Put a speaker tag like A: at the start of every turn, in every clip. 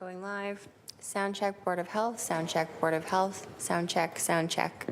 A: Going live. Sound check, Board of Health. Sound check, Board of Health. Sound check, sound check.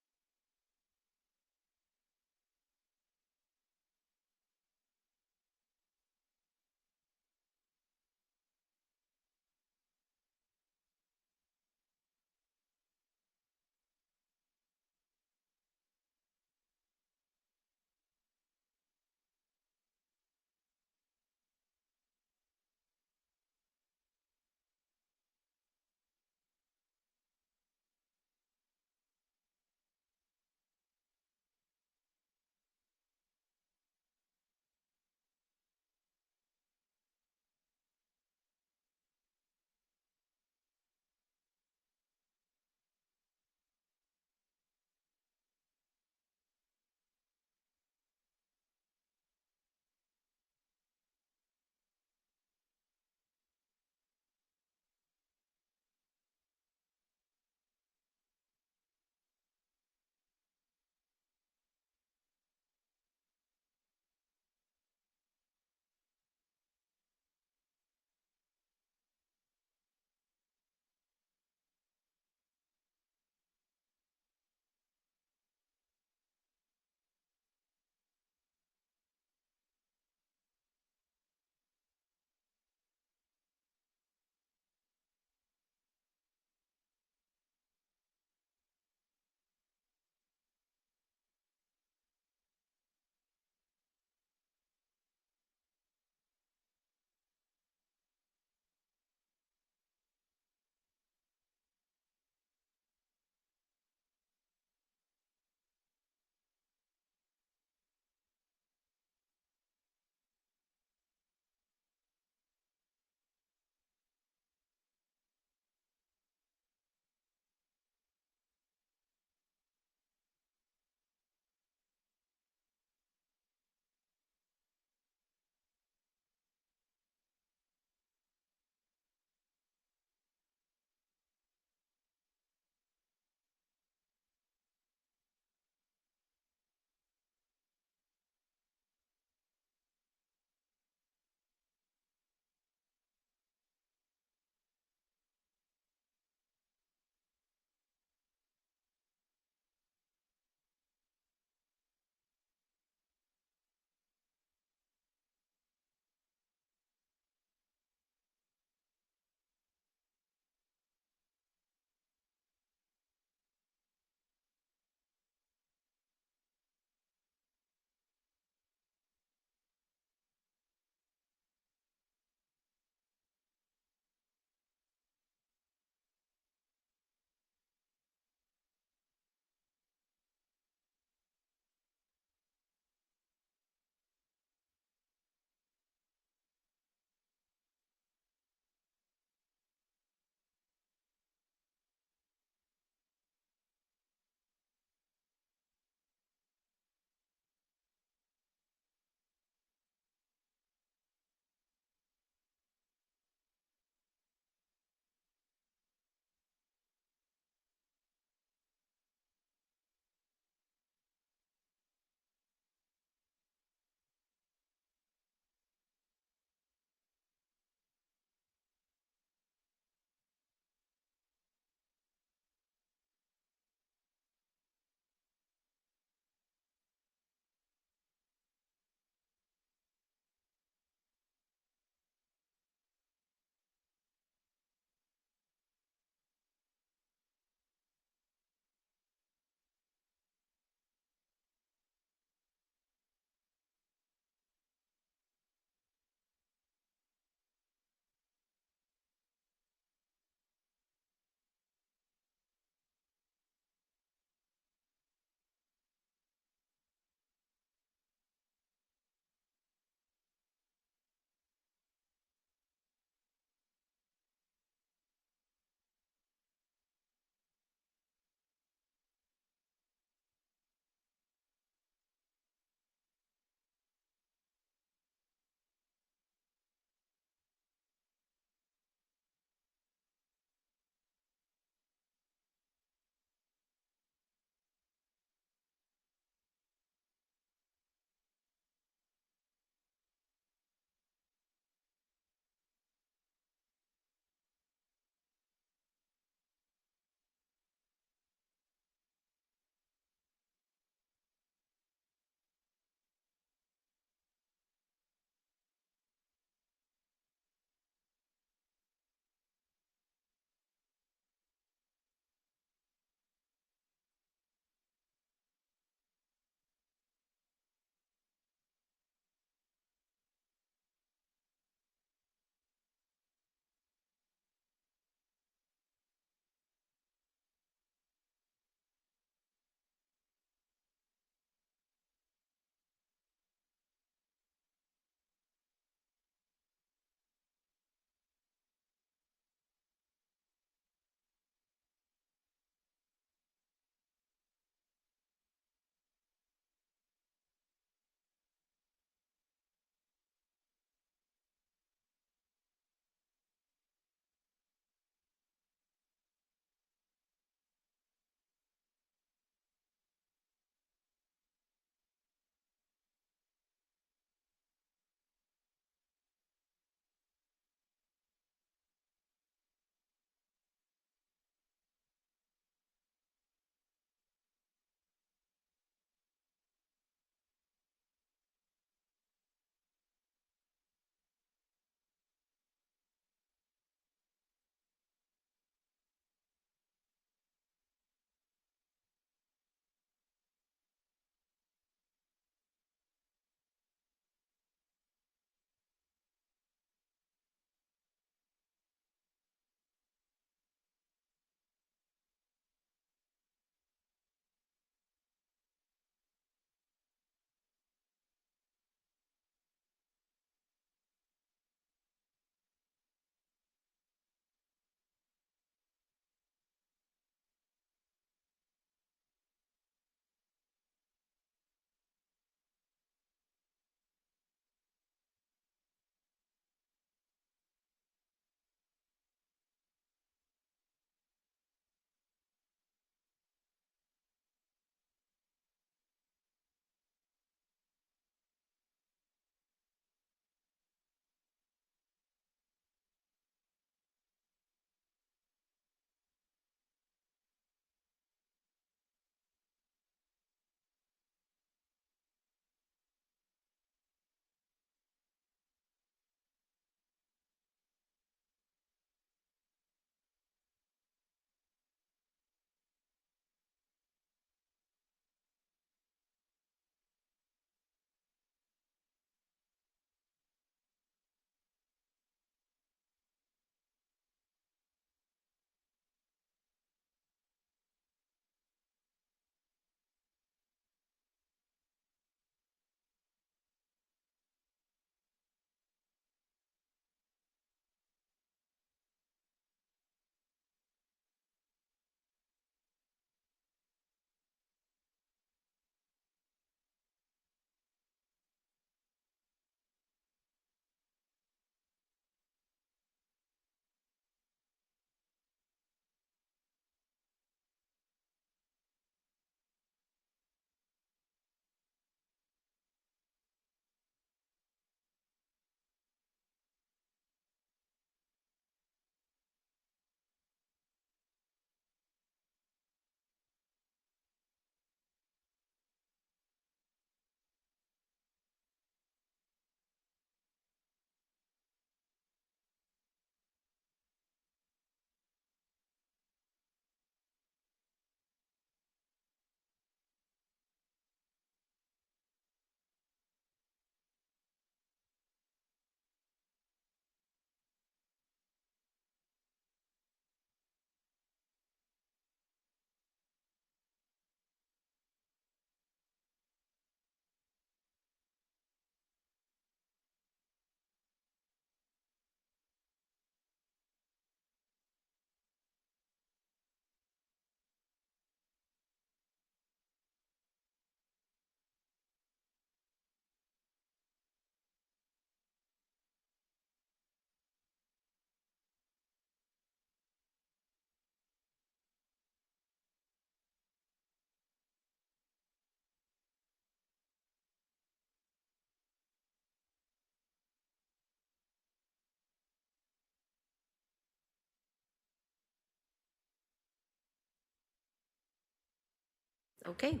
B: Okay.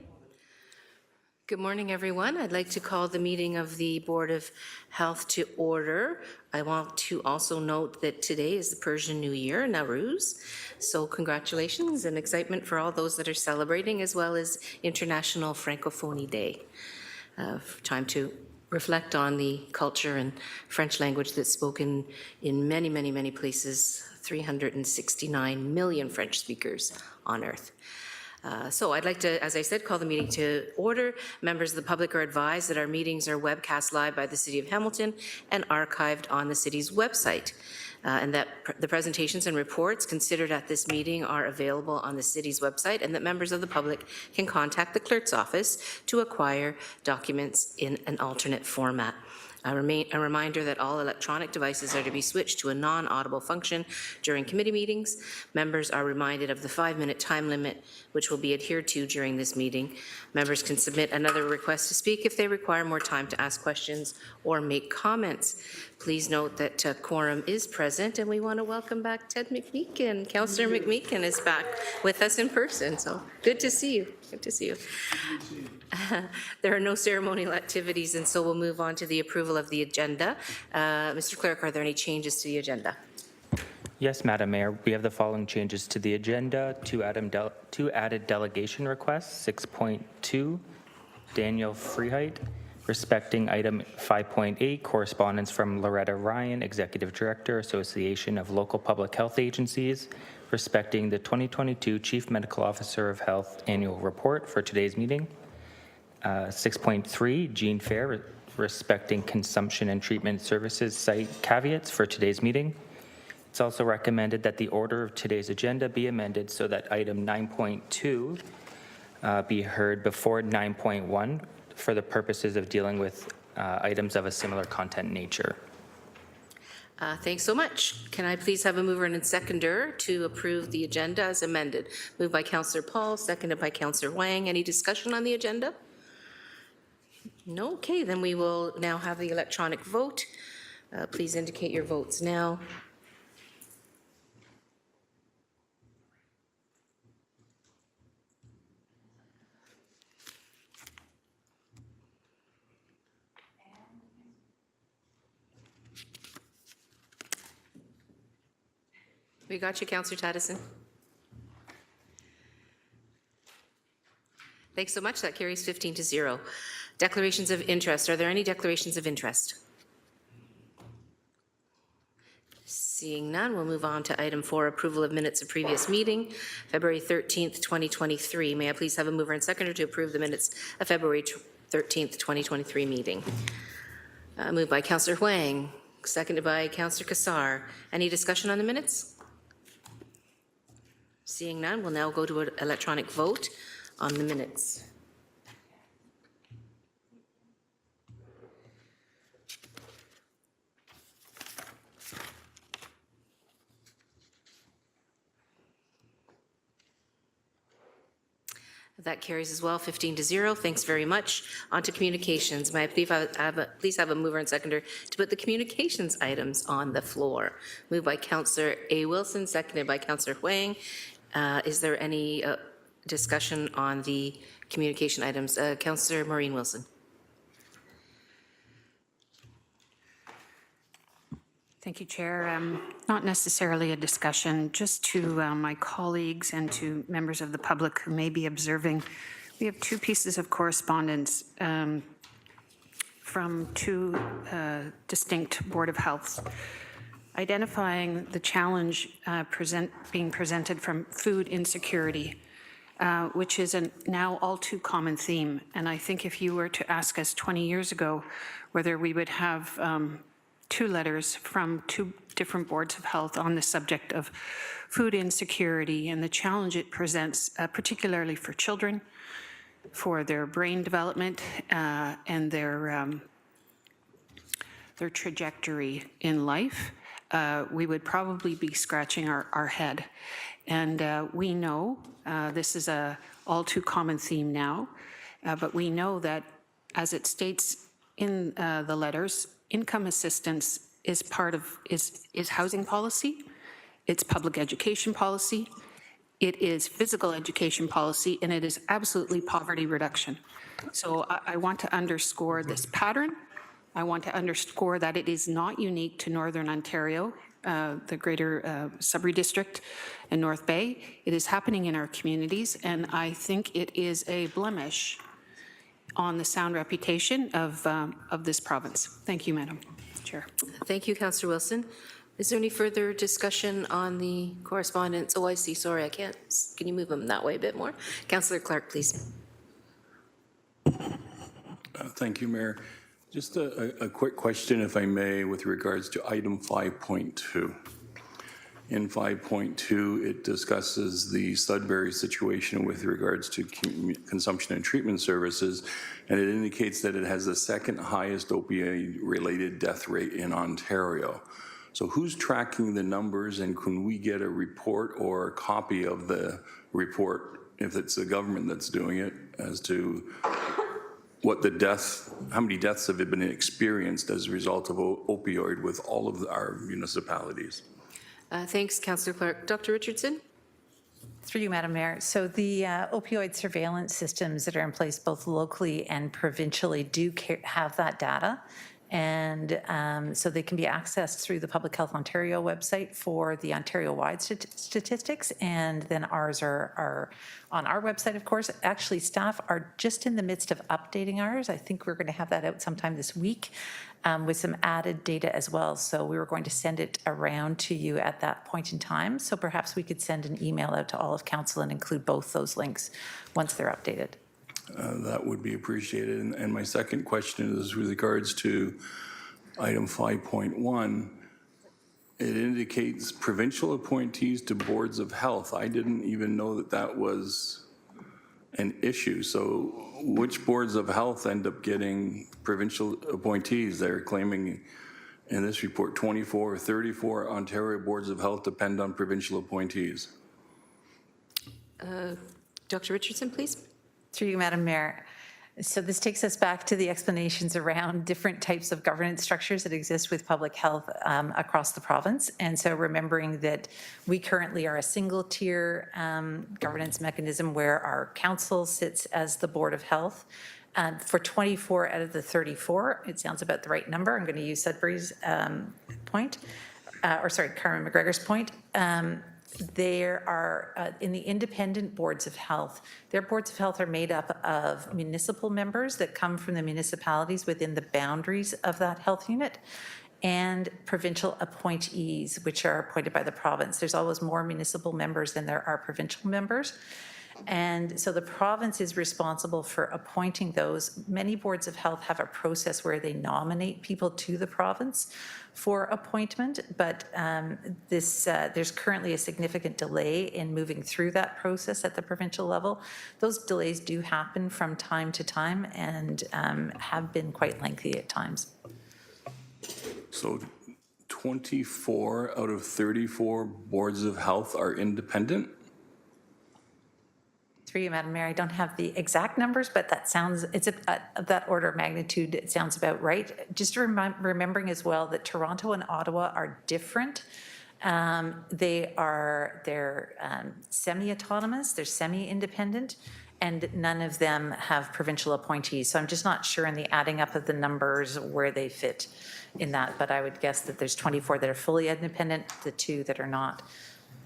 B: Good morning, everyone. I'd like to call the meeting of the Board of Health to order. I want to also note that today is the Persian New Year, Nowruz. So congratulations and excitement for all those that are celebrating, as well as International Francophonie Day. Time to reflect on the culture and French language that's spoken in many, many, many places, 369 million French speakers on Earth. So I'd like to, as I said, call the meeting to order. Members of the public are advised that our meetings are webcast live by the City of Hamilton and archived on the city's website. And that the presentations and reports considered at this meeting are available on the city's website, and that members of the public can contact the clerk's office to acquire documents in an alternate format. A reminder that all electronic devices are to be switched to a non-audible function during committee meetings. Members are reminded of the 5-minute time limit, which will be adhered to during this meeting. Members can submit another request to speak if they require more time to ask questions or make comments. Please note that quorum is present, and we want to welcome back Ted McMeekin. Councillor McMeekin is back with us in person, so good to see you. Good to see you. There are no ceremonial activities, and so we'll move on to the approval of the agenda. Mr. Clerk, are there any changes to the agenda?
C: Yes, Madam Mayor, we have the following changes to the agenda. Two added delegation requests. 6.2, Daniel Freiheit, respecting item 5.8, correspondence from Loretta Ryan, Executive Director, Association of Local Public Health Agencies, respecting the 2022 Chief Medical Officer of Health Annual Report for today's meeting. 6.3, Jean Fair, respecting consumption and treatment services site caveats for today's meeting. It's also recommended that the order of today's agenda be amended so that item 9.2 be heard before 9.1 for the purposes of dealing with items of a similar content nature.
B: Thanks so much. Can I please have a mover and a seconder to approve the agenda as amended? Moved by Councillor Paul, seconded by Councillor Wang. Any discussion on the agenda? No? Okay, then we will now have the electronic vote. Please indicate your votes now. We got you, Councillor Taddison. Thanks so much. That carries 15-0. Declarations of interest. Are there any declarations of interest? Seeing none, we'll move on to item 4, approval of minutes of previous meeting, February 13th, 2023. May I please have a mover and seconder to approve the minutes of February 13th, 2023 meeting? Moved by Councillor Wang, seconded by Councillor Kassar. Any discussion on the minutes? Seeing none, we'll now go to an electronic vote on the minutes. That carries as well, 15-0. Thanks very much. On to communications. May I please have a mover and seconder to put the communications items on the floor? Moved by Councillor A. Wilson, seconded by Councillor Wang. Is there any discussion on the communication items? Councillor Maureen Wilson.
D: Thank you, Chair. Not necessarily a discussion, just to my colleagues and to members of the public who may be observing. We have 2 pieces of correspondence from 2 distinct Board of Health identifying the challenge being presented from food insecurity, which is a now all too common theme. And I think if you were to ask us 20 years ago whether we would have 2 letters from 2 different boards of health on the subject of food insecurity and the challenge it presents, particularly for children, for their brain development and their trajectory in life, we would probably be scratching our head. And we know this is a all too common theme now, but we know that, as it states in the letters, income assistance is housing policy, it's public education policy, it is physical education policy, and it is absolutely poverty reduction. So I want to underscore this pattern. I want to underscore that it is not unique to Northern Ontario, the greater Sudbury District and North Bay. It is happening in our communities, and I think it is a blemish on the sound reputation of this province. Thank you, Madam Chair.
B: Thank you, Councillor Wilson. Is there any further discussion on the correspondence? Oh, I see. Sorry, I can't. Can you move them that way a bit more? Councillor Clark, please.
E: Thank you, Mayor. Just a quick question, if I may, with regards to item 5.2. In 5.2, it discusses the Sudbury situation with regards to consumption and treatment services, and it indicates that it has the second highest opioid-related death rate in Ontario. So who's tracking the numbers, and can we get a report or a copy of the report, if it's the government that's doing it, as to what the deaths, how many deaths have been experienced as a result of opioid with all of our municipalities?
B: Thanks, Councillor Clark. Dr. Richardson?
F: Through you, Madam Mayor. So the opioid surveillance systems that are in place both locally and provincially do have that data. And so they can be accessed through the Public Health Ontario website for the Ontario-wide statistics, and then ours are on our website, of course. Actually, staff are just in the midst of updating ours. I think we're going to have that out sometime this week with some added data as well. So we were going to send it around to you at that point in time. So perhaps we could send an email out to all of council and include both those links once they're updated.
E: That would be appreciated. And my second question is with regards to item 5.1. It indicates provincial appointees to boards of health. I didn't even know that that was an issue. So which boards of health end up getting provincial appointees? They're claiming in this report 24 or 34 Ontario boards of health depend on provincial appointees.
B: Dr. Richardson, please.
F: Through you, Madam Mayor. So this takes us back to the explanations around different types of governance structures that exist with public health across the province. And so remembering that we currently are a single tier governance mechanism where our council sits as the Board of Health. For 24 out of the 34, it sounds about the right number. I'm going to use Sudbury's point, Carmen McGregor's point. There are, in the independent boards of health, their boards of health are made up of municipal members that come from the municipalities within the boundaries of that health unit, and provincial appointees, which are appointed by the province. There's always more municipal members than there are provincial members. And so the province is responsible for appointing those. Many boards of health have a process where they nominate people to the province for appointment, but there's currently a significant delay in moving through that process at the provincial level. Those delays do happen from time to time and have been quite lengthy at times.
E: So 24 out of 34 boards of health are independent?
F: Through you, Madam Mayor, I don't have the exact numbers, but that sounds, it's of that order of magnitude, it sounds about right. Just remembering as well that Toronto and Ottawa are different. They're semi-autonomous, they're semi-independent, and none of them have provincial appointees. So I'm just not sure in the adding up of the numbers where they fit in that, but I would guess that there's 24 that are fully independent, the 2 that are not,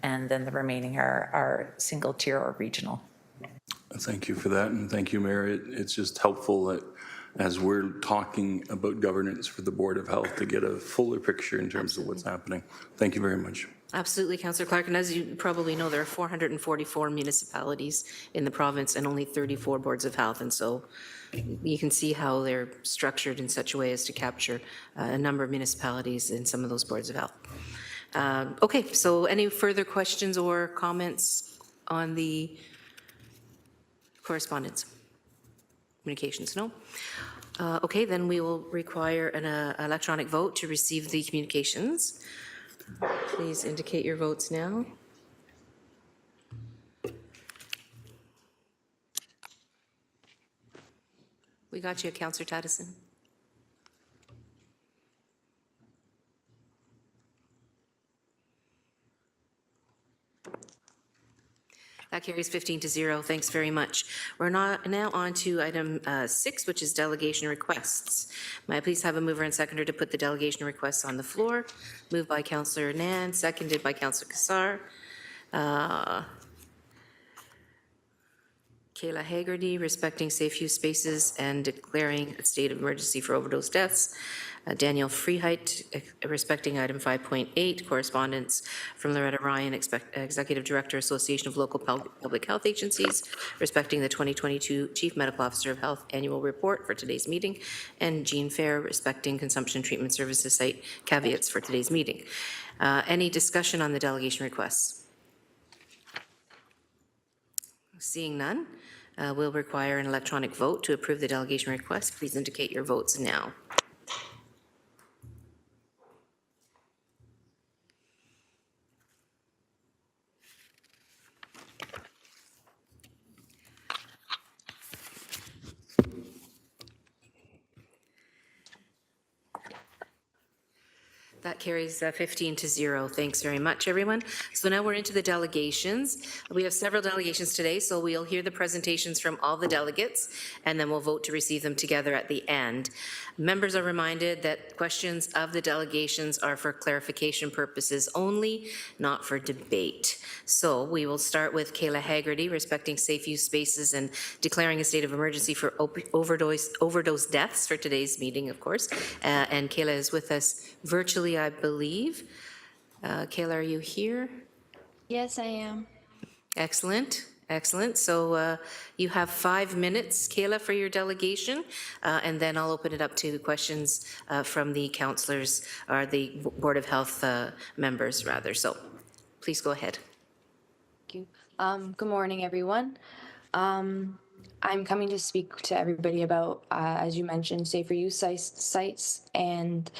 F: and then the remaining are single tier or regional.
E: Thank you for that, and thank you, Mayor. It's just helpful that as we're talking about governance for the Board of Health to get a fuller picture in terms of what's happening. Thank you very much.
B: Absolutely, Councillor Clark. And as you probably know, there are 444 municipalities in the province and only 34 boards of health. And so you can see how they're structured in such a way as to capture a number of municipalities in some of those boards of health. Okay, so any further questions or comments on the correspondence? Communications, no? Okay, then we will require an electronic vote to receive the communications. Please indicate your votes now. We got you, Councillor Taddison. That carries 15-0. Thanks very much. We're now on to item 6, which is delegation requests. May I please have a mover and seconder to put the delegation requests on the floor? Moved by Councillor Nan, seconded by Councillor Kassar. Kayla Hegarty, respecting safe use spaces and declaring a state of emergency for overdose deaths. Daniel Freiheit, respecting item 5.8, correspondence from Loretta Ryan, Executive Director, Association of Local Public Health Agencies, respecting the 2022 Chief Medical Officer of Health Annual Report for today's meeting, and Jean Fair, respecting Consumption Treatment Services Site caveats for today's meeting. Any discussion on the delegation requests? Seeing none, we'll require an electronic vote to approve the delegation request. Please indicate your votes now. That carries 15-0. Thanks very much, everyone. So now we're into the delegations. We have several delegations today, so we'll hear the presentations from all the delegates, and then we'll vote to receive them together at the end. Members are reminded that questions of the delegations are for clarification purposes only, not for debate. So we will start with Kayla Hegarty, respecting safe use spaces and declaring a state of emergency for overdose deaths for today's meeting, of course. And Kayla is with us virtually, I believe. Kayla, are you here?
A: Yes, I am.
B: Excellent, excellent. So you have 5 minutes, Kayla, for your delegation, and then I'll open it up to questions from the councillors, or the Board of Health members, rather. So please go ahead.
A: Thank you. Good morning, everyone. I'm coming to speak to everybody about, as you mentioned, safer use sites and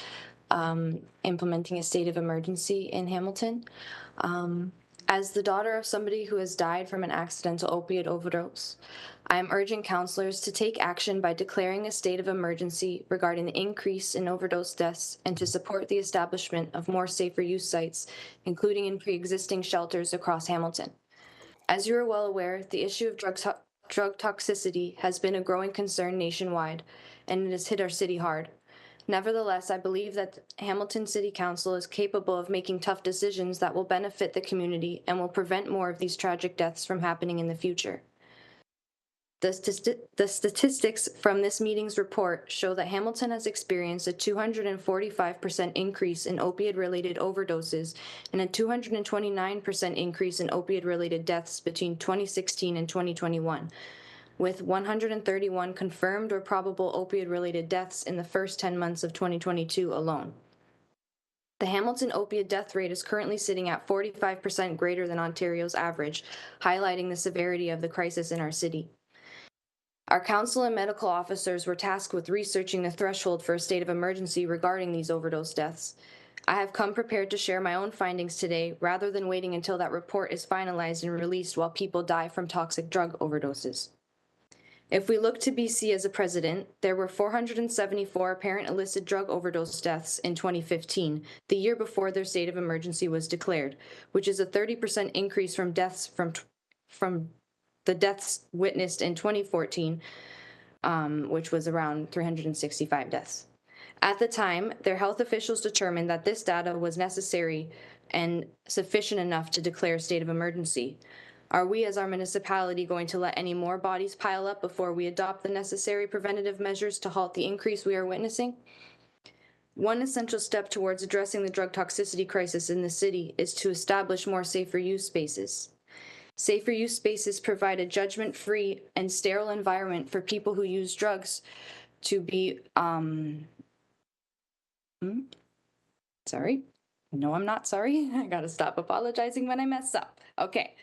A: implementing a state of emergency in Hamilton. As the daughter of somebody who has died from an accidental opioid overdose, I am urging councillors to take action by declaring a state of emergency regarding the increase in overdose deaths and to support the establishment of more safer use sites, including in pre-existing shelters across Hamilton. As you are well aware, the issue of drug toxicity has been a growing concern nationwide, and it has hit our city hard. Nevertheless, I believe that Hamilton City Council is capable of making tough decisions that will benefit the community and will prevent more of these tragic deaths from happening in the future. The statistics from this meeting's report show that Hamilton has experienced a 245% increase in opioid-related overdoses and a 229% increase in opioid-related deaths between 2016 and 2021. With 131 confirmed or probable opioid-related deaths in the first 10 months of 2022 alone. The Hamilton opioid death rate is currently sitting at 45% greater than Ontario's average, highlighting the severity of the crisis in our city. Our council and medical officers were tasked with researching the threshold for a state of emergency regarding these overdose deaths. I have come prepared to share my own findings today, rather than waiting until that report is finalized and released while people die from toxic drug overdoses. If we look to BC as a precedent, there were 474 apparent illicit drug overdose deaths in 2015, the year before their state of emergency was declared, which is a 30% increase from deaths from the deaths witnessed in 2014, which was around 365 deaths. At the time, their health officials determined that this data was necessary and sufficient enough to declare a state of emergency. Are we as our municipality going to let any more bodies pile up before we adopt the necessary preventative measures to halt the increase we are witnessing? One essential step towards addressing the drug toxicity crisis in the city is to establish more safer use spaces. Safer use spaces provide a judgment-free and sterile environment for people who use drugs to be, sorry. No, I'm not sorry. I gotta stop apologizing when I mess up. Okay.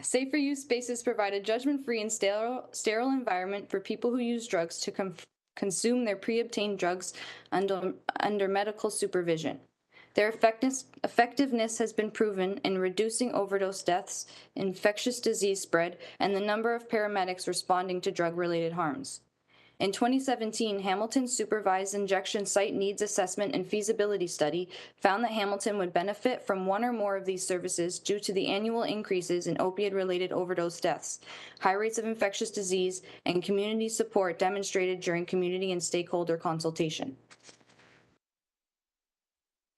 A: Safer use spaces provide a judgment-free and sterile environment for people who use drugs to consume their pre-obtained drugs under medical supervision. Their effectiveness has been proven in reducing overdose deaths, infectious disease spread, and the number of paramedics responding to drug-related harms. In 2017, Hamilton's supervised injection site needs assessment and feasibility study found that Hamilton would benefit from one or more of these services due to the annual increases in opioid-related overdose deaths, high rates of infectious disease, and community support demonstrated during community and stakeholder consultation.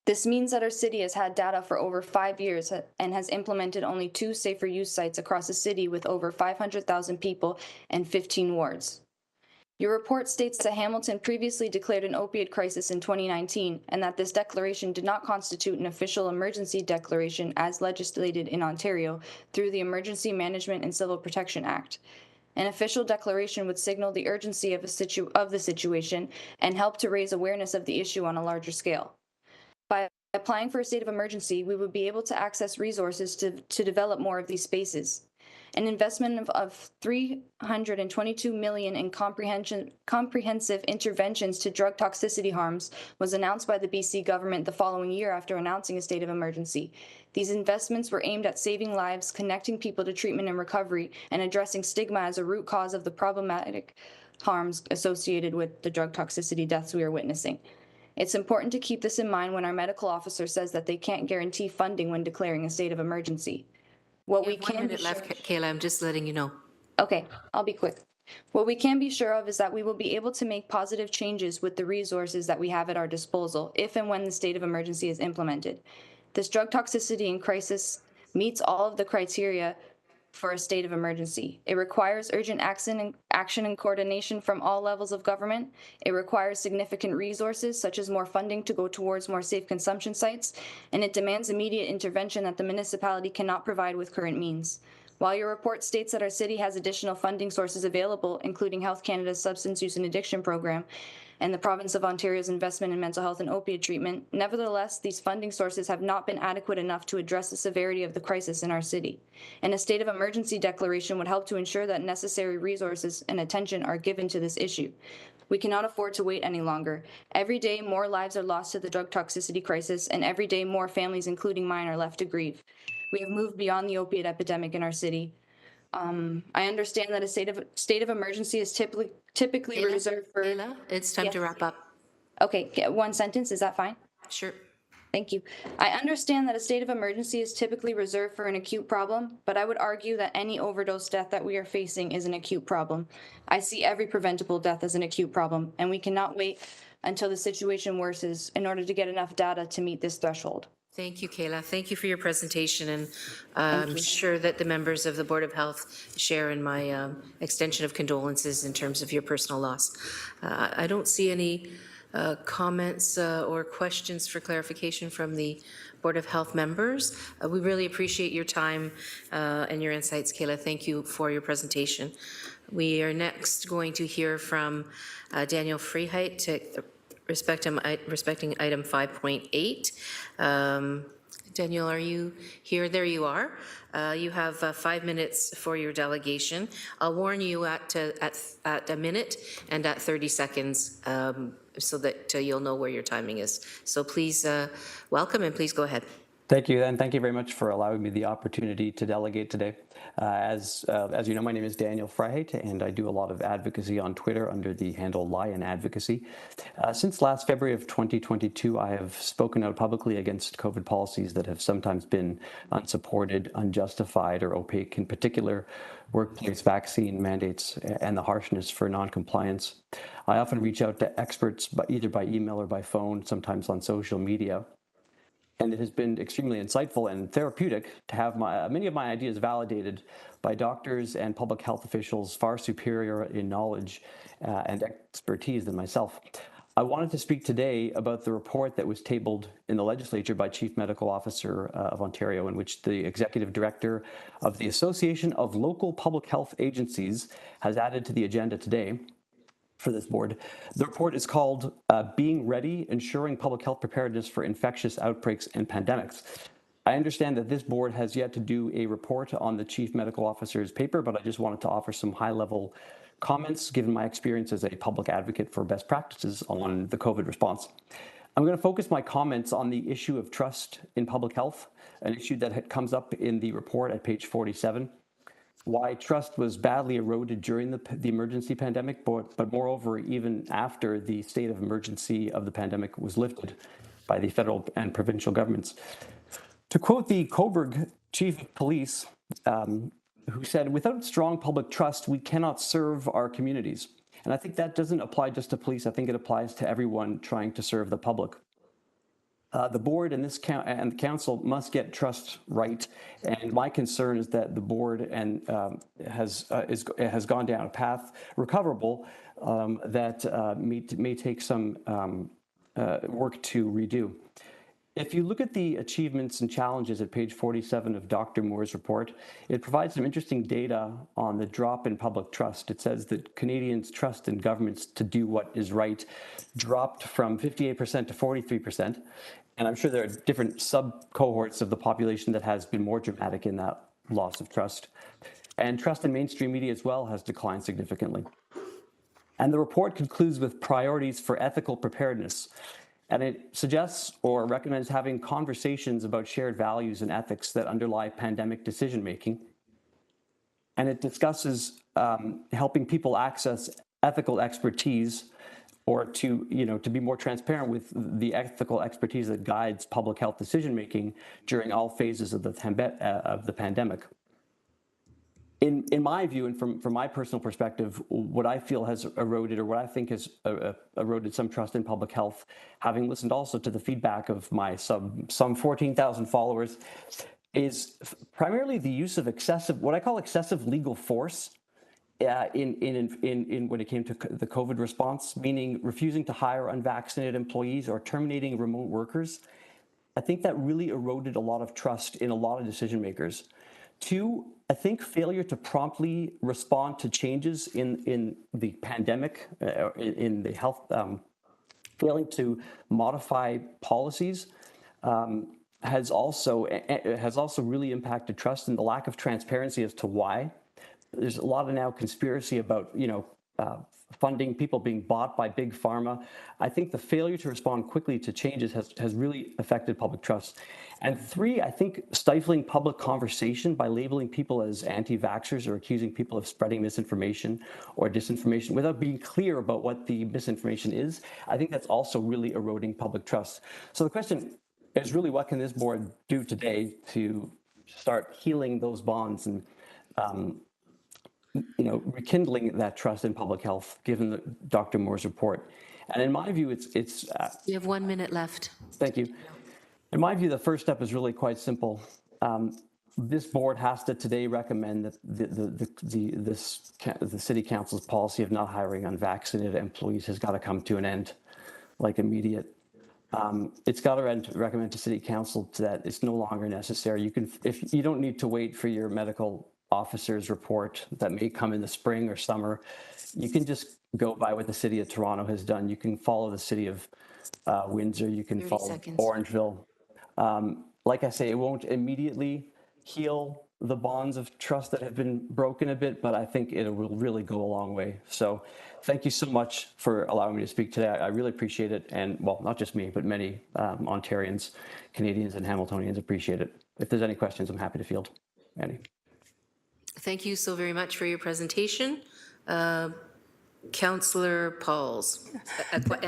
A: This means that our city has had data for over 5 years and has implemented only 2 safer use sites across the city with over 500,000 people and 15 wards. Your report states that Hamilton previously declared an opioid crisis in 2019 and that this declaration did not constitute an official emergency declaration as legislated in Ontario through the Emergency Management and Civil Protection Act. An official declaration would signal the urgency of the situation and help to raise awareness of the issue on a larger scale. By applying for a state of emergency, we would be able to access resources to develop more of these spaces. An investment of $322 million in comprehensive interventions to drug toxicity harms was announced by the BC government the following year after announcing a state of emergency. These investments were aimed at saving lives, connecting people to treatment and recovery, and addressing stigma as a root cause of the problematic harms associated with the drug toxicity deaths we are witnessing. It's important to keep this in mind when our medical officer says that they can't guarantee funding when declaring a state of emergency. What we can
B: 1 minute left, Kayla. I'm just letting you know.
A: Okay, I'll be quick. What we can be sure of is that we will be able to make positive changes with the resources that we have at our disposal if and when the state of emergency is implemented. This drug toxicity and crisis meets all of the criteria for a state of emergency. It requires urgent action and coordination from all levels of government. It requires significant resources, such as more funding to go towards more safe consumption sites, and it demands immediate intervention that the municipality cannot provide with current means. While your report states that our city has additional funding sources available, including Health Canada's Substance Use and Addiction Program, and the Province of Ontario's investment in mental health and opiate treatment, nevertheless, these funding sources have not been adequate enough to address the severity of the crisis in our city. And a state of emergency declaration would help to ensure that necessary resources and attention are given to this issue. We cannot afford to wait any longer. Every day, more lives are lost to the drug toxicity crisis, and every day, more families, including mine, are left to grieve. We have moved beyond the opiate epidemic in our city. I understand that a state of emergency is typically reserved for.
B: Kayla, it's time to wrap up.
A: Okay, one sentence, is that fine?
B: Sure.
A: Thank you. I understand that a state of emergency is typically reserved for an acute problem, but I would argue that any overdose death that we are facing is an acute problem. I see every preventable death as an acute problem, and we cannot wait until the situation worsens in order to get enough data to meet this threshold.
B: Thank you, Kayla. Thank you for your presentation, and I'm sure that the members of the Board of Health share in my extension of condolences in terms of your personal loss. I don't see any comments or questions for clarification from the Board of Health members. We really appreciate your time and your insights, Kayla. Thank you for your presentation. We are next going to hear from Daniel Freiheit respecting item 5.8. Daniel, are you here? There you are. You have 5 minutes for your delegation. I'll warn you at a minute and at 30 seconds so that you'll know where your timing is. So please welcome, and please go ahead.
G: Thank you, and thank you very much for allowing me the opportunity to delegate today. As you know, my name is Daniel Freiheit, and I do a lot of advocacy on Twitter under the handle Lion Advocacy. Since last February of 2022, I have spoken out publicly against COVID policies that have sometimes been unsupported, unjustified, or opaque, in particular workplace vaccine mandates and the harshness for non-compliance. I often reach out to experts either by email or by phone, sometimes on social media. And it has been extremely insightful and therapeutic to have many of my ideas validated by doctors and public health officials far superior in knowledge and expertise than myself. I wanted to speak today about the report that was tabled in the legislature by Chief Medical Officer of Ontario, in which the Executive Director of the Association of Local Public Health Agencies has added to the agenda today for this board. The report is called Being Ready, Ensuring Public Health Preparedness for Infectious Outbreaks and Pandemics. I understand that this board has yet to do a report on the Chief Medical Officer's paper, but I just wanted to offer some high-level comments given my experience as a public advocate for best practices on the COVID response. I'm going to focus my comments on the issue of trust in public health, an issue that comes up in the report at page 47. why trust was badly eroded during the emergency pandemic, but moreover, even after the state of emergency of the pandemic was lifted by the federal and provincial governments. To quote the Coburg chief of police, who said, "Without strong public trust, we cannot serve our communities." And I think that doesn't apply just to police. I think it applies to everyone trying to serve the public. The board and the council must get trust right, and my concern is that the board has gone down a path recoverable that may take some work to redo. If you look at the achievements and challenges at page 47 of Dr. Moore's report, it provides some interesting data on the drop in public trust. It says that Canadians' trust in governments to do what is right dropped from 58% to 43%. And I'm sure there are different sub-cohorts of the population that has been more dramatic in that loss of trust. And trust in mainstream media as well has declined significantly. And the report concludes with priorities for ethical preparedness. And it suggests or recommends having conversations about shared values and ethics that underlie pandemic decision-making. And it discusses helping people access ethical expertise, or to be more transparent with the ethical expertise that guides public health decision-making during all phases of the pandemic. In my view, and from my personal perspective, what I feel has eroded, or what I think has eroded some trust in public health, having listened also to the feedback of my some 14,000 followers, is primarily the use of what I call excessive legal force in when it came to the COVID response, meaning refusing to hire unvaccinated employees or terminating remote workers. I think that really eroded a lot of trust in a lot of decision makers. Two, I think failure to promptly respond to changes in the pandemic, in the health, failing to modify policies has also really impacted trust, and the lack of transparency as to why. There's a lot of now conspiracy about, funding, people being bought by big pharma. I think the failure to respond quickly to changes has really affected public trust. And three, I think stifling public conversation by labeling people as anti-vaxxers or accusing people of spreading misinformation or disinformation without being clear about what the misinformation is, I think that's also really eroding public trust. So the question is really, what can this board do today to start healing those bonds and rekindling that trust in public health, given Dr. Moore's report? And in my view, it's
B: You have 1 minute left.
G: Thank you. In my view, the first step is really quite simple. This board has to today recommend that the city council's policy of not hiring unvaccinated employees has got to come to an end, like immediate. It's got to recommend to city council that it's no longer necessary. If you don't need to wait for your medical officer's report that may come in the spring or summer, you can just go by what the city of Toronto has done. You can follow the city of Windsor. You can follow Orangeville. Like I say, it won't immediately heal the bonds of trust that have been broken a bit, but I think it will really go a long way. So thank you so much for allowing me to speak today. I really appreciate it. And well, not just me, but many Ontarians, Canadians, and Hamiltonians appreciate it. If there's any questions, I'm happy to field any.
B: Thank you so very much for your presentation. Councillor Pauls,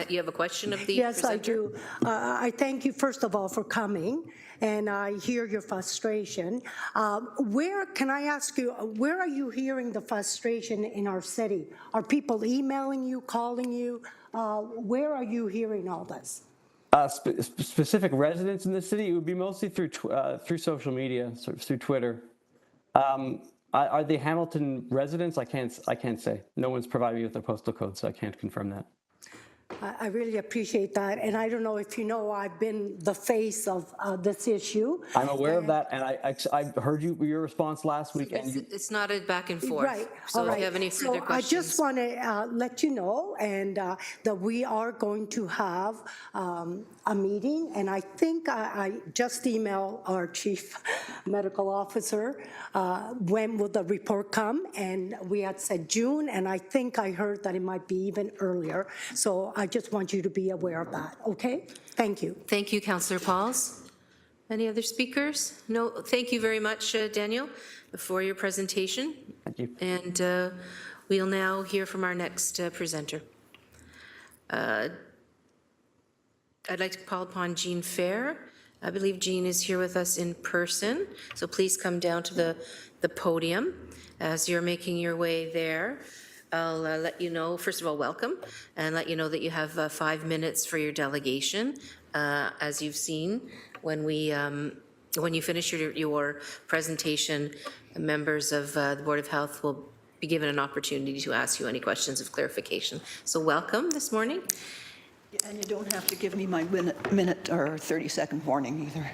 B: you have a question of the
H: Yes,
B: presenter?
H: I do. I thank you, first of all, for coming, and I hear your frustration. Can I ask you, where are you hearing the frustration in our city? Are people emailing you, calling you? Where are you hearing all this?
G: Specific residents in the city, it would be mostly through social media, sort of through Twitter. Are they Hamilton residents? I can't say. No one's provided me with their postal code, so I can't confirm that.
H: I really appreciate that, and I don't know if you know, I've been the face of this issue.
G: I'm aware of that, and I heard your response last week.
B: It's not a back and forth.
H: Right.
B: So if you have any further questions.
H: I just want to let you know, and that we are going to have a meeting, and I think I just emailed our chief medical officer when will the report come, and we had said June, and I think I heard that it might be even earlier. So I just want you to be aware of that, okay? Thank you.
B: Thank you, Councillor Pauls. Any other speakers? No, thank you very much, Daniel. for your presentation.
G: Thank you.
B: And we'll now hear from our next presenter. I'd like to call upon Jean Fair. I believe Jean is here with us in person, so please come down to the podium. As you're making your way there, I'll let you know, first of all, welcome, and let you know that you have 5 minutes for your delegation. As you've seen, when you finish your presentation, members of the Board of Health will be given an opportunity to ask you any questions of clarification. So welcome this morning.
I: And you don't have to give me my minute or 30-second warning either.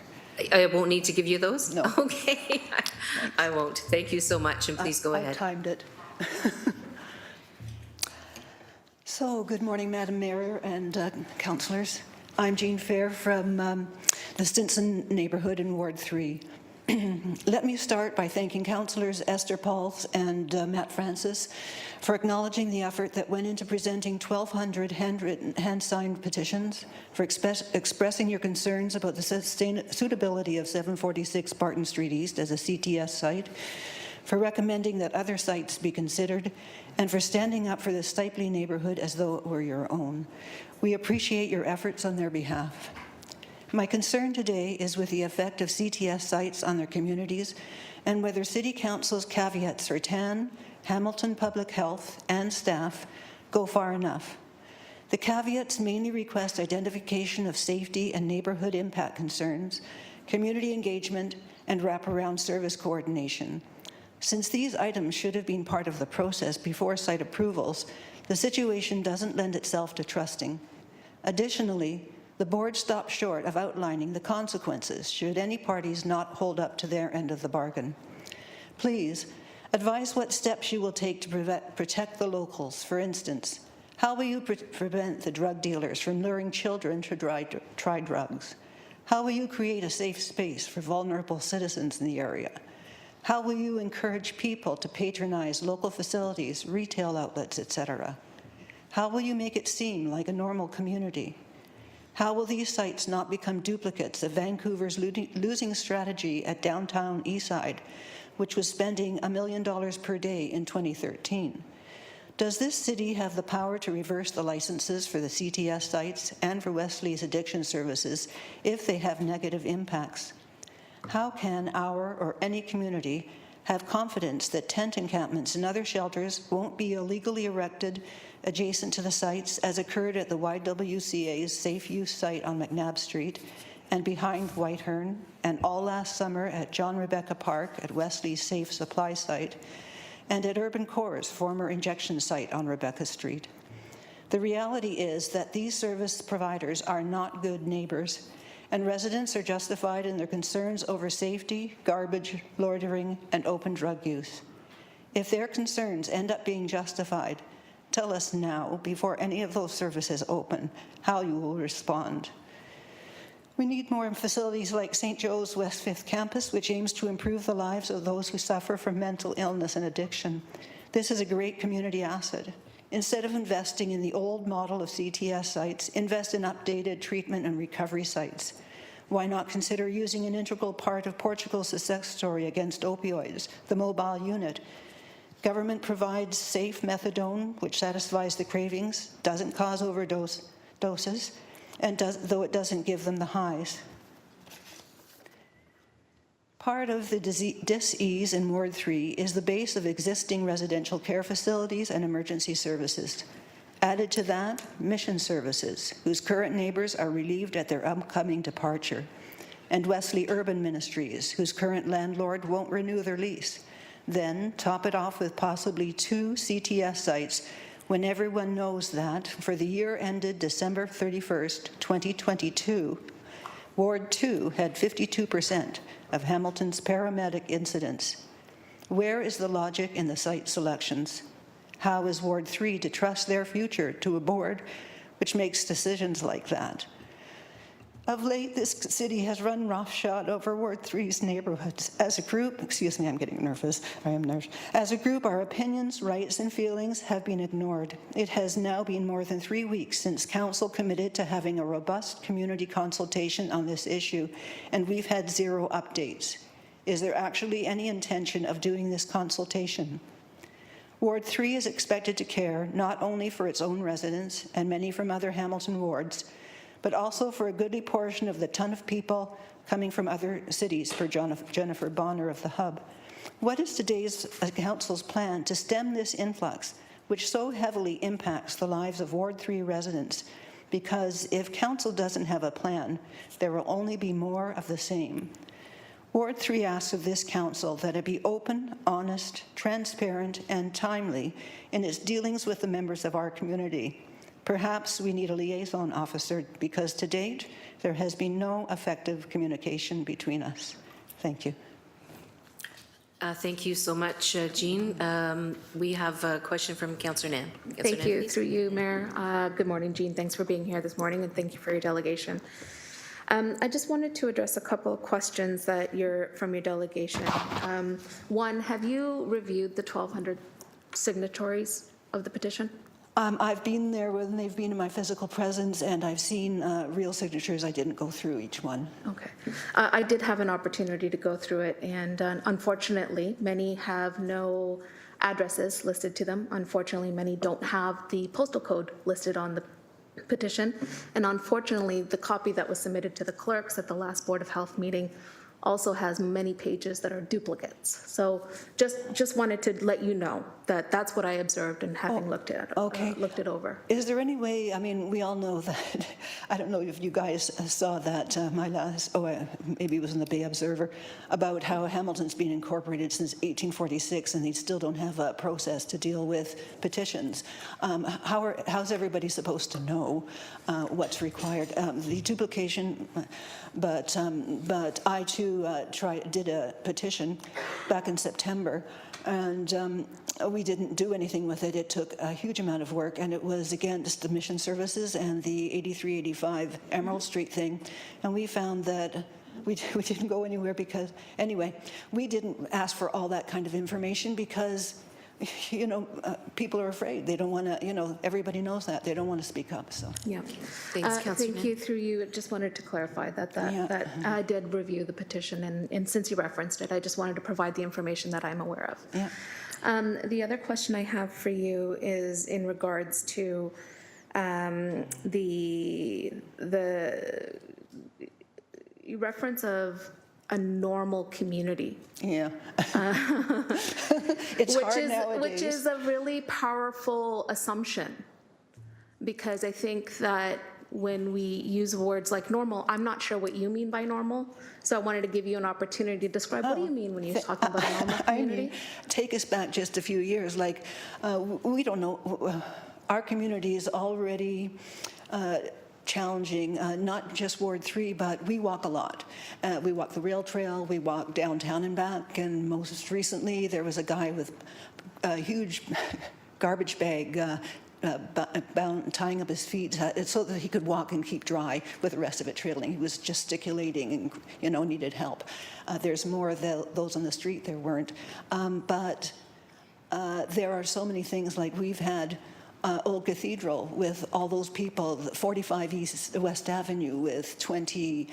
B: I won't need to give you those?
I: No.
B: Okay, I won't. Thank you so much, and please go ahead.
I: I timed it. So, good morning, Madam Mayor and councillors. I'm Jean Fair from the Stinson neighbourhood in Ward 3. Let me start by thanking councillors Esther Pauls and Matt Francis for acknowledging the effort that went into presenting 1,200 handwritten, hand-signed petitions, for expressing your concerns about the suitability of 746 Barton Street East as a CTS site, for recommending that other sites be considered, and for standing up for the Stipely neighbourhood as though it were your own. We appreciate your efforts on their behalf. My concern today is with the effect of CTS sites on their communities and whether City Council's caveats for TAN, Hamilton Public Health, and staff go far enough. The caveats mainly request identification of safety and neighbourhood impact concerns, community engagement, and wraparound service coordination. Since these items should have been part of the process before site approvals, the situation doesn't lend itself to trusting. Additionally, the board stopped short of outlining the consequences should any parties not hold up to their end of the bargain. Please, advise what steps you will take to protect the locals. For instance, how will you prevent the drug dealers from luring children to try drugs? How will you create a safe space for vulnerable citizens in the area? How will you encourage people to patronize local facilities, retail outlets, etc.? How will you make it seem like a normal community? How will these sites not become duplicates of Vancouver's losing strategy at downtown Eastside, which was spending $1 million per day in 2013? Does this city have the power to reverse the licenses for the CTS sites and for Wesley's addiction services if they have negative impacts? How can our or any community have confidence that tent encampments and other shelters won't be illegally erected adjacent to the sites, as occurred at the YWCA's safe use site on McNabb Street and behind Whitehern, and all last summer at John Rebecca Park at Wesley's safe supply site, and at Urban Core's former injection site on Rebecca Street? The reality is that these service providers are not good neighbors, and residents are justified in their concerns over safety, garbage, loitering, and open drug use. If their concerns end up being justified, tell us now, before any of those services open, how you will respond. We need more facilities like St. Joe's West 5th Campus, which aims to improve the lives of those who suffer from mental illness and addiction. This is a great community asset. Instead of investing in the old model of CTS sites, invest in updated treatment and recovery sites. Why not consider using an integral part of Portugal's success story against opioids, the mobile unit? Government provides safe methadone, which satisfies the cravings, doesn't cause overdoses, and though it doesn't give them the highs. Part of the dis-ease in Ward 3 is the base of existing residential care facilities and emergency services. Added to that, mission services, whose current neighbours are relieved at their upcoming departure, and Wesley Urban Ministries, whose current landlord won't renew their lease. Then top it off with possibly 2 CTS sites when everyone knows that for the year ended December 31st, 2022, Ward 2 had 52% of Hamilton's paramedic incidents. Where is the logic in the site selections? How is Ward 3 to trust their future to a board which makes decisions like that? Of late, this city has run roughshod over Ward 3's neighborhoods. As a group, excuse me, I'm getting nervous. I am nervous. As a group, our opinions, rights, and feelings have been ignored. It has now been more than 3 weeks since Council committed to having a robust community consultation on this issue, and we've had 0 updates. Is there actually any intention of doing this consultation? Ward 3 is expected to care not only for its own residents and many from other Hamilton wards, but also for a goodly portion of the ton of people coming from other cities, per Jennifer Bonner of the Hub. What is today's Council's plan to stem this influx, which so heavily impacts the lives of Ward 3 residents? Because if Council doesn't have a plan, there will only be more of the same. Ward 3 asks of this Council that it be open, honest, transparent, and timely in its dealings with the members of our community. Perhaps we need a liaison officer because to date, there has been no effective communication between us. Thank you.
B: Thank you so much, Jean. We have a question from Councillor Nam.
J: Thank you. Through you, Mayor. Good morning, Jean. Thanks for being here this morning, and thank you for your delegation. I just wanted to address a couple of questions that from your delegation. One, have you reviewed the 1,200 signatories of the petition?
I: I've been there when they've been in my physical presence, and I've seen real signatures. I didn't go through each one.
J: Okay. I did have an opportunity to go through it, and unfortunately, many have no addresses listed to them. Unfortunately, many don't have the postal code listed on the petition, and unfortunately, the copy that was submitted to the clerks at the last Board of Health meeting also has many pages that are duplicates. So just wanted to let you know that that's what I observed and having looked it over.
I: Is there any way, I mean, we all know that, I don't know if you guys saw that, my last, maybe it was in the Bay Observer, about how Hamilton's been incorporated since 1846 and they still don't have a process to deal with petitions. How's everybody supposed to know what's required? The duplication, but I too did a petition back in September, and we didn't do anything with it. It took a huge amount of work, and it was against the mission services and the 8385 Emerald Street thing, and we found that we didn't go anywhere because, anyway, we didn't ask for all that kind of information because, you know, people are afraid. They don't want to, you know, everybody knows that. They don't want to speak up, so.
J: Yeah.
B: Thanks, Councillor.
J: Thank you. Through you, just wanted to clarify that I did review the petition, and since you referenced it, I just wanted to provide the information that I'm aware of.
I: Yeah.
J: The other question I have for you is in regards to the reference of a normal community.
I: Yeah. It's hard nowadays.
J: Which is a really powerful assumption, because I think that when we use words like normal, I'm not sure what you mean by normal, so I wanted to give you an opportunity to describe what do you mean when you're talking about a normal community?
I: I mean, take us back just a few years, like, we don't know, our community is already challenging, not just Ward 3, but we walk a lot. We walk the rail trail, we walk downtown and back, and most recently there was a guy with a huge garbage bag tying up his feet so that he could walk and keep dry with the rest of it trailing. He was gesticulating and, you know, needed help. There's more of those on the street, there weren't. But there are so many things, like we've had Old Cathedral with all those people, 45 West Avenue with 20,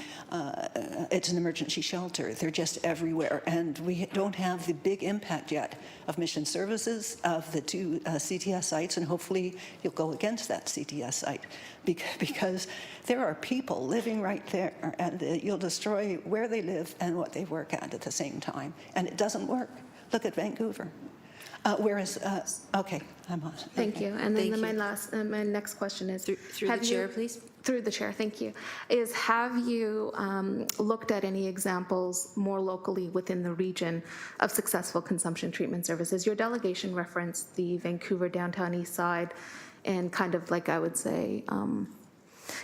I: it's an emergency shelter. They're just everywhere. And we don't have the big impact yet of mission services, of the two CTS sites, and hopefully you'll go against that CTS site because there are people living right there, and you'll destroy where they live and what they work at the same time. And it doesn't work. Look at Vancouver. Whereas, okay, I'm on.
J: Thank you. And then my next question is,
B: through the chair, please.
J: Through the chair, thank you. Is have you looked at any examples more locally within the region of successful consumption treatment services? Your delegation referenced the Vancouver downtown east side, and kind of like I would say,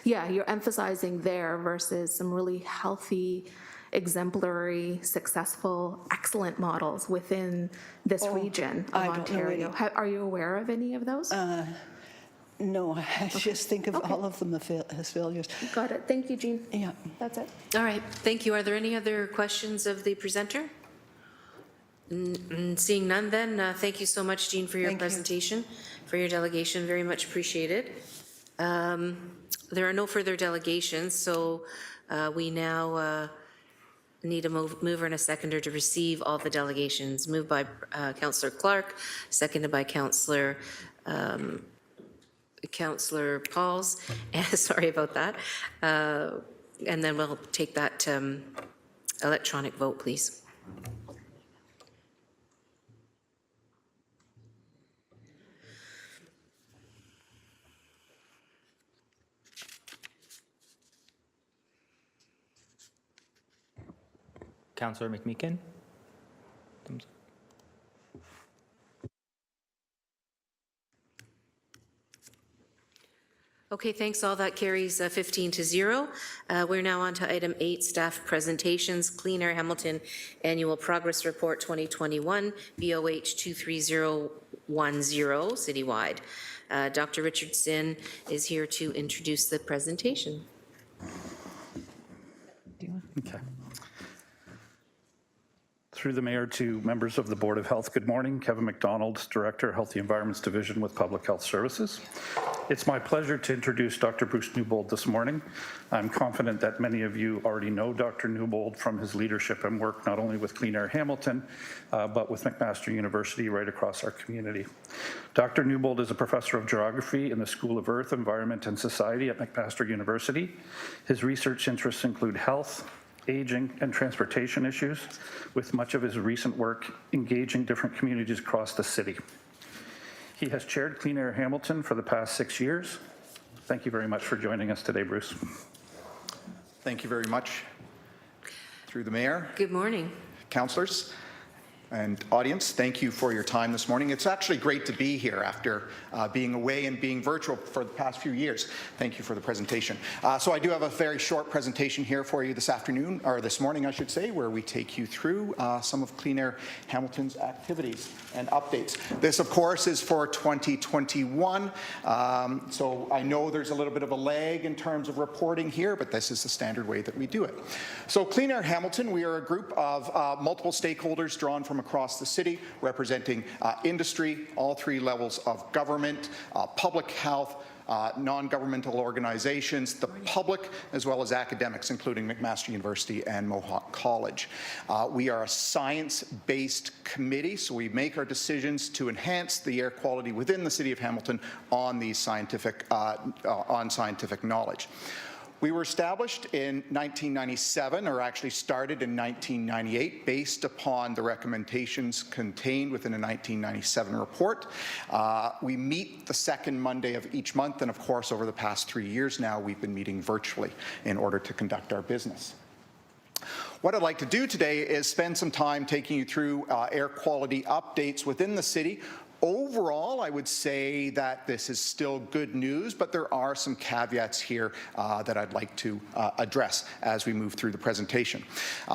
J: yeah, you're emphasizing there versus some really healthy, exemplary, successful, excellent models within this region of Ontario. Are you aware of any of those?
I: No, I just think of all of them as failures.
J: Got it. Thank you, Jean.
I: Yeah.
J: That's it.
B: All right, thank you. Are there any other questions of the presenter? Seeing none, then thank you so much, Jean, for your presentation, for your delegation. Very much appreciated. There are no further delegations, so we now Need a mover and a seconder to receive all the delegations. Moved by Councillor Clark, seconded by Councillor Pauls. Sorry about that. And then we'll take that electronic vote, please.
C: Councillor McMeekin? Thumbs up.
B: Okay, thanks. All that carries 15-0. We're now on to item 8, staff presentations. Clean Air Hamilton Annual Progress Report 2021, BOH 23010, citywide. Dr. Richardson is here to introduce the presentation.
K: Okay. Through the Mayor to members of the Board of Health, good morning. Kevin McDonald, Director, Healthy Environments Division with Public Health Services. It's my pleasure to introduce Dr. Bruce Newbold this morning. I'm confident that many of you already know Dr. Newbold from his leadership and work not only with Clean Air Hamilton, but with McMaster University right across our community. Dr. Newbold is a professor of geography in the School of Earth, Environment and Society at McMaster University. His research interests include health, aging, and transportation issues, with much of his recent work engaging different communities across the city. He has chaired Clean Air Hamilton for the past 6 years. Thank you very much for joining us today, Bruce.
L: Thank you very much. Through the Mayor.
B: Good morning.
L: Councillors and audience, thank you for your time this morning. It's actually great to be here after being away and being virtual for the past few years. Thank you for the presentation. So I do have a very short presentation here for you this afternoon, or this morning I should say, where we take you through some of Clean Air Hamilton's activities and updates. This of course is for 2021, so I know there's a little bit of a lag in terms of reporting here, but this is the standard way that we do it. So Clean Air Hamilton, we are a group of multiple stakeholders drawn from across the city, representing industry, all 3 levels of government, public health, non-governmental organizations, the public, as well as academics, including McMaster University and Mohawk College. We are a science-based committee, so we make our decisions to enhance the air quality within the city of Hamilton on these scientific knowledge. We were established in 1997, or actually started in 1998, based upon the recommendations contained within a 1997 report. We meet the second Monday of each month, and of course, over the past 3 years now, we've been meeting virtually in order to conduct our business. What I'd like to do today is spend some time taking you through air quality updates within the city. Overall, I would say that this is still good news, but there are some caveats here that I'd like to address as we move through the presentation.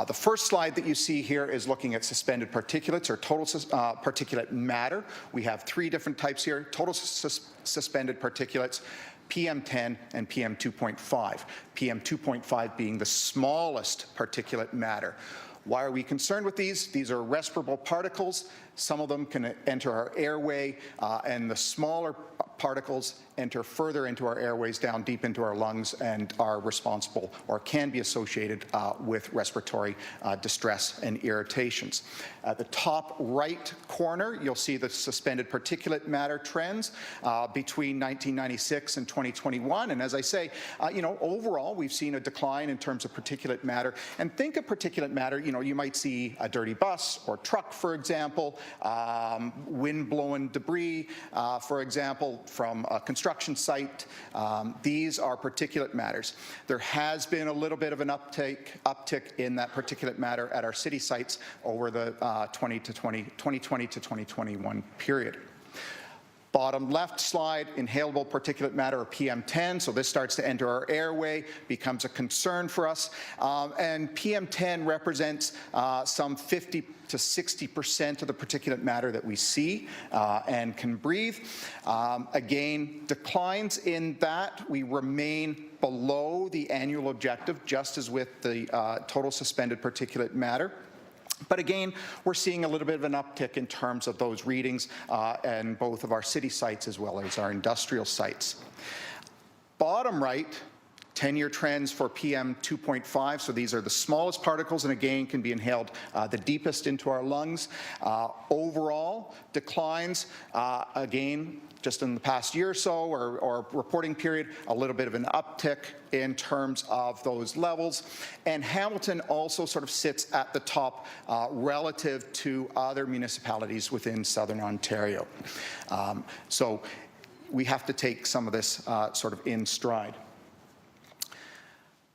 L: The first slide that you see here is looking at suspended particulates, or total particulate matter. We have 3 different types here: total suspended particulates, PM10 and PM2.5. PM2.5 being the smallest particulate matter. Why are we concerned with these? These are respirable particles. Some of them can enter our airway, and the smaller particles enter further into our airways, down deep into our lungs, and are responsible or can be associated with respiratory distress and irritations. At the top right corner, you'll see the suspended particulate matter trends between 1996 and 2021. And as I say, overall, we've seen a decline in terms of particulate matter. And think of particulate matter, you might see a dirty bus or truck, for example, wind-blown debris, for example, from a construction site. These are particulate matters. There has been a little bit of an uptick in that particulate matter at our city sites over the 2020 to 2021 period. Bottom left slide, inhalable particulate matter, or PM10. So this starts to enter our airway, becomes a concern for us. And PM10 represents some 50 to 60% of the particulate matter that we see and can breathe. Again, declines in that, we remain below the annual objective, just as with the total suspended particulate matter. But again, we're seeing a little bit of an uptick in terms of those readings in both of our city sites as well as our industrial sites. Bottom right, 10-year trends for PM 2.5, so these are the smallest particles and again can be inhaled the deepest into our lungs. Overall declines, again, just in the past year or so or reporting period, a little bit of an uptick in terms of those levels. And Hamilton also sort of sits at the top relative to other municipalities within Southern Ontario. So we have to take some of this sort of in stride.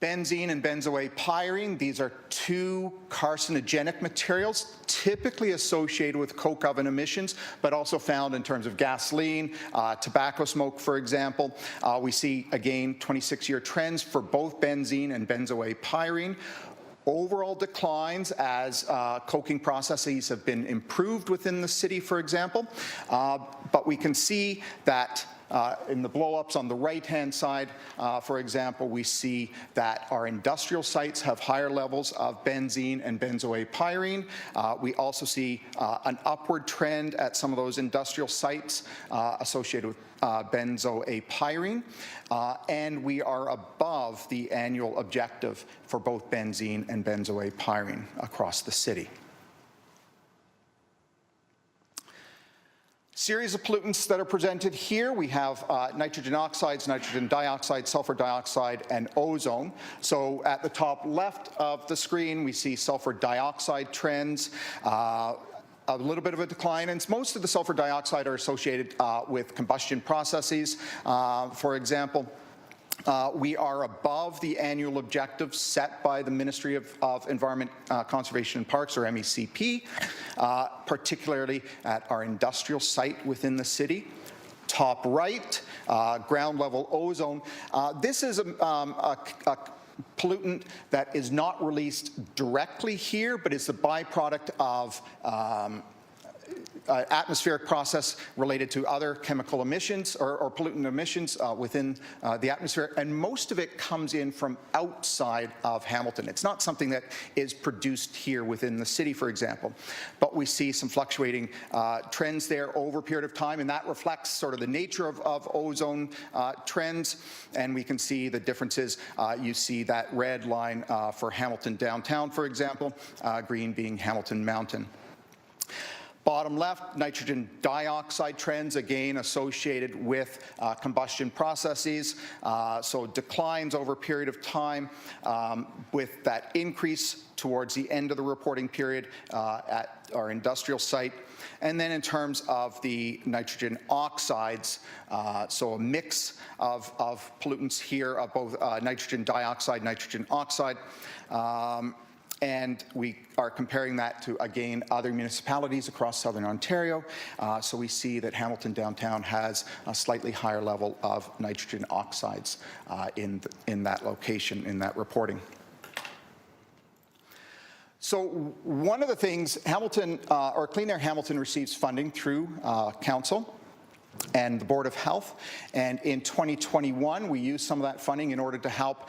L: Benzene and benzoate-pyrene, these are two carcinogenic materials typically associated with coke oven emissions, but also found in terms of gasoline, tobacco smoke, for example. We see, again, 26-year trends for both benzene and benzoate-pyrene. Overall declines as coking processes have been improved within the city, for example. But we can see that in the blow-ups on the right-hand side, for example, we see that our industrial sites have higher levels of benzene and benzoate-pyrene. We also see an upward trend at some of those industrial sites associated with benzoate-pyrene, and we are above the annual objective for both benzene and benzoate-pyrene across the city. Series of pollutants that are presented here. We have nitrogen oxides, nitrogen dioxide, sulfur dioxide, and ozone. So at the top left of the screen, we see sulfur dioxide trends. A little bit of a decline, and most of the sulfur dioxide are associated with combustion processes. For example, we are above the annual objective set by the Ministry of Environment, Conservation and Parks, or MECP, particularly at our industrial site within the city. Top right, ground level ozone. This is a pollutant that is not released directly here, but is the byproduct of atmospheric process related to other chemical emissions or pollutant emissions within the atmosphere, and most of it comes in from outside of Hamilton. It's not something that is produced here within the city, for example, but we see some fluctuating trends there over a period of time, and that reflects sort of the nature of ozone trends, and we can see the differences. You see that red line for Hamilton downtown, for example, green being Hamilton Mountain. Bottom left, nitrogen dioxide trends, again associated with combustion processes. So declines over a period of time with that increase towards the end of the reporting period at our industrial site. And then in terms of the nitrogen oxides, so a mix of pollutants here of both nitrogen dioxide, nitrogen oxide. And we are comparing that to, again, other municipalities across Southern Ontario. So we see that Hamilton downtown has a slightly higher level of nitrogen oxides in that location, in that reporting. So one of the things, Hamilton, or Clean Air Hamilton receives funding through Council and the Board of Health, and in 2021 we used some of that funding in order to help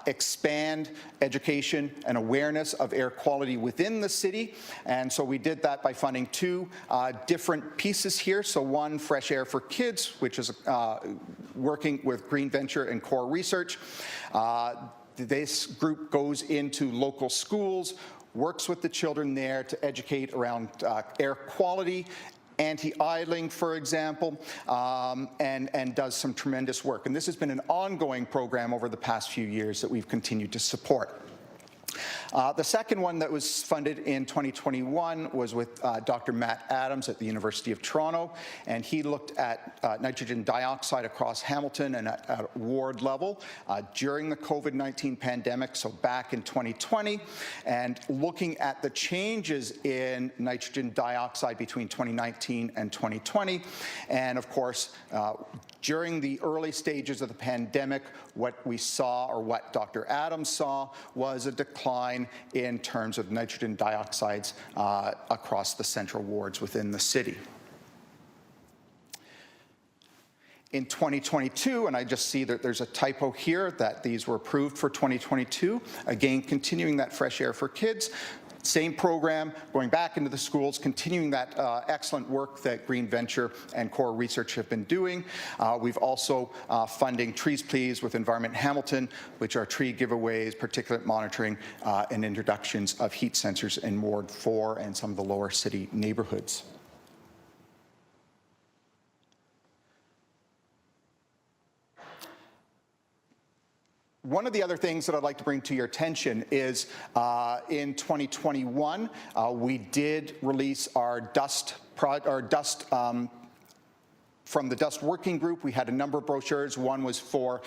L: expand education and awareness of air quality within the city, and so we did that by funding two different pieces here. So one, Fresh Air for Kids, which is working with Green Venture and Core Research. This group goes into local schools, works with the children there to educate around air quality, anti-idling, for example, and does some tremendous work. And this has been an ongoing program over the past few years that we've continued to support. The second one that was funded in 2021 was with Dr. Matt Adams at the University of Toronto, and he looked at nitrogen dioxide across Hamilton and at ward level during the COVID-19 pandemic, so back in 2020, and looking at the changes in nitrogen dioxide between 2019 and 2020. And of course, during the early stages of the pandemic, what we saw, or what Dr. Adams saw, was a decline in terms of nitrogen dioxides across the central wards within the city. In 2022, and I just see that there's a typo here, that these were approved for 2022, again continuing that Fresh Air for Kids, Same program, going back into the schools, continuing that excellent work that Green Venture and Core Research have been doing. We've also funding Trees Please with Environment Hamilton, which are tree giveaways, particulate monitoring, and introductions of heat sensors in Ward 4 and some of the lower city neighborhoods. One of the other things that I'd like to bring to your attention is in 2021, we did release our dust from the Dust Working Group. We had a number of brochures. One was for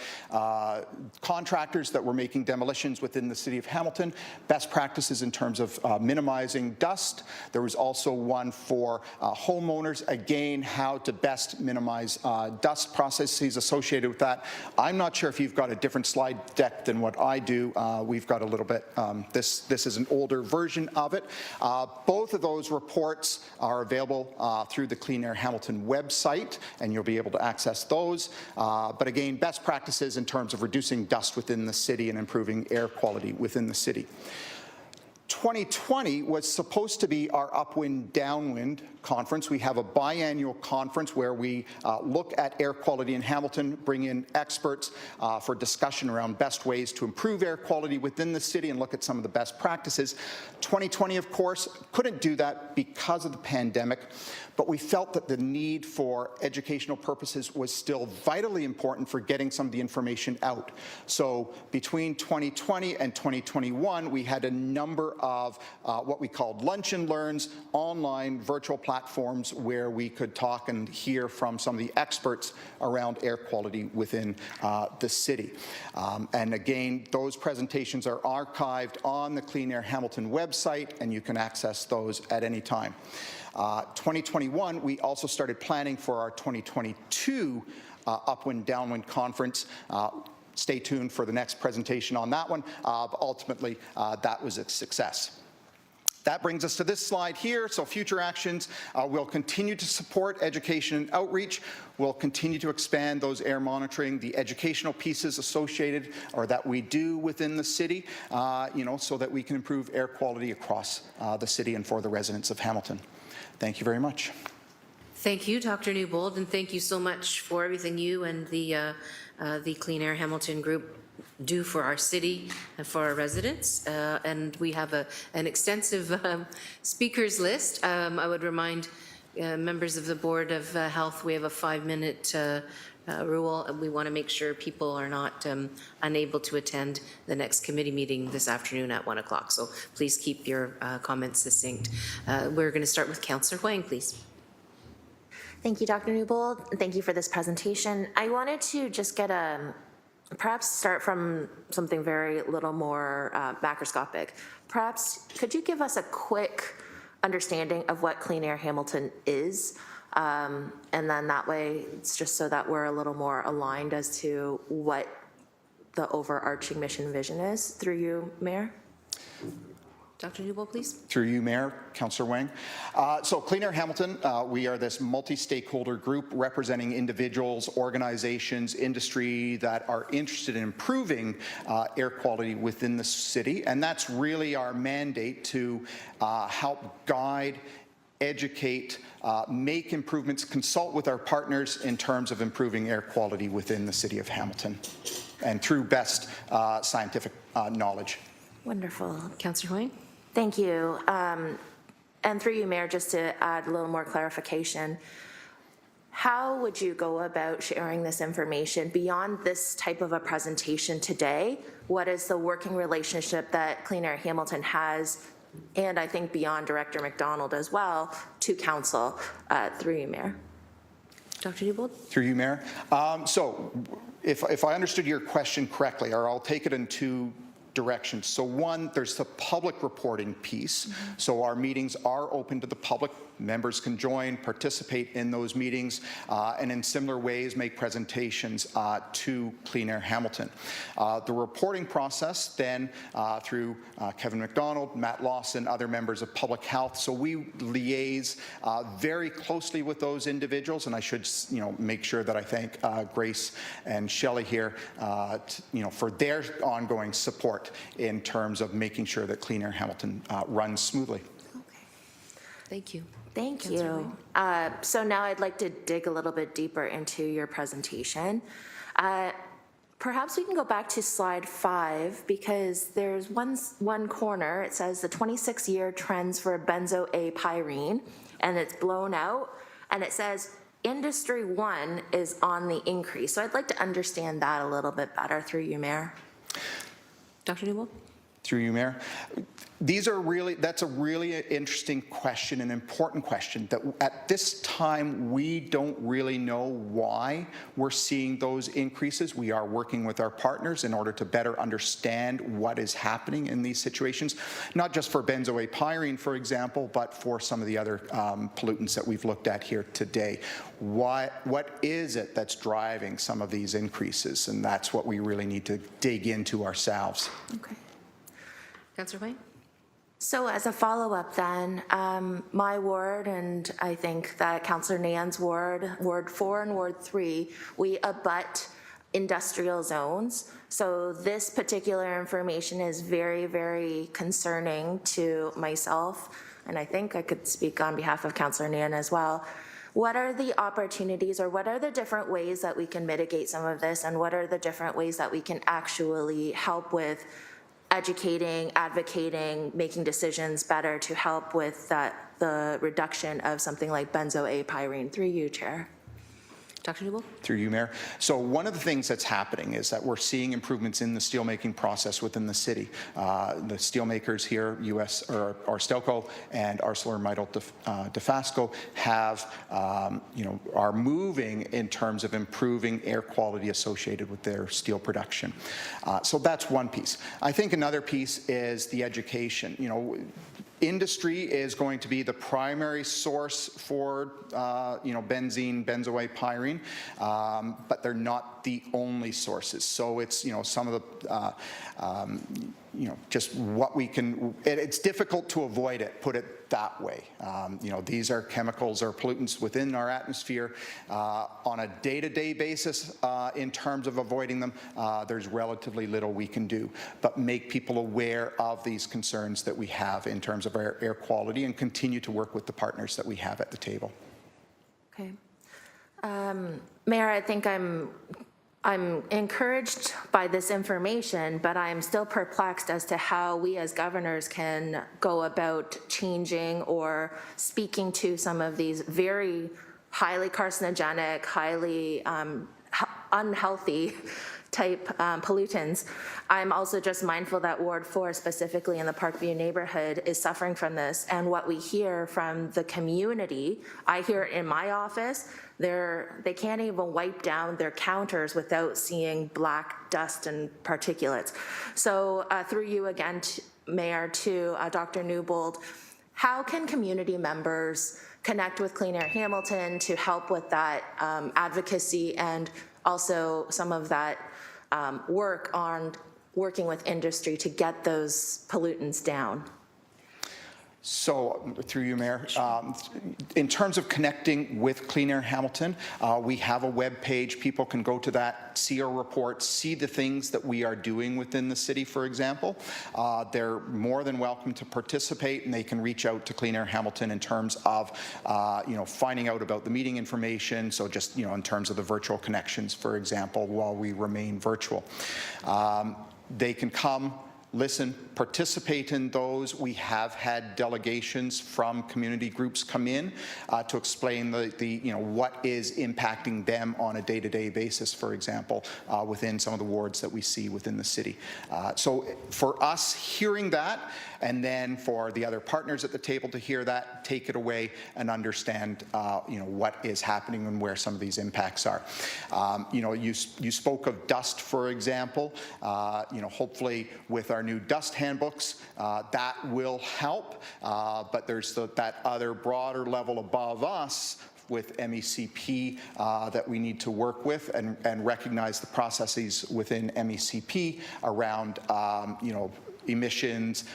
L: contractors that were making demolitions within the City of Hamilton, best practices in terms of minimizing dust. There was also one for homeowners, again, how to best minimize dust processes associated with that. I'm not sure if you've got a different slide deck than what I do. We've got a little bit, this is an older version of it. Both of those reports are available through the Clean Air Hamilton website, and you'll be able to access those. But again, best practices in terms of reducing dust within the city and improving air quality within the city. 2020 was supposed to be our Upwind Downwind conference. We have a biannual conference where we look at air quality in Hamilton, bring in experts for discussion around best ways to improve air quality within the city and look at some of the best practices. 2020, of course, couldn't do that because of the pandemic, but we felt that the need for educational purposes was still vitally important for getting some of the information out. So between 2020 and 2021, we had a number of what we called lunch and learns, online virtual platforms where we could talk and hear from some of the experts around air quality within the city. And again, those presentations are archived on the Clean Air Hamilton website, and you can access those at any time. 2021, we also started planning for our 2022 Upwind Downwind Conference. Stay tuned for the next presentation on that one. But ultimately, that was a success. That brings us to this slide here. So future actions, we'll continue to support education and outreach. We'll continue to expand those air monitoring, the educational pieces associated or that we do within the city, so that we can improve air quality across the city and for the residents of Hamilton. Thank you very much.
B: Thank you, Dr. Newbold, and thank you so much for everything you and the Clean Air Hamilton group do for our city and for our residents. And we have an extensive speakers list. I would remind members of the Board of Health, we have a 5-minute rule, and we want to make sure people are not unable to attend the next committee meeting this afternoon at 1 o'clock. So please keep your comments succinct. We're going to start with Councillor Huang, please.
M: Thank you, Dr. Newbold. Thank you for this presentation. I wanted to just get perhaps start from something very little more macroscopic. Perhaps could you give us a quick understanding of what Clean Air Hamilton is? And then that way, it's just so that we're a little more aligned as to what the overarching mission vision is. Through you, Mayor.
B: Dr. Newbold, please.
L: Through you, Mayor, Councillor Wang. So Clean Air Hamilton, we are this multi-stakeholder group representing individuals, organizations, industry that are interested in improving air quality within the city. And that's really our mandate to help guide, educate, make improvements, consult with our partners in terms of improving air quality within the city of Hamilton and through best scientific knowledge.
M: Wonderful.
B: Councillor Huang.
M: Thank you. And through you, Mayor, just to add a little more clarification, how would you go about sharing this information beyond this type of a presentation today? What is the working relationship that Clean Air Hamilton has, and I think beyond Director McDonald as well, to Council? Through you, Mayor.
B: Dr. Newbold.
L: Through you, Mayor. So if I understood your question correctly, or I'll take it in two directions. So one, there's the public reporting piece. So our meetings are open to the public. Members can join, participate in those meetings, and in similar ways make presentations to Clean Air Hamilton. The reporting process then through Kevin McDonald, Matt Lawson, other members of public health. So we liaise very closely with those individuals, and I should make sure that I thank Grace and Shelley here for their ongoing support. part in terms of making sure that Clean Air Hamilton runs smoothly.
B: Thank you.
M: Thank you. So now I'd like to dig a little bit deeper into your presentation. Perhaps we can go back to slide 5 because there's one corner. It says the 26-year trends for benzo A pyrene, and it's blown out, and it says Industry 1 is on the increase. So I'd like to understand that a little bit better through you, Mayor.
B: Dr. Newbold?
L: Through you, Mayor. That's a really interesting question, an important question that at this time we don't really know why we're seeing those increases. We are working with our partners in order to better understand what is happening in these situations, not just for benzoate pyrene, for example, but for some of the other pollutants that we've looked at here today. What is it that's driving some of these increases? And that's what we really need to dig into ourselves.
M: Okay.
B: Councillor White?
M: So as a follow-up then, my ward, and I think that Councillor Nan's ward, Ward 4 and Ward 3, we abut industrial zones. So this particular information is very, very concerning to myself, and I think I could speak on behalf of Councillor Nan as well. What are the opportunities, or what are the different ways that we can mitigate some of this, and what are the different ways that we can actually help with educating, advocating, making decisions better to help with the reduction of something like benzo A pyrene? Through you, Chair.
B: Dr. Newbold?
L: Through you, Mayor. So one of the things that's happening is that we're seeing improvements in the steelmaking process within the city. The steelmakers here, Stelco and ArcelorMittal Dofasco, have, are moving in terms of improving air quality associated with their steel production. So that's one piece. I think another piece is the education. Industry is going to be the primary source for, benzene, benzoate pyrene, but they're not the only sources. So it's, some of the, just what we can, it's difficult to avoid it, put it that way. These are chemicals or pollutants within our atmosphere. On a day-to-day basis, in terms of avoiding them, there's relatively little we can do, but make people aware of these concerns that we have in terms of our air quality and continue to work with the partners that we have at the table.
M: Okay. Mayor, I think I'm encouraged by this information, but I'm still perplexed as to how we as governors can go about changing or speaking to some of these very highly carcinogenic, highly unhealthy type pollutants. I'm also just mindful that Ward 4, specifically in the Parkview neighborhood, is suffering from this. And what we hear from the community, I hear it in my office, they can't even wipe down their counters without seeing black dust and particulates. So through you again, Mayor, to Dr. Newbold, how can community members connect with Clean Air Hamilton to help with that advocacy and also some of that work on working with industry to get those pollutants down?
L: So, through you, Mayor, in terms of connecting with Clean Air Hamilton, we have a web page. People can go to that, see our reports, see the things that we are doing within the city, for example. They're more than welcome to participate, and they can reach out to Clean Air Hamilton in terms of, finding out about the meeting information. So just, in terms of the virtual connections, for example, while we remain virtual. They can come, listen, participate in those. We have had delegations from community groups come in to explain what is impacting them on a day-to-day basis, for example, within some of the wards that we see within the city. So for us, hearing that, and then for the other partners at the table to hear that, take it away and understand, what is happening and where some of these impacts are. You spoke of dust, for example. Hopefully with our new dust handbooks, that will help, but there's that other broader level above us with MECP that we need to work with and recognize the processes within MECP around, emissions,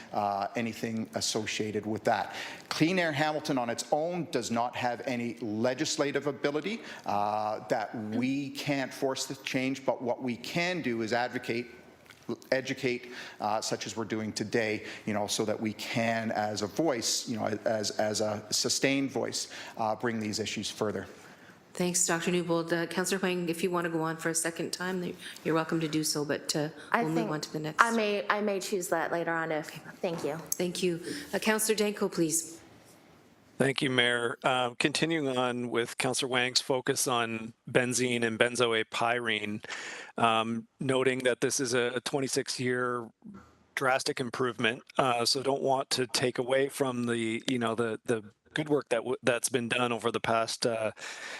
L: anything associated with that. Clean Air Hamilton on its own does not have any legislative ability that we can't force the change, but what we can do is advocate educate, such as we're doing today, so that we can, as a voice, as a sustained voice, bring these issues further.
B: Thanks, Dr. Newbold. Councillor Huang, if you want to go on for a second time, you're welcome to do so, but we'll move on to the next.
M: I may choose that later on if, thank you.
B: Thank you. Councillor Danko, please.
N: Thank you, Mayor. Continuing on with Councillor Wang's focus on benzene and benzoate noting that this is a 26-year drastic improvement, so don't want to take away from the good work that's been done over the past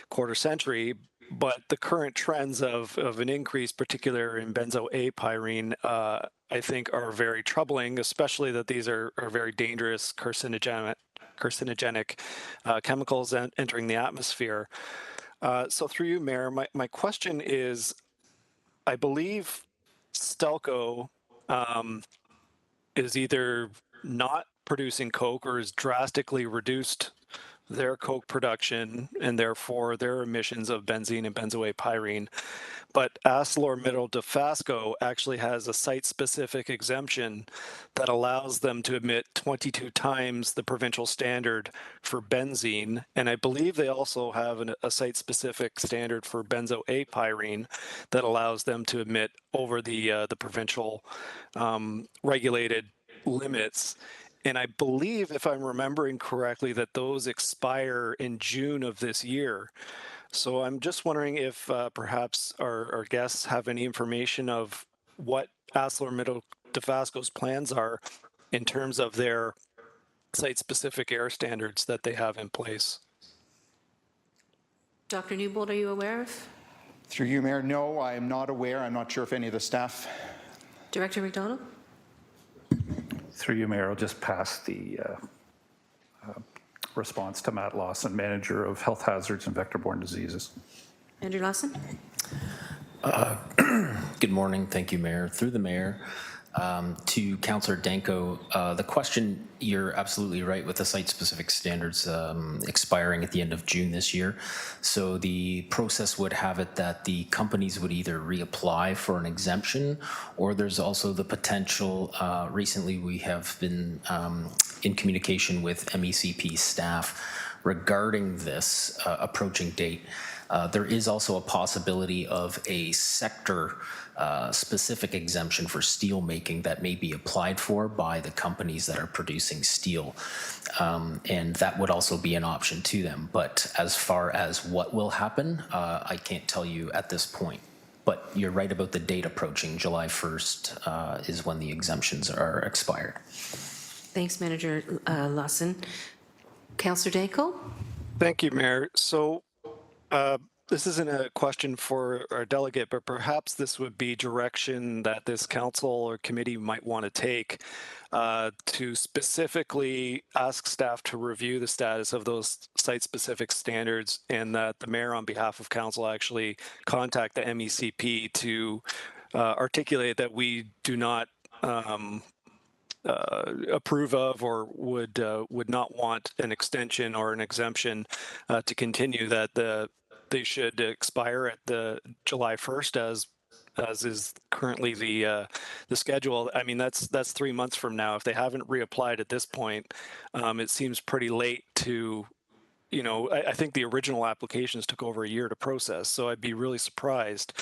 N: quarter century, but the current trends of an increase, particularly in benzoate, I think are very troubling, especially that these are very dangerous carcinogenic chemicals entering the atmosphere. So through you, Mayor, my question is, I believe Stelco is either not producing coke or has drastically reduced their coke production and therefore their emissions of benzene and benzoate. But ArcelorMittal Dofasco actually has a site-specific exemption that allows them to emit 22 times the provincial standard for benzene, and I believe they also have a site-specific standard for benzoate that allows them to emit over the provincial regulated limits. And I believe, if I'm remembering correctly, that those expire in June of this year. So I'm just wondering if perhaps our guests have any information of what ArcelorMittal Dofasco's plans are in terms of their site-specific air standards that they have in place.
B: Dr. Newbold, are you aware of?
L: Through you, Mayor, no, I am not aware. I'm not sure if any of the staff.
B: Director McDonald?
K: Through you, Mayor, I'll just pass the response to Matt Lawson, Manager of Health Hazards and Vector-Borne Diseases.
B: Andrew Lawson?
O: Good morning. Thank you, Mayor. Through the Mayor, to Councillor Danko, the question, you're absolutely right with the site-specific standards expiring at the end of June this year. So the process would have it that the companies would either reapply for an exemption, or there's also the potential, recently we have been in communication with MECP staff regarding this approaching date. There is also a possibility of a sector specific exemption for steel making that may be applied for by the companies that are producing steel. And that would also be an option to them. But as far as what will happen, I can't tell you at this point. But you're right about the date approaching. July 1st is when the exemptions are expired.
B: Thanks, Manager Lawson. Councillor Danko?
N: Thank you, Mayor. So this isn't a question for our delegate, but perhaps this would be direction that this council or committee might want to take to specifically ask staff to review the status of those site-specific standards, and that the mayor on behalf of council actually contact the MECP to articulate that we do not approve of or would not want an extension or an exemption to continue, that they should expire at the July 1st as is currently the schedule. I mean, that's 3 months from now. If they haven't reapplied at this point, it seems pretty late to, I think the original applications took over a year to process, so I'd be really surprised.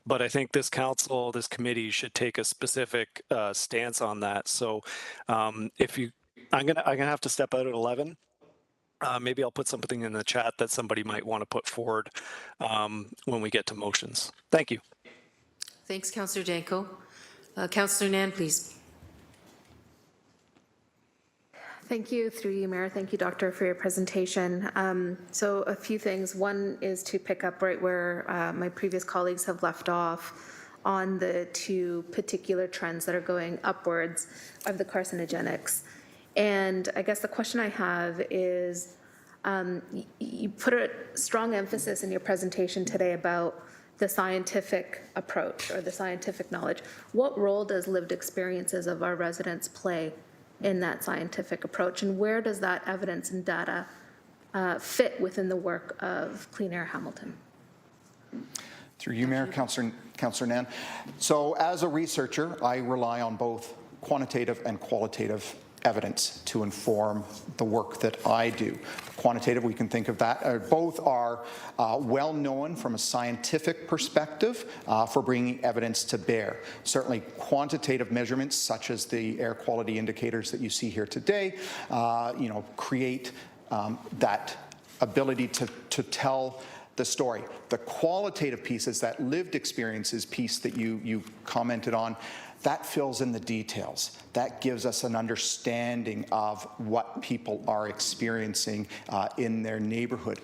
N: But I think this council, this committee should take a specific stance on that. So I'm gonna have to step out at 11. Maybe I'll put something in the chat that somebody might want to put forward when we get to motions. Thank you.
B: Thanks, Councillor Danko. Councillor Nan, please.
J: Thank you, through you, Mayor. Thank you, Doctor, for your presentation. So a few things. One is to pick up right where my previous colleagues have left off on the two particular trends that are going upwards of the carcinogenics. And I guess the question I have is, you put a strong emphasis in your presentation today about the scientific approach or the scientific knowledge. What role does lived experiences of our residents play in that scientific approach, and where does that evidence and data fit within the work of Clean Air Hamilton?
L: Through you, Mayor, Councillor Nan. So as a researcher, I rely on both quantitative and qualitative evidence to inform the work that I do. Quantitative, we can think of that. Both are well known from a scientific perspective for bringing evidence to bear. Certainly quantitative measurements such as the air quality indicators that you see here today, create that ability to tell the story. The qualitative piece is that lived experiences piece that you commented on. That fills in the details. That gives us an understanding of what people are experiencing in their neighborhood.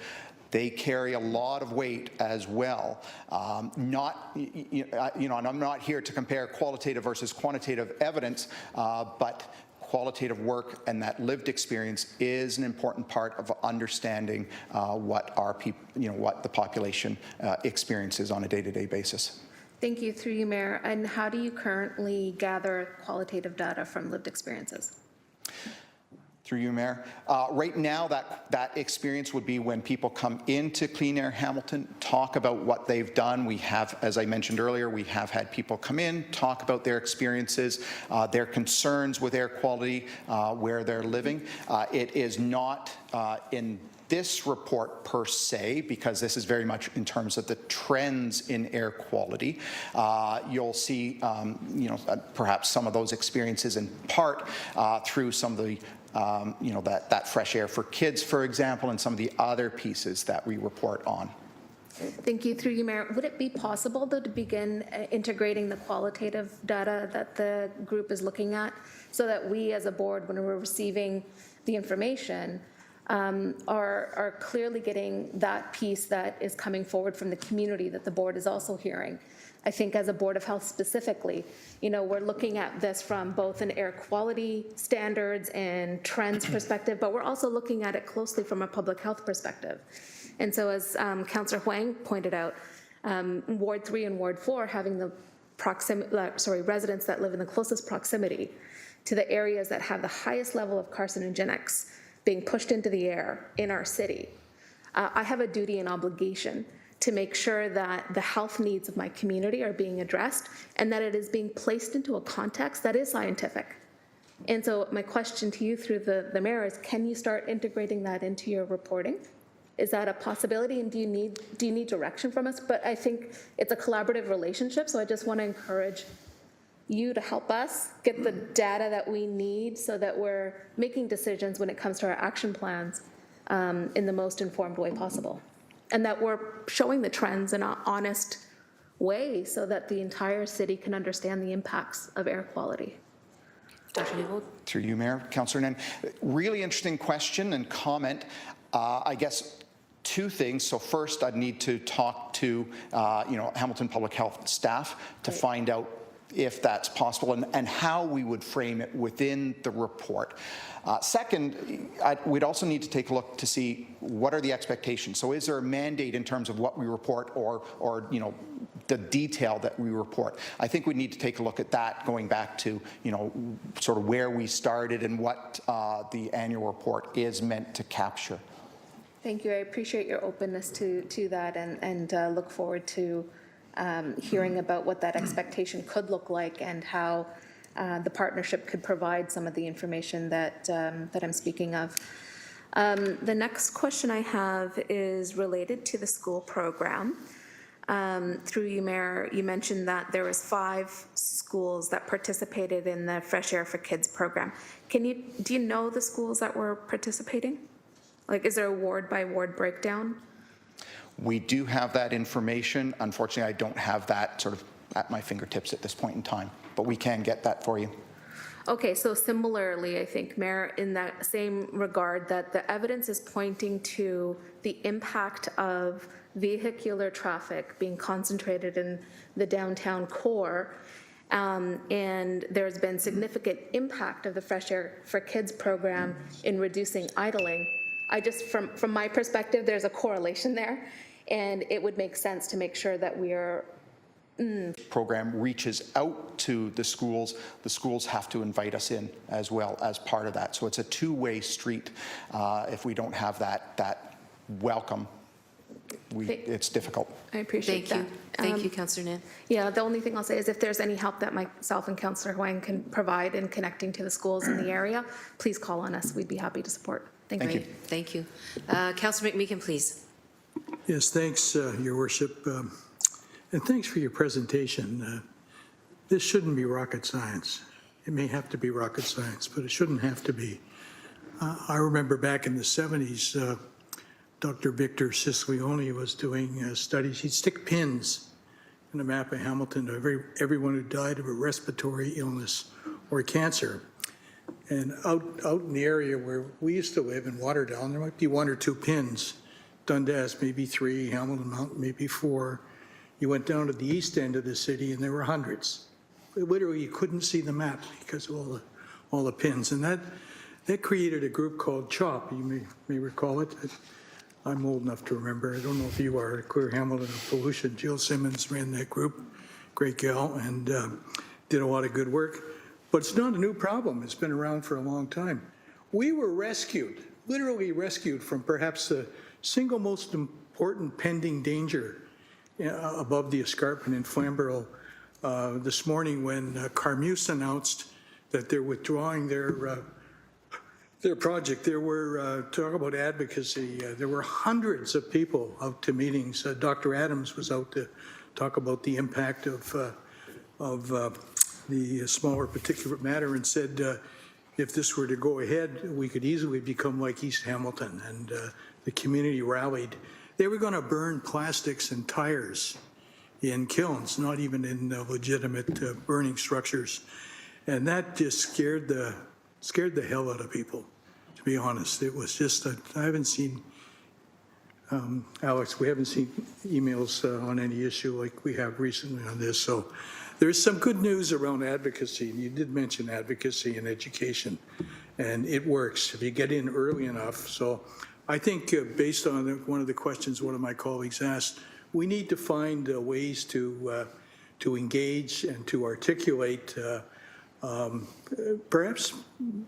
L: They carry a lot of weight as well. And I'm not here to compare qualitative versus quantitative evidence, but qualitative work and that lived experience is an important part of understanding what the population experiences on a day-to-day basis.
J: Thank you. Through you, Mayor. And how do you currently gather qualitative data from lived experiences?
L: Through you, Mayor. Right now, that experience would be when people come into Clean Air Hamilton, talk about what they've done. We have, as I mentioned earlier, we have had people come in, talk about their experiences, their concerns with air quality, where they're living. It is not in this report per se, because this is very much in terms of the trends in air quality. You'll see, perhaps some of those experiences in part through some of the that fresh air for kids, for example, and some of the other pieces that we report on.
J: Thank you. Through you, Mayor. Would it be possible to begin integrating the qualitative data that the group is looking at so that we as a board, when we're receiving the information, are clearly getting that piece that is coming forward from the community that the board is also hearing? I think as a Board of Health specifically, we're looking at this from both an air quality standards and trends perspective, but we're also looking at it closely from a public health perspective. And so as Councillor Huang pointed out, Ward 3 and Ward 4 having the residents that live in the closest proximity to the areas that have the highest level of carcinogenics being pushed into the air in our city. I have a duty and obligation to make sure that the health needs of my community are being addressed and that it is being placed into a context that is scientific. And so my question to you through the mayor is, can you start integrating that into your reporting? Is that a possibility, and do you need direction from us? But I think it's a collaborative relationship, so I just want to encourage you to help us get the data that we need so that we're making decisions when it comes to our action plans in the most informed way possible. And that we're showing the trends in an honest way so that the entire city can understand the impacts of air quality.
B: Dr. Newbold?
L: Through you, Mayor. Councillor Nan. Really interesting question and comment. I guess two things. So first, I'd need to talk to Hamilton Public Health staff to find out if that's possible and how we would frame it within the report. Second, we'd also need to take a look to see what are the expectations. So is there a mandate in terms of what we report or the detail that we report? I think we need to take a look at that, going back to sort of where we started and what the annual report is meant to capture.
J: Thank you. I appreciate your openness to that and look forward to hearing about what that expectation could look like and how the partnership could provide some of the information that I'm speaking of. The next question I have is related to the school program. Through you, Mayor, you mentioned that there was 5 schools that participated in the Fresh Air for Kids program. Do you know the schools that were participating? Like, is there a ward by ward breakdown?
L: We do have that information. Unfortunately, I don't have that sort of at my fingertips at this point in time, but we can get that for you.
J: Okay, so similarly, I think, Mayor, in that same regard, that the evidence is pointing to the impact of vehicular traffic being concentrated in the downtown core, and there's been significant impact of the Fresh Air for Kids program in reducing idling. I just, from my perspective, there's a correlation there, and it would make sense to make sure that we are
L: program reaches out to the schools. The schools have to invite us in as well as part of that. So it's a two-way street if we don't have that welcome it's difficult.
J: I appreciate that.
B: Thank you, Councillor Nan.
J: Yeah, the only thing I'll say is if there's any help that myself and Councillor Huang can provide in connecting to the schools in the area, please call on us. We'd be happy to support. Thank you.
B: Thank you. Councillor McMeekin, please.
P: Yes, thanks, Your Worship. And thanks for your presentation. This shouldn't be rocket science. It may have to be rocket science, but it shouldn't have to be. I remember back in the 70s, Dr. Victor Sicilione was doing studies. He'd stick pins in a map of Hamilton to everyone who died of a respiratory illness or cancer. And out in the area where we used to live in Waterdown, there might be 1 or 2 pins. Dundas, maybe 3, Hamilton Mountain, maybe 4. You went down to the east end of the city and there were hundreds. Literally, you couldn't see the map because of all the pins. And that created a group called CHOP. You may recall it. I'm old enough to remember. I don't know if you are. Clear Hamilton of Pollution. Jill Simmons ran that group. Great gal, and did a lot of good work. But it's not a new problem. It's been around for a long time. We were rescued, literally rescued from perhaps the single most important pending danger above the escarpment in Flamborough this morning when Carmeuse announced that they're withdrawing their project. There were, talk about advocacy, there were hundreds of people out to meetings. Dr. Adams was out to talk about the impact of the smaller particulate matter and said if this were to go ahead, we could easily become like East Hamilton, and the community rallied. They were going to burn plastics and tires in kilns, not even in legitimate burning structures. And that just scared the hell out of people, to be honest. It was just, I haven't seen, Alex, we haven't seen emails on any issue like we have recently on this. So there's some good news around advocacy. You did mention advocacy and education, and it works if you get in early enough. So I think based on one of the questions one of my colleagues asked, we need to find ways to engage and to articulate perhaps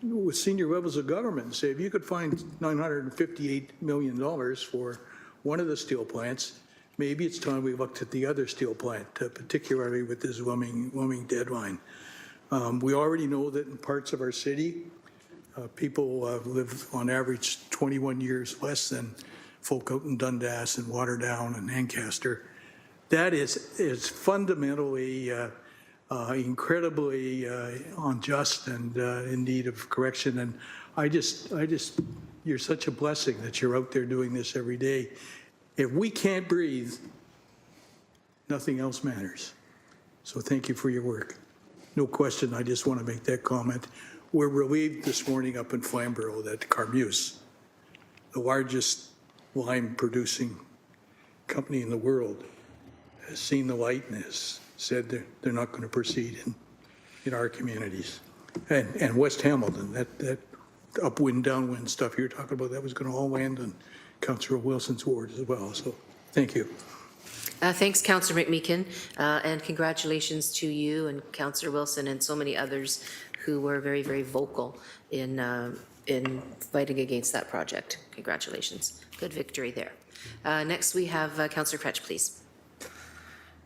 P: with senior levels of government, say if you could find $958 million for one of the steel plants, maybe it's time we looked at the other steel plant, particularly with this looming deadline. We already know that in parts of our city, people live on average 21 years less than folk out in Dundas and Waterdown and Ancaster. That is fundamentally incredibly unjust and in need of correction. And I just, you're such a blessing that you're out there doing this every day. If we can't breathe, nothing else matters. So thank you for your work. No question, I just want to make that comment. We're relieved this morning up in Flamborough that Carmeuse, the largest lime producing company in the world, has seen the light and has said they're not going to proceed in our communities. And West Hamilton, that upwind, downwind stuff you're talking about, that was going to all land on Councillor Wilson's ward as well. So thank you.
B: Thanks, Councillor McMeekin, and congratulations to you and Councillor Wilson and so many others who were very, very vocal in fighting against that project. Congratulations. Good victory there. Next, we have Councillor Fretch, please.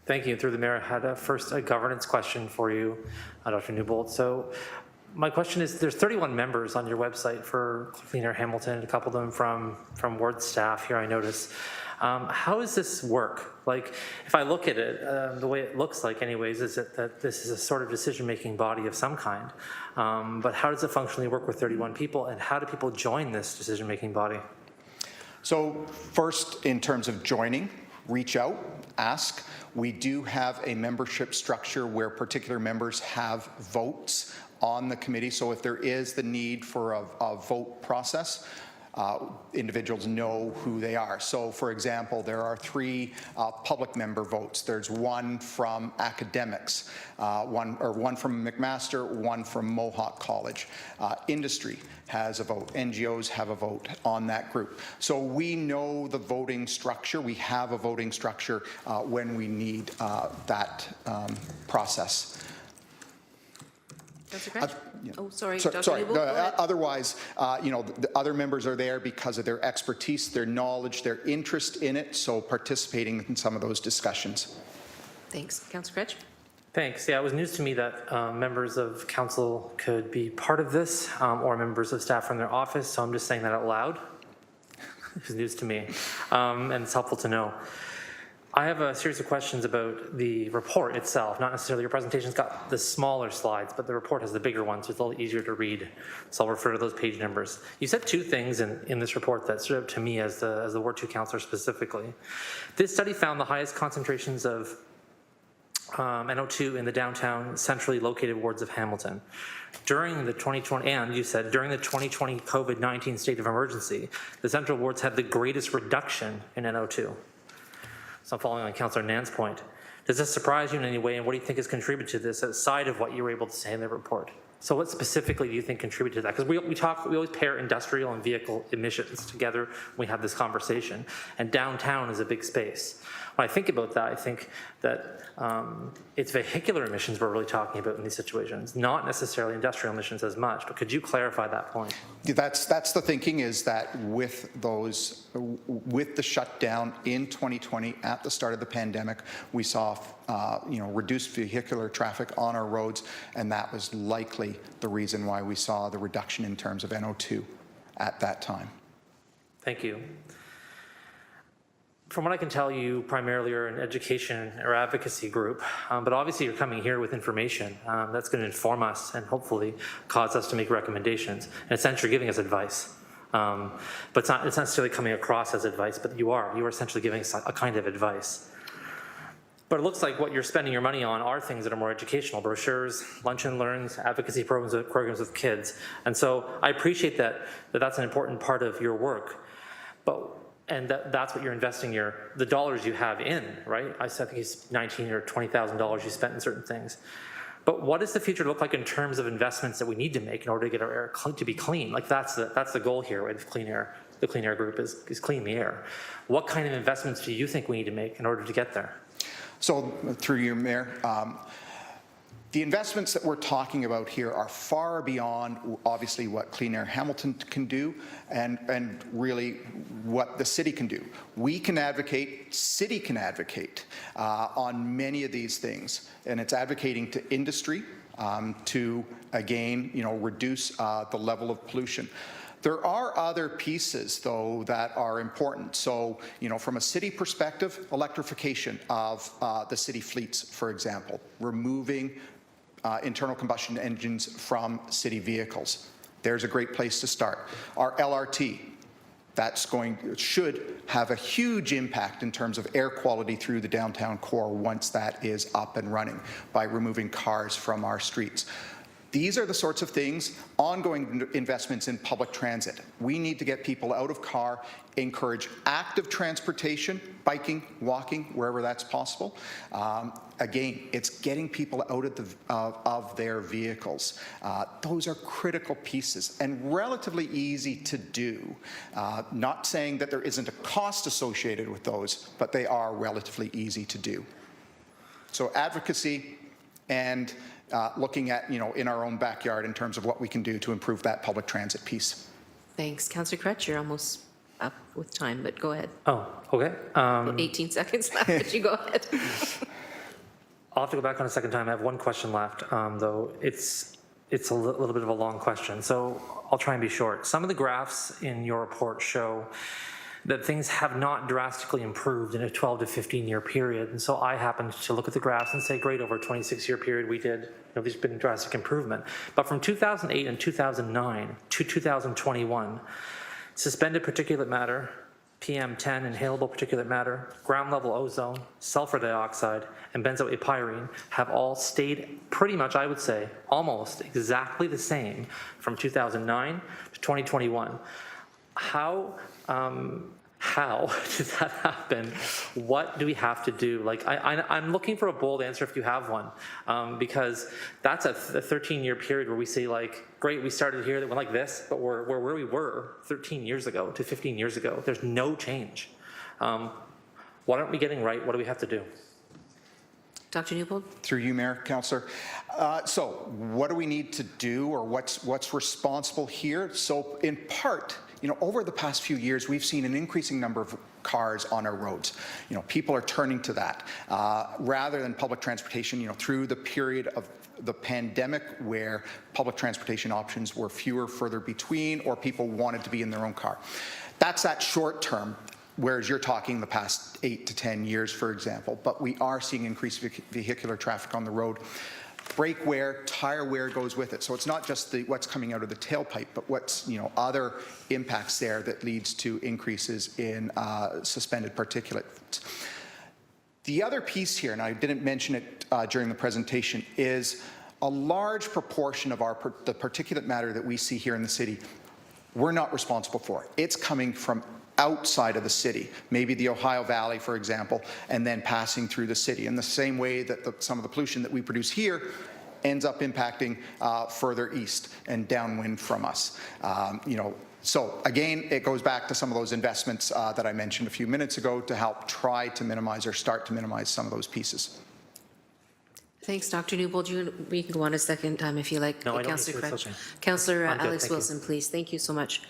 Q: Thank you. Through the mayor, I had first a governance question for you, Dr. Newbold. So my question is, there's 31 members on your website for Clean Air Hamilton, a couple of them from ward staff here, I notice. How does this work? Like, if I look at it, the way it looks like anyways, is that this is a sort of decision-making body of some kind. But how does it functionally work with 31 people, and how do people join this decision-making body?
L: So first, in terms of joining, reach out, ask. We do have a membership structure where particular members have votes on the committee. So if there is the need for a vote process, individuals know who they are. So for example, there are 3 public member votes. There's one from academics, one from McMaster, one from Mohawk College. Industry has a vote. NGOs have a vote on that group. So we know the voting structure. We have a voting structure when we need that process.
B: Councillor Cratch?
L: Yeah.
B: Oh, sorry,
L: So-
B: Dr.
L: sorry.
B: Newbold, go ahead.
L: Otherwise, the other members are there because of their expertise, their knowledge, their interest in it, so participating in some of those discussions.
B: Thanks. Councillor Cratch?
Q: Thanks. Yeah, it was news to me that members of council could be part of this or members of staff from their office, so I'm just saying that out loud. It was news to me, and it's helpful to know. I have a series of questions about the report itself, not necessarily your presentation's got the smaller slides, but the report has the bigger ones, so it's a little easier to read. So I'll refer to those page numbers. You said two things in this report that stood out to me as the Ward 2 councillor specifically. This study found the highest concentrations of NO2 in the downtown centrally located wards of Hamilton. During the 2020, and you said during the 2020 COVID-19 state of emergency, the central wards had the greatest reduction in NO2. So I'm following on Councillor Nan's point. Does this surprise you in any way, and what do you think has contributed to this outside of what you were able to say in the report? So what specifically do you think contributed to that? Because we always pair industrial and vehicle emissions together when we have this conversation, and downtown is a big space. When I think about that, I think that it's vehicular emissions we're really talking about in these situations, not necessarily industrial emissions as much, but could you clarify that point?
L: That's the thinking, is that with the shutdown in 2020 at the start of the pandemic, we saw reduced vehicular traffic on our roads, and that was likely the reason why we saw the reduction in terms of NO2 at that time.
Q: Thank you. From what I can tell, you primarily are an education or advocacy group, but obviously you're coming here with information that's going to inform us and hopefully cause us to make recommendations. And essentially giving us advice. But it's not necessarily coming across as advice, but you are essentially giving us a kind of advice. But it looks like what you're spending your money on are things that are more educational: brochures, lunch and learns, advocacy programs with kids. And so I appreciate that's an important part of your work. And that's what you're investing the dollars you have in, right? I think it's $19,000 or $20,000 you spent in certain things. But what does the future look like in terms of investments that we need to make in order to get our air to be clean? Like that's the goal here with clean air. The Clean Air Group is clean the air. What kind of investments do you think we need to make in order to get there?
L: So through you, Mayor, the investments that we're talking about here are far beyond, obviously, what Clean Air Hamilton can do and really what the city can do. We can advocate, city can advocate on many of these things, and it's advocating to industry to, again, reduce the level of pollution. There are other pieces, though, that are important. So, from a city perspective, electrification of the city fleets, for example, removing internal combustion engines from city vehicles. There's a great place to start. Our LRT, should have a huge impact in terms of air quality through the downtown core once that is up and running by removing cars from our streets. These are the sorts of things, ongoing investments in public transit. We need to get people out of car, encourage active transportation, biking, walking, wherever that's possible. Again, it's getting people out of their vehicles. Those are critical pieces and relatively easy to do. Not saying that there isn't a cost associated with those, but they are relatively easy to do. So advocacy and looking at, in our own backyard in terms of what we can do to improve that public transit piece.
B: Thanks. Councillor Cratch, you're almost up with time, but go ahead.
Q: Oh, okay.
B: 18 seconds left, but you go ahead.
Q: I'll have to go back on a second time. I have one question left, though it's a little bit of a long question, so I'll try and be short. Some of the graphs in your report show that things have not drastically improved in a 12 to 15 year period. And so I happened to look at the graphs and say, great, over a 26-year period we did, there's been drastic improvement. But from 2008 and 2009 to 2021, suspended particulate matter, PM10, inhalable particulate matter, ground level ozone, sulfur dioxide, and benzoate have all stayed pretty much, I would say, almost exactly the same from 2009 to 2021. How does that happen? What do we have to do? Like, I'm looking for a bold answer if you have one, because that's a 13-year period where we say, like, great, we started here, that went like this, but we're where we were 13 years ago to 15 years ago. There's no change. What aren't we getting right? What do we have to do?
B: Dr. Newbold?
L: Through you, Mayor, Councillor. So what do we need to do, or what's responsible here? So in part, over the past few years, we've seen an increasing number of cars on our roads. People are turning to that rather than public transportation. Through the period of the pandemic, where public transportation options were fewer, further between, or people wanted to be in their own car. That's that short term. Whereas you're talking the past 8 to 10 years, for example, but we are seeing increased vehicular traffic on the road. Brake wear, tire wear goes with it. So it's not just what's coming out of the tailpipe, but what's other impacts there that leads to increases in suspended particulate. The other piece here, and I didn't mention it during the presentation, is a large proportion of the particulate matter that we see here in the city, we're not responsible for. It's coming from outside of the city, maybe the Ohio Valley, for example, and then passing through the city in the same way that some of the pollution that we produce here ends up impacting further east and downwind from us. So again, it goes back to some of those investments that I mentioned a few minutes ago to help try to minimize or start to minimize some of those pieces.
B: Thanks, Dr. Newbold. We can go on a second time if you like.
Q: No, I don't
B: Councillor
Q: need to. It's okay.
B: Councillor
Q: I'm good,
B: Alex
Q: thank you.
B: Wilson, please. Thank you so much.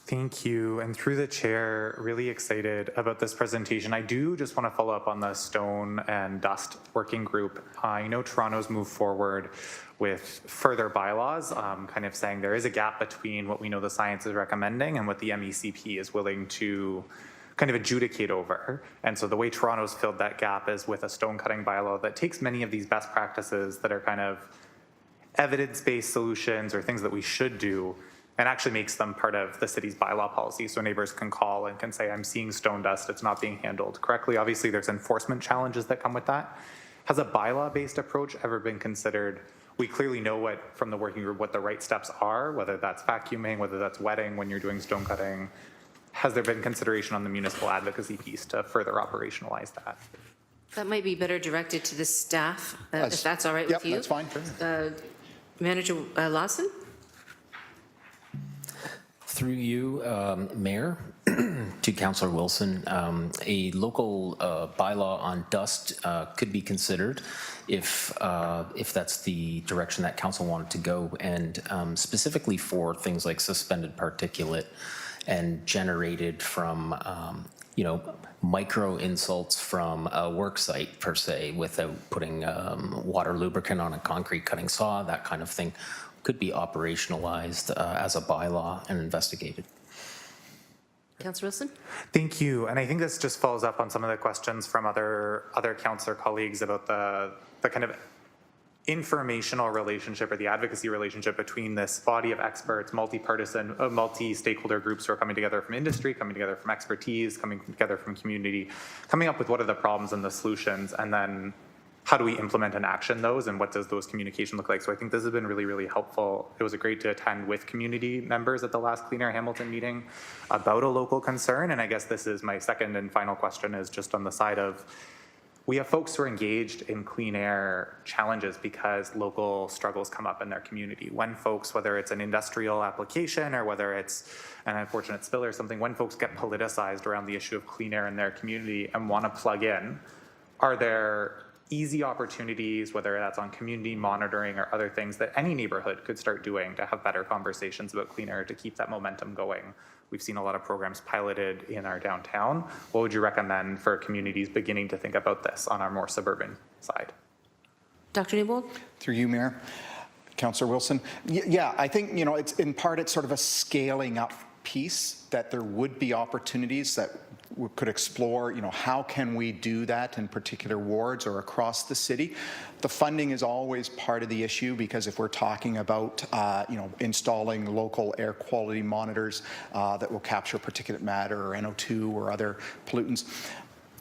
R: Thank you. And through the chair, really excited about this presentation. I do just want to follow up on the stone and dust working group. I know Toronto's moved forward with further bylaws, kind of saying there is a gap between what we know the science is recommending and what the MECP is willing to kind of adjudicate over. And so the way Toronto's filled that gap is with a stone cutting bylaw that takes many of these best practices that are kind of evidence-based solutions or things that we should do, and actually makes them part of the city's bylaw policy. So neighbors can call and can say, I'm seeing stone dust, it's not being handled correctly. Obviously there's enforcement challenges that come with that. Has a bylaw-based approach ever been considered? We clearly know from the working group what the right steps are, whether that's vacuuming, whether that's wetting when you're doing stone cutting. Has there been consideration on the municipal advocacy piece to further operationalize that?
B: That might be better directed to the staff, if that's all right with you.
L: Yep, that's fine.
B: Manager Lawson?
O: Through you, Mayor, to Councillor Wilson, a local bylaw on dust could be considered if that's the direction that council wanted to go, and specifically for things like suspended particulate and generated from micro insults from a work site per se, without putting water lubricant on a concrete cutting saw, that kind of thing could be operationalized as a bylaw and investigated.
B: Councillor Wilson?
R: Thank you. And I think this just follows up on some of the questions from other councillor colleagues about the kind of informational relationship or the advocacy relationship between this body of experts, multi-partisan, multi-stakeholder groups who are coming together from industry, coming together from expertise, coming together from community, coming up with what are the problems and the solutions, and then how do we implement and action those, and what does those communication look like? So I think this has been really, really helpful. It was great to attend with community members at the last Clean Air Hamilton meeting about a local concern. And I guess this is my second and final question, is just on the side of, we have folks who are engaged in clean air challenges because local struggles come up in their community. When folks, whether it's an industrial application or whether it's an unfortunate spill or something, when folks get politicized around the issue of clean air in their community and want to plug in, are there easy opportunities, whether that's on community monitoring or other things that any neighborhood could start doing to have better conversations about clean air to keep that momentum going? We've seen a lot of programs piloted in our downtown. What would you recommend for communities beginning to think about this on our more suburban side?
B: Dr. Newbold?
L: Through you, Mayor. Councillor Wilson. Yeah, I think, it's in part, it's sort of a scaling up piece that there would be opportunities that we could explore, how can we do that in particular wards or across the city. The funding is always part of the issue, because if we're talking about, installing local air quality monitors that will capture particulate matter or NO2 or other pollutants,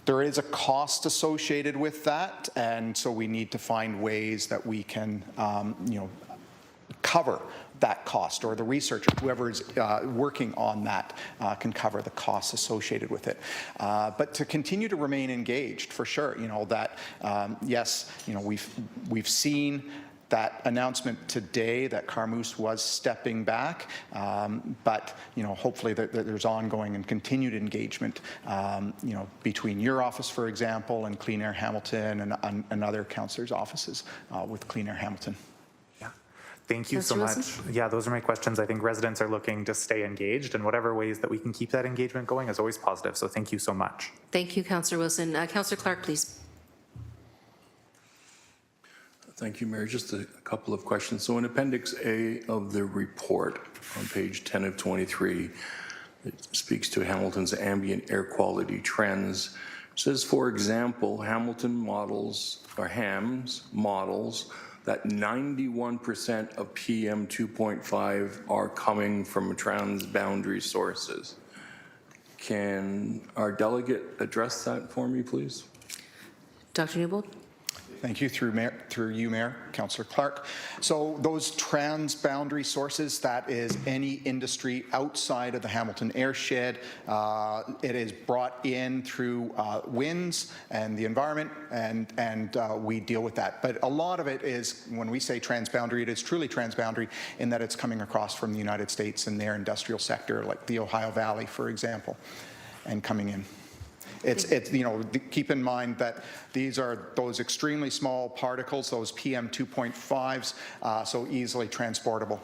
L: there is a cost associated with that, and so we need to find ways that we can, cover that cost, or the researcher, whoever is working on that, can cover the costs associated with it. But to continue to remain engaged, for sure, that yes, we've seen that announcement today that Carmoose was stepping back, but hopefully there's ongoing and continued engagement, between your office, for example, and Clean Air Hamilton and other councillors' offices with Clean Air Hamilton.
R: Thank you so much. Yeah, those are my questions. I think residents are looking to stay engaged, and whatever ways that we can keep that engagement going is always positive. So thank you so much.
B: Thank you, Councillor Wilson. Councillor Clark, please.
E: Thank you, Mayor. Just a couple of questions. So in Appendix A of the report on page 10 of 23, it speaks to Hamilton's ambient air quality trends. It says, for example, Hamilton models, or HAMS models, that 91% of PM 2.5 are coming from transboundary sources. Can our delegate address that for me, please?
B: Dr. Newbold?
L: Thank you. Through you, Mayor, Councillor Clark. So those transboundary sources, that is any industry outside of the Hamilton airshed. It is brought in through winds and the environment, and we deal with that. But a lot of it is, when we say transboundary, it is truly transboundary in that it's coming across from the United States and their industrial sector, like the Ohio Valley, for example, and coming in. It's keep in mind that these are those extremely small particles, those PM 2.5s, so easily transportable.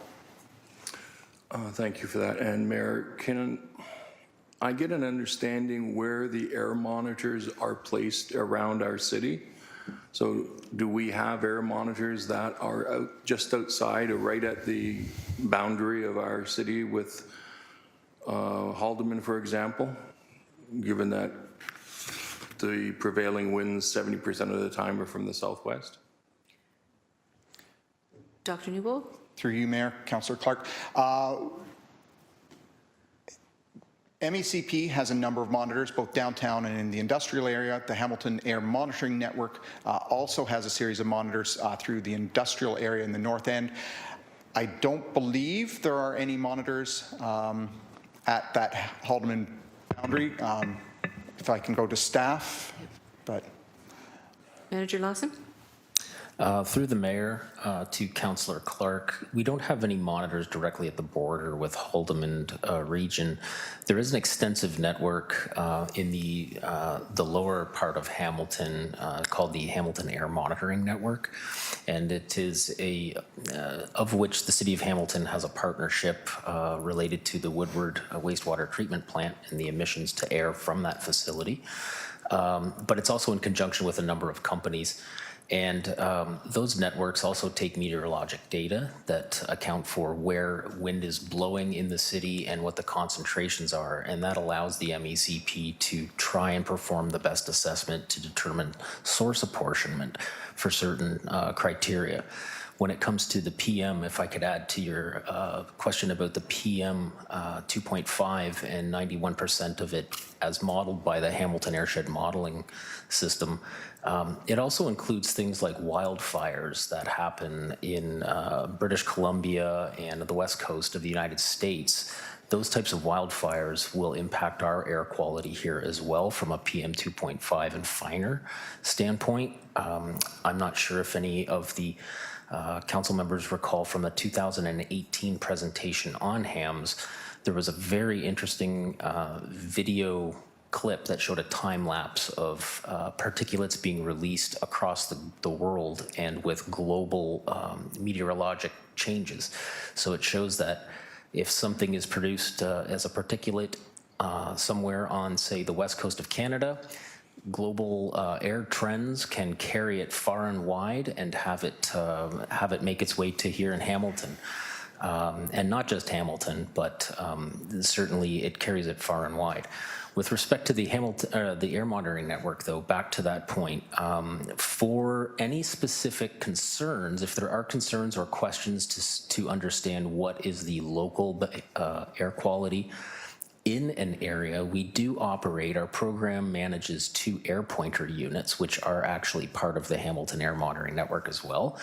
E: Thank you for that. And Mayor, can I get an understanding where the air monitors are placed around our city? So do we have air monitors that are just outside or right at the boundary of our city with Haldeman, for example, given that the prevailing winds 70% of the time are from the southwest?
B: Dr. Newbold?
L: Through you, Mayor, Councillor Clark. MECP has a number of monitors, both downtown and in the industrial area. The Hamilton Air Monitoring Network also has a series of monitors through the industrial area in the north end. I don't believe there are any monitors at that Haldeman boundary. If I can go to staff, but.
B: Manager Lawson?
O: Through the mayor to Councillor Clark, we don't have any monitors directly at the border with Haldeman region. There is an extensive network in the lower part of Hamilton called the Hamilton Air Monitoring Network, and it is of which the City of Hamilton has a partnership related to the Woodward wastewater treatment plant and the emissions to air from that facility. But it's also in conjunction with a number of companies. And those networks also take meteorologic data that account for where wind is blowing in the city and what the concentrations are. And that allows the MECP to try and perform the best assessment to determine source apportionment for certain criteria. When it comes to the PM, if I could add to your question about the PM 2.5 and 91% of it as modeled by the Hamilton Airshed Modeling System, it also includes things like wildfires that happen in British Columbia and the west coast of the United States. Those types of wildfires will impact our air quality here as well from a PM 2.5 and finer standpoint. I'm not sure if any of the council members recall from the 2018 presentation on HAMS, there was a very interesting video clip that showed a time lapse of particulates being released across the world and with global meteorologic changes. So it shows that if something is produced as a particulate somewhere on, say, the west coast of Canada, global air trends can carry it far and wide and have it make its way to here in Hamilton. And not just Hamilton, but certainly it carries it far and wide. With respect to the air monitoring network, though, back to that point, for any specific concerns, if there are concerns or questions to understand what is the local air quality in an area, we do operate, our program manages 2 air pointer units, which are actually part of the Hamilton Air Monitoring Network as well.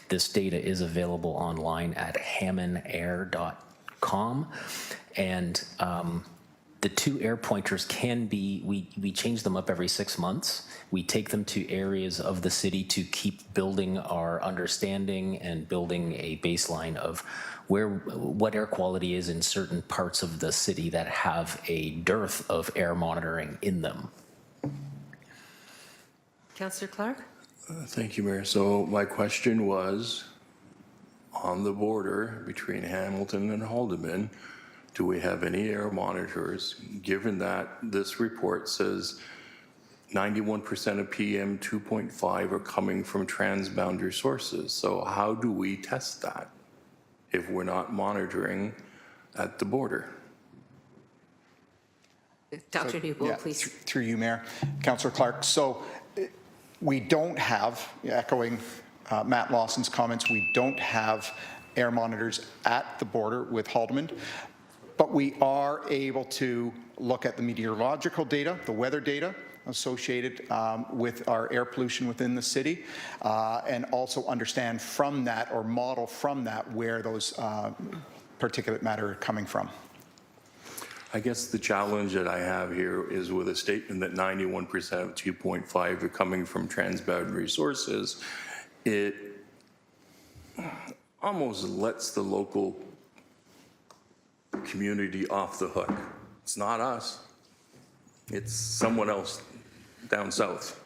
O: This data is available online at hammanair.com. And the 2 air pointers can be, we change them up every 6 months. We take them to areas of the city to keep building our understanding and building a baseline of what air quality is in certain parts of the city that have a dearth of air monitoring in them.
B: Councillor Clark?
E: Thank you, Mayor. So my question was, on the border between Hamilton and Haldimand, do we have any air monitors, given that this report says 91% of PM 2.5 are coming from transboundary sources? So how do we test that if we're not monitoring at the border?
B: Dr. Newbold, please.
L: Through you, Mayor. Councillor Clark. So we don't have, echoing Matt Lawson's comments, we don't have air monitors at the border with Haldimand, but we are able to look at the meteorological data, the weather data associated with our air pollution within the city, and also understand from that or model from that where those particulate matter are coming from.
E: I guess the challenge that I have here is with a statement that 91% of 2.5 are coming from transboundary sources. It almost lets the local community off the hook. It's not us. It's someone else down south.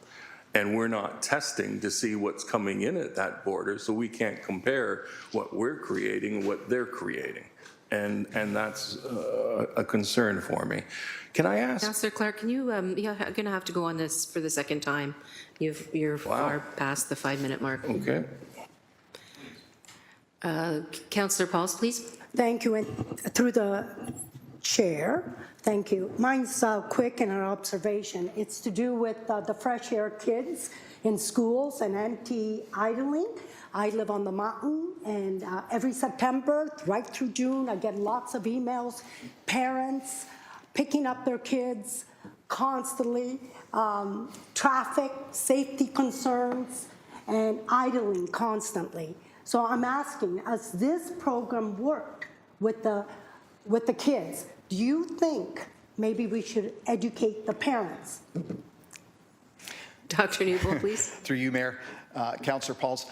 E: And we're not testing to see what's coming in at that border, so we can't compare what we're creating and what they're creating. And that's a concern for me. Can I ask?
B: Councillor Clark, can you, you're going to have to go on this for the second time. You're far past the 5-minute mark.
E: Okay.
B: Councillor Pauls, please.
H: Thank you, and through the chair, thank you. Mine's quick and an observation. It's to do with the fresh air kids in schools and anti-idling. I live on the mountain, and every September, right through June, I get lots of emails, parents picking up their kids constantly, traffic, safety concerns, and idling constantly. So I'm asking, has this program worked with the kids? Do you think maybe we should educate the parents?
B: Dr. Newbold, please.
L: Through you, Mayor. Councillor Pauls.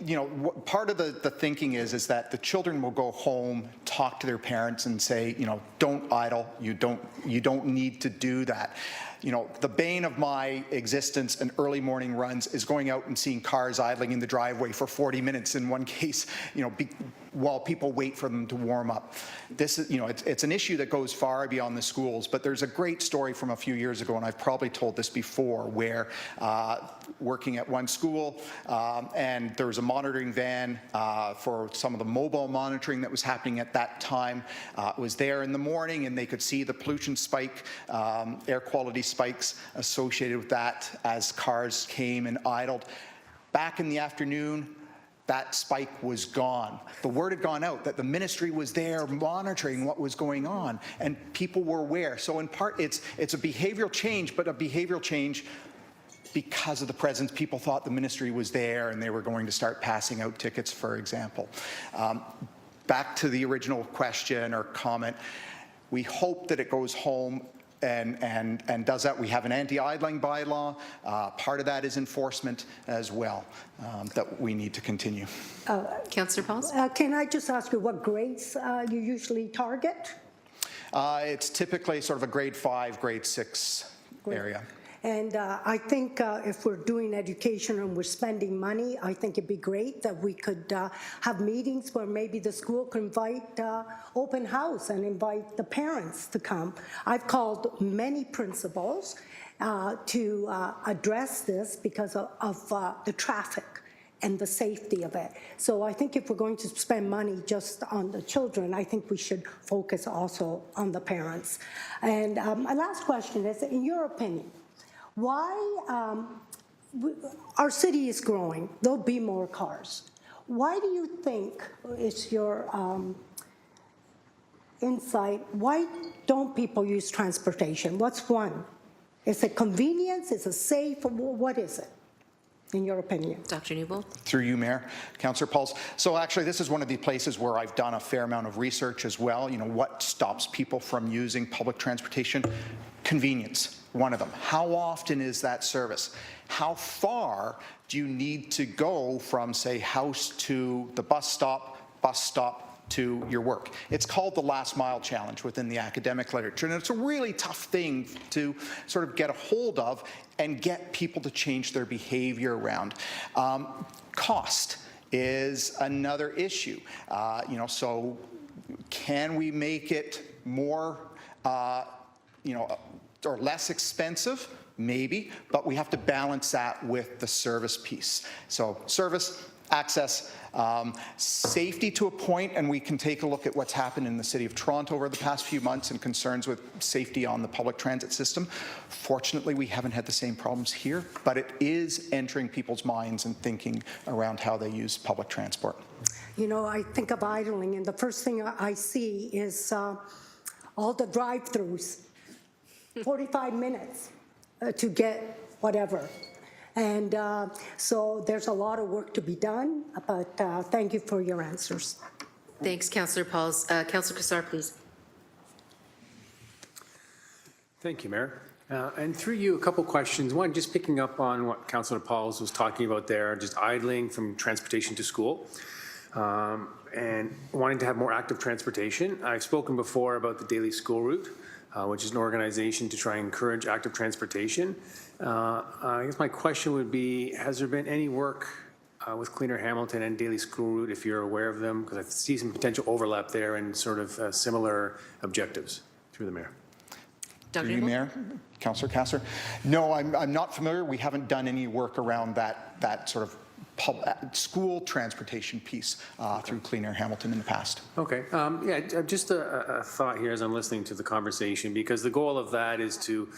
L: You know, part of the thinking is that the children will go home, talk to their parents and say, you know, don't idle, you don't need to do that. You know, the bane of my existence and early morning runs is going out and seeing cars idling in the driveway for 40 minutes in one case, you know, while people wait for them to warm up. This is, you know, it's an issue that goes far beyond the schools, but there's a great story from a few years ago, and I've probably told this before, where working at one school, and there was a monitoring van for some of the mobile monitoring that was happening at that time. It was there in the morning, and they could see the pollution spike, air quality spikes associated with that as cars came and idled. Back in the afternoon, that spike was gone. The word had gone out that the ministry was there monitoring what was going on, and people were aware. So in part, it's a behavioral change, but a behavioral change because of the presence. People thought the ministry was there and they were going to start passing out tickets, for example. Back to the original question or comment, we hope that it goes home and does that. We have an anti-idling bylaw. Part of that is enforcement as well that we need to continue.
B: Councillor Pauls?
H: Can I just ask you what grades you usually target?
L: It's typically sort of a grade 5, grade 6 area.
H: And I think if we're doing education and we're spending money, I think it'd be great that we could have meetings where maybe the school could invite open house and invite the parents to come. I've called many principals to address this because of the traffic and the safety of it. So I think if we're going to spend money just on the children, I think we should focus also on the parents. And my last question is, in your opinion, why our city is growing, there'll be more cars. Why do you think, it's your insight, why don't people use transportation? What's one? Is it convenience? Is it safe? What is it? in your opinion?
B: Dr. Newbold?
L: Through you, Mayor. Councillor Pauls. So actually, this is one of the places where I've done a fair amount of research as well. You know, what stops people from using public transportation? Convenience, one of them. How often is that service? How far do you need to go from, say, house to the bus stop to your work? It's called the last mile challenge within the academic literature, and it's a really tough thing to sort of get a hold of and get people to change their behavior around. Cost is another issue. You know, so can we make it more, you know, or less expensive? Maybe, but we have to balance that with the service piece. So service, access, safety to a point, and we can take a look at what's happened in the City of Toronto over the past few months and concerns with safety on the public transit system. Fortunately, we haven't had the same problems here, but it is entering people's minds and thinking around how they use public transport.
H: You know, I think of idling, and the first thing I see is all the drive-throughs, 45 minutes to get whatever. And so there's a lot of work to be done, but thank you for your answers.
B: Thanks, Councillor Pauls. Councillor Kassar, please.
S: Thank you, Mayor. And through you, a couple questions. One, just picking up on what Councillor Pauls was talking about there, just idling from transportation to school. And wanting to have more active transportation. I've spoken before about the daily school route, which is an organization to try and encourage active transportation. I guess my question would be, has there been any work with Cleaner Hamilton and Daily School Route, if you're aware of them? Because I see some potential overlap there and sort of similar objectives. Through the Mayor.
L: Through you, Mayor. Councillor Kasser. No, I'm not familiar. We haven't done any work around that sort of school transportation piece through Clean Air Hamilton in the past.
S: Okay. Yeah, just a thought here as I'm listening to the conversation, because the goal of that is to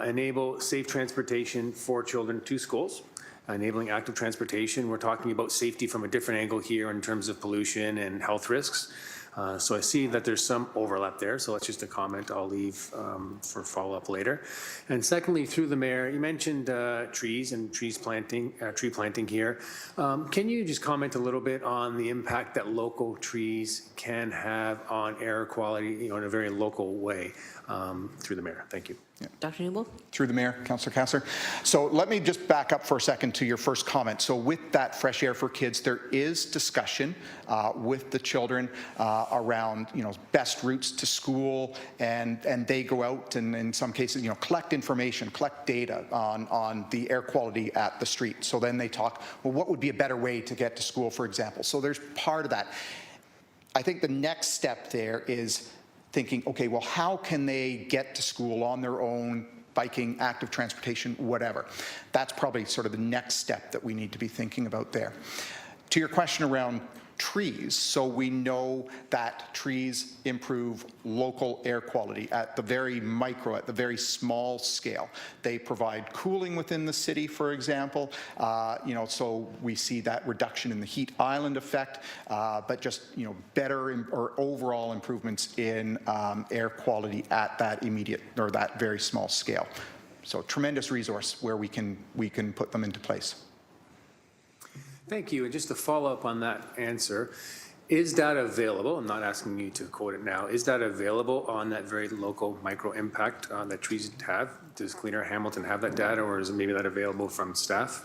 S: enable safe transportation for children to schools, enabling active transportation. We're talking about safety from a different angle here in terms of pollution and health risks. So I see that there's some overlap there, so that's just a comment I'll leave for follow-up later. And secondly, through the Mayor, you mentioned trees and tree planting here. Can you just comment a little bit on the impact that local trees can have on air quality, you know, in a very local way, through the Mayor? Thank you.
L: Yeah.
B: Dr. Newbold?
L: Through the Mayor, Councillor Kasser. So let me just back up for a second to your first comment. So with that Fresh Air for Kids, there is discussion with the children around, you know, best routes to school, and they go out and in some cases, you know, collect information, collect data on the air quality at the street. So then they talk, well, what would be a better way to get to school, for example? So there's part of that. I think the next step there is thinking, okay, well, how can they get to school on their own, biking, active transportation, whatever. That's probably sort of the next step that we need to be thinking about there. To your question around trees, so we know that trees improve local air quality at the very micro, at the very small scale. They provide cooling within the city, for example, you know, so we see that reduction in the heat island effect, but just, you know, better or overall improvements in air quality at that immediate or that very small scale. So tremendous resource where we can put them into place.
S: Thank you. And just to follow up on that answer, is data available? I'm not asking you to quote it now. Is that available on that very local micro impact that trees have? Does Clean Air Hamilton have that data, or is it maybe that available from staff?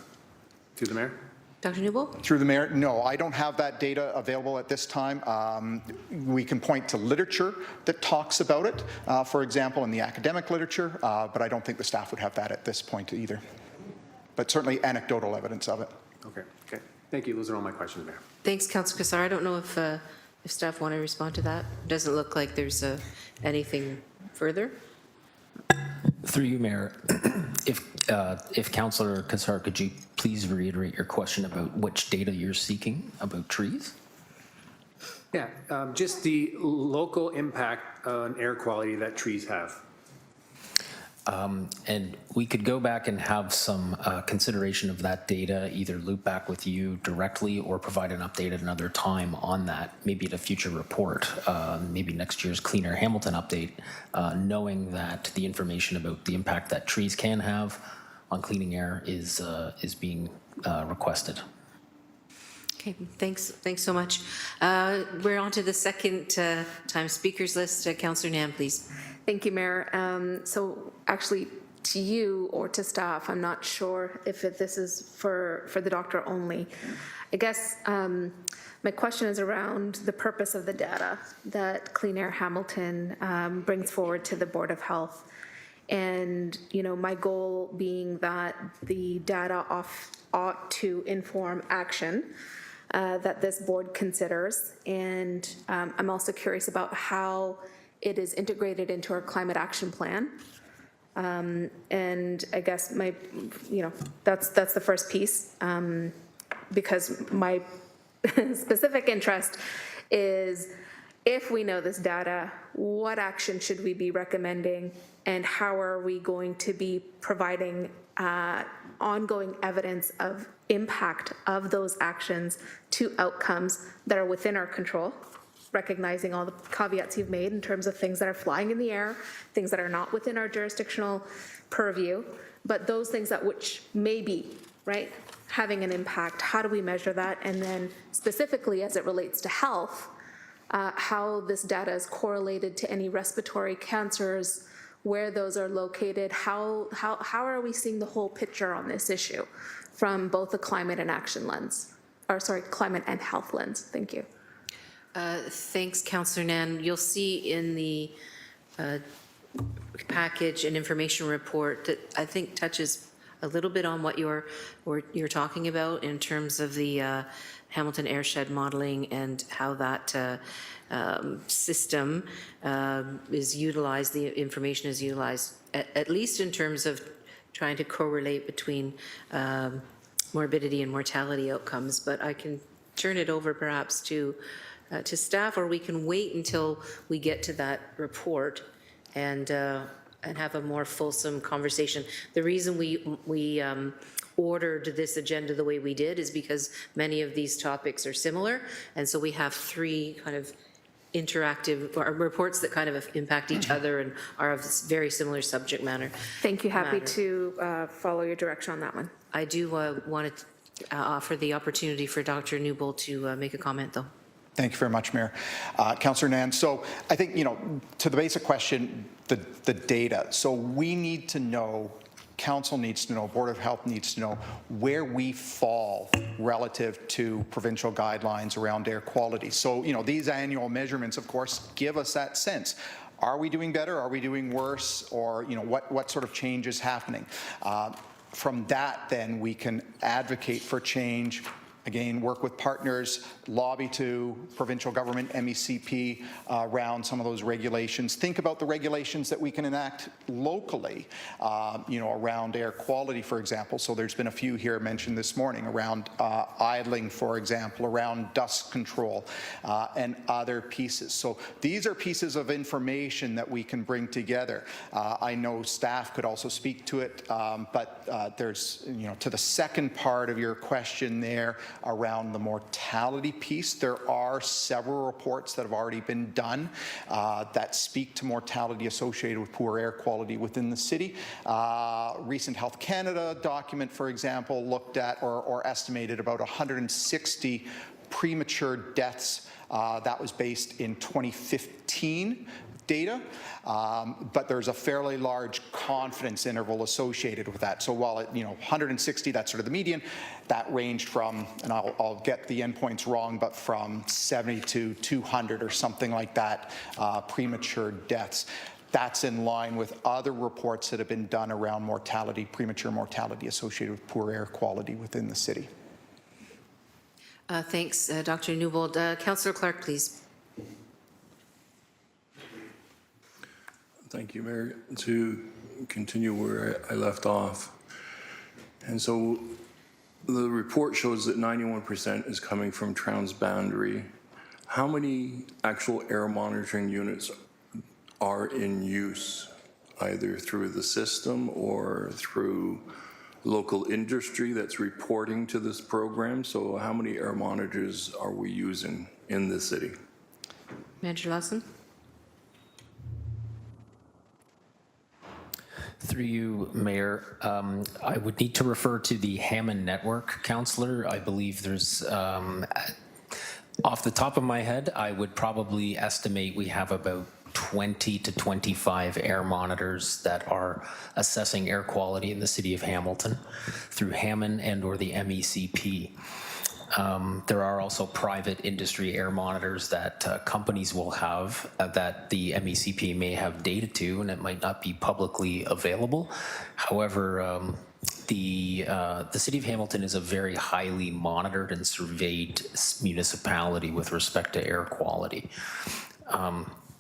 S: Through the Mayor?
B: Dr. Newbold?
L: Through the Mayor, no, I don't have that data available at this time. We can point to literature that talks about it, for example, in the academic literature, but I don't think the staff would have that at this point either. But certainly anecdotal evidence of it.
S: Okay. Thank you. Those are all my questions, Mayor.
B: Thanks, Councillor Kassar. I don't know if staff want to respond to that. It doesn't look like there's anything further.
O: Through you, Mayor, if Councillor Kassar, could you please reiterate your question about which data you're seeking about trees?
S: Yeah, just the local impact on air quality that trees have.
O: And we could go back and have some consideration of that data, either loop back with you directly or provide an update at another time on that, maybe at a future report, maybe next year's Clean Air Hamilton update, knowing that the information about the impact that trees can have cleaning air is being requested.
B: Okay, thanks so much. We're on to the second time speakers list. Councillor Nam, please.
J: Thank you, Mayor. So actually, to you or to staff, I'm not sure if this is for the doctor only. I guess my question is around the purpose of the data that Clean Air Hamilton brings forward to the Board of Health. And, my goal being that the data ought to inform action that this board considers. And I'm also curious about how it is integrated into our climate action plan. And I guess that's the first piece, because my specific interest is, if we know this data, what action should we be recommending, and how are we going to be providing ongoing evidence of impact of those actions to outcomes that are within our control, recognizing all the caveats you've made in terms of things that are flying in the air, things that are not within our jurisdictional purview, but those things that which may be, right, having an impact. How do we measure that? And then specifically as it relates to health, how this data is correlated to any respiratory cancers, where those are located, how are we seeing the whole picture on this issue from both the climate and action lens, climate and health lens? Thank you.
B: Thanks, Councillor Nan. You'll see in the package an information report that I think touches a little bit on what you're talking about in terms of the Hamilton airshed modeling and how that system is utilized, the information is utilized, at least in terms of trying to correlate between morbidity and mortality outcomes. But I can turn it over perhaps to staff, or we can wait until we get to that report and have a more fulsome conversation. The reason we ordered this agenda the way we did is because many of these topics are similar, and so we have three kind of interactive reports that kind of impact each other and are of very similar subject matter.
J: Thank you. Happy to follow your direction on that one.
B: I do want to offer the opportunity for Dr. Newbold to make a comment, though.
L: Thank you very much, Mayor. Councillor Nan, so I think, to the basic question, the data. So we need to know, Council needs to know, Board of Health needs to know where we fall relative to provincial guidelines around air quality. So, these annual measurements, of course, give us that sense. Are we doing better? Are we doing worse? Or, what sort of change is happening? From that, then, we can advocate for change. Again, work with partners, lobby to provincial government, MECP, around some of those regulations. Think about the regulations that we can enact locally, around air quality, for example. So there's been a few here mentioned this morning around idling, for example, around dust control, and other pieces. So these are pieces of information that we can bring together. I know staff could also speak to it, but there's, to the second part of your question there, around the mortality piece. There are several reports that have already been done that speak to mortality associated with poor air quality within the city. Recent Health Canada document, for example, looked at or estimated about 160 premature deaths. That was based in 2015 data, but there's a fairly large confidence interval associated with that. So while 160, that's sort of the median, that ranged from, and I'll get the endpoints wrong, but from 70 to 200 or something like that, premature deaths. That's in line with other reports that have been done around mortality, premature mortality associated with poor air quality within the city.
B: Thanks, Dr. Newbold. Councillor Clark, please.
E: Thank you, Mayor. To continue where I left off, and so the report shows that 91% is coming from transboundary. How many actual air monitoring units are in use, either through the system or through local industry that's reporting to this program? So how many air monitors are we using in the city?
B: Manager Lawson.
O: Through you, Mayor, I would need to refer to the Hammond Network, Councillor. I believe there's, off the top of my head, I would probably estimate we have about 20 to 25 air monitors that are assessing air quality in the city of Hamilton through Hammond and or the MECP. There are also private industry air monitors that companies will have that the MECP may have data to, and it might not be publicly available. However, the city of Hamilton is a very highly monitored and surveyed municipality with respect to air quality.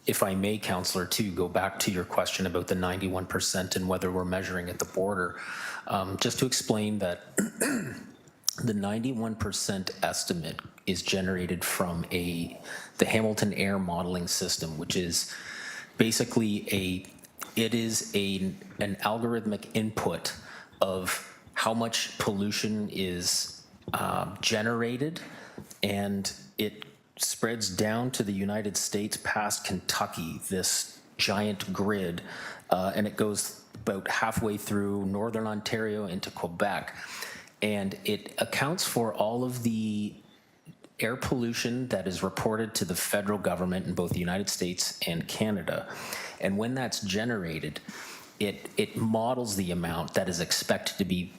O: If I may, Councillor, too, go back to your question about the 91% and whether we're measuring at the border, just to explain that the 91% estimate is generated from the Hamilton Air Modeling System, which is basically an algorithmic input of how much pollution is generated, and it spreads down to the United States past Kentucky, this giant grid, and it goes about halfway through Northern Ontario into Quebec. And it accounts for all of the air pollution that is reported to the federal government in both the United States and Canada. And when that's generated, it models the amount that is expected to be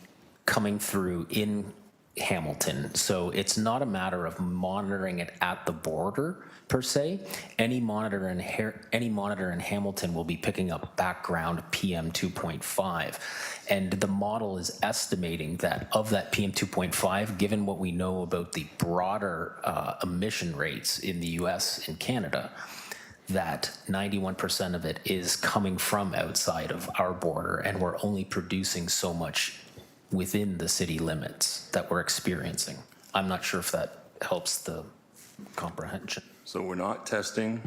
O: coming through in Hamilton. So it's not a matter of monitoring it at the border per se. Any monitor in Hamilton will be picking up background PM 2.5, and the model is estimating that of that PM 2.5, given what we know about the broader emission rates in the US and Canada, that 91% of it is coming from outside of our border, and we're only producing so much within the city limits that we're experiencing. I'm not sure if that helps the comprehension.
E: So we're not testing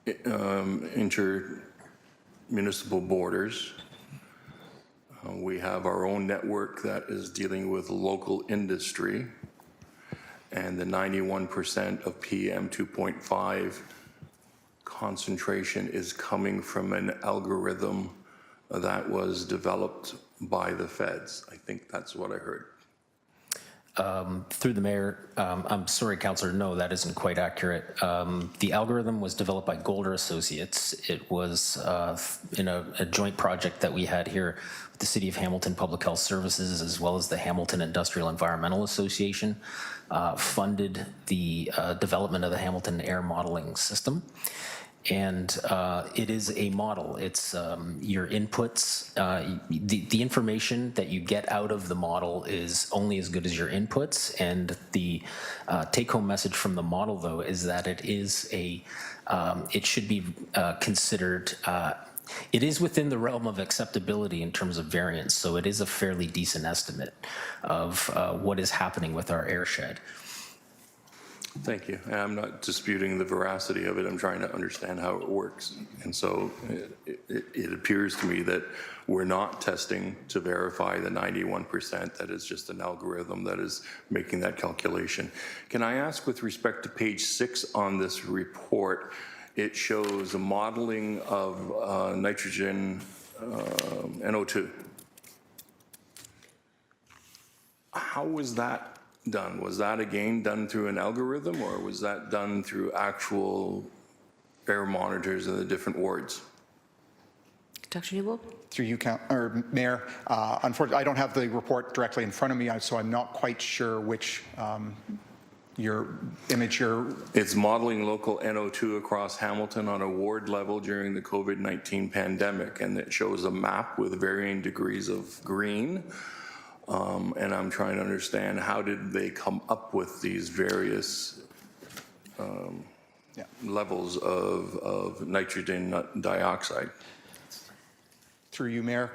E: inter-municipal borders. We have our own network that is dealing with local industry, and the 91% of PM 2.5 concentration is coming from an algorithm that was developed by the feds. I think that's what I heard.
O: Through the mayor, I'm sorry, Councillor, no, that isn't quite accurate. The algorithm was developed by Golder Associates. It was in a joint project that we had here with the City of Hamilton Public Health Services, as well as the Hamilton Industrial Environmental Association, funded the development of the Hamilton Air Modeling System. And it is a model. It's your inputs. The information that you get out of the model is only as good as your inputs. And the take-home message from the model, though, is that it should be considered. It is within the realm of acceptability in terms of variance. So it is a fairly decent estimate of what is happening with our airshed.
E: Thank you. And I'm not disputing the veracity of it. I'm trying to understand how it works. And so it appears to me that we're not testing to verify the 91%. That is just an algorithm that is making that calculation. Can I ask, with respect to page 6 on this report, it shows a modeling of nitrogen NO2. How was that done? Was that again done through an algorithm, or was that done through actual air monitors in the different wards?
B: Dr. Newbold?
L: Through you, Mayor, unfortunately, I don't have the report directly in front of me, so I'm not quite sure which
E: It's modeling local NO2 across Hamilton on a ward level during the COVID-19 pandemic, and it shows a map with varying degrees of green. And I'm trying to understand, how did they come up with these various levels of nitrogen dioxide?
L: Through you, Mayor,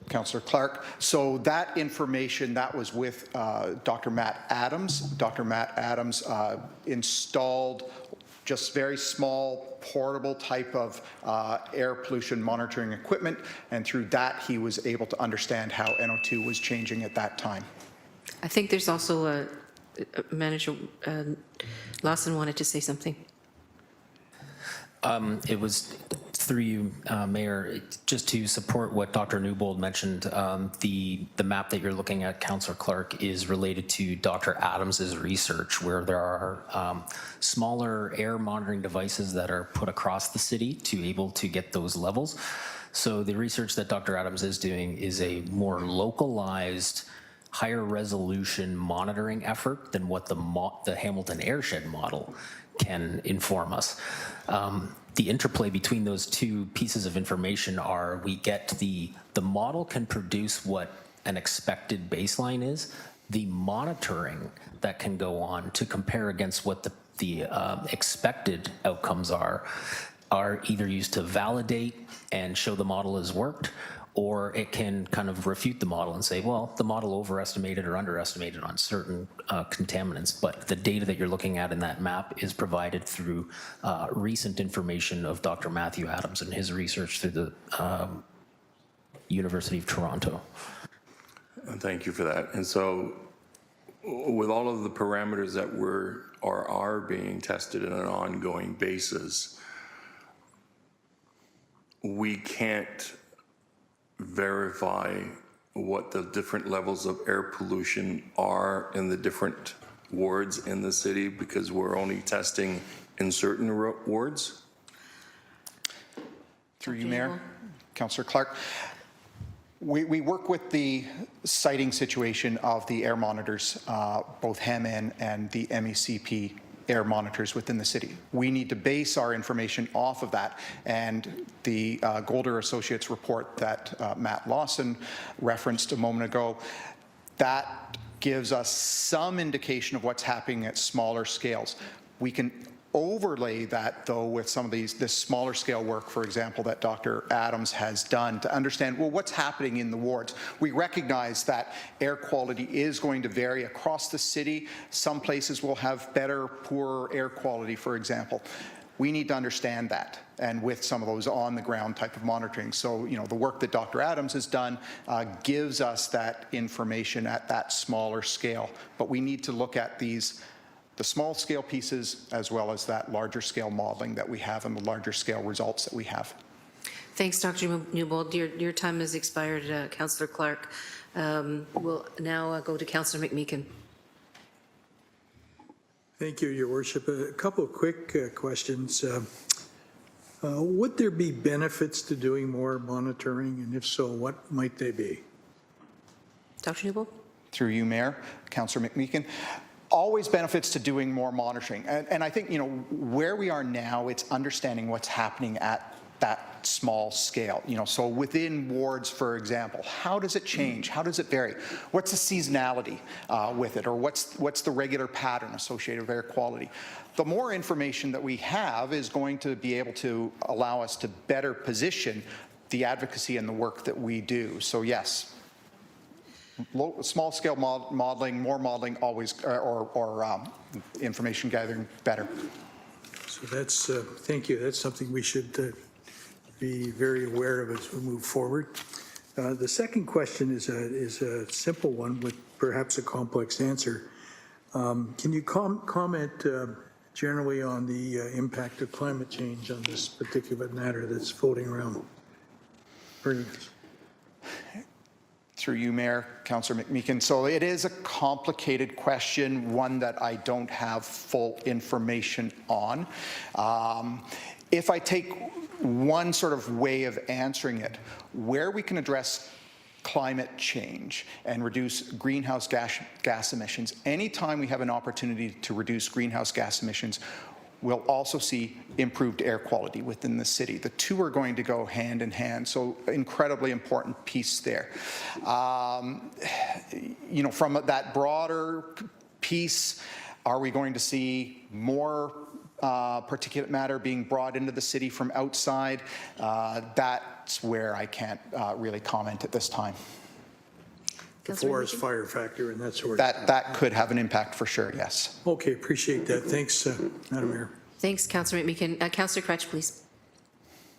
L: Councillor Clark. So that information, that was with Dr. Matt Adams. Dr. Matt Adams installed just very small, portable type of air pollution monitoring equipment, and through that he was able to understand how NO2 was changing at that time.
B: I think there's also a Manager Lawson wanted to say something.
O: It was Through you, Mayor, just to support what Dr. Newbold mentioned, the map that you're looking at, Councillor Clark, is related to Dr. Adams's research, where there are smaller air monitoring devices that are put across the city to able to get those levels. So the research that Dr. Adams is doing is a more localized, higher resolution monitoring effort than what the Hamilton Airshed model can inform us. The interplay between those two pieces of information are we get the model can produce what an expected baseline is, the monitoring that can go on to compare against what the expected outcomes are either used to validate and show the model has worked, or it can kind of refute the model and say, well, the model overestimated or underestimated on certain contaminants, but the data that you're looking at in that map is provided through recent information of Dr. Matthew Adams and his research through the University of Toronto.
E: Thank you for that. And so with all of the parameters that are being tested on an ongoing basis, we can't verify what the different levels of air pollution are in the different wards in the city because we're only testing in certain wards?
L: Through you, Mayor. Councillor Clark. We work with the siting situation of the air monitors, both HEMN and the MECP air monitors within the city. We need to base our information off of that, and the Golder Associates report that Matt Lawson referenced a moment ago, that gives us some indication of what's happening at smaller scales. We can overlay that, though, with some of this smaller scale work, for example, that Dr. Adams has done to understand, well, what's happening in the wards. We recognize that air quality is going to vary across the city. Some places will have better, poorer air quality, for example. We need to understand that, and with some of those on-the-ground type of monitoring. So, you know, the work that Dr. Adams has done gives us that information at that smaller scale. But we need to look at the small scale pieces as well as that larger scale modeling that we have and the larger scale results that we have.
B: Thanks, Dr. Newbold. Your time has expired, Councillor Clark. We'll now go to Councillor McMeekin.
P: Thank you, Your Worship. A couple of quick questions. Would there be benefits to doing more monitoring, and if so, what might they be?
B: Dr. Newbold?
L: Through you, Mayor, Councillor McMeekin. Always benefits to doing more monitoring. And I think, you know, where we are now, it's understanding what's happening at that small scale. You know, so within wards, for example, how does it change? How does it vary? What's the seasonality with it? Or what's the regular pattern associated with air quality? The more information that we have is going to be able to allow us to better position the advocacy and the work that we do. So yes, small scale modeling, more modeling, always, or information gathering, better.
P: So that's, thank you. That's something we should be very aware of as we move forward. The second question is a simple one with perhaps a complex answer. Can you comment generally on the impact of climate change on this particular matter that's floating around?
L: Through you, Mayor, Councillor McMeekin. So it is a complicated question, one that I don't have full information on. If I take one sort of way of answering it, where we can address climate change and reduce greenhouse gas emissions, anytime we have an opportunity to reduce greenhouse gas emissions, we'll also see improved air quality within the city. The two are going to go hand in hand, so incredibly important piece there. You know, from that broader piece, are we going to see more particulate matter being brought into the city from outside? That's where I can't really comment at this time.
P: The forest fire factor and that sort
L: of thing. That could have an impact for sure, yes.
P: Okay, appreciate that. Thanks, Madam Mayor.
B: Thanks, Councillor McMeekin. Councillor Cretch, please.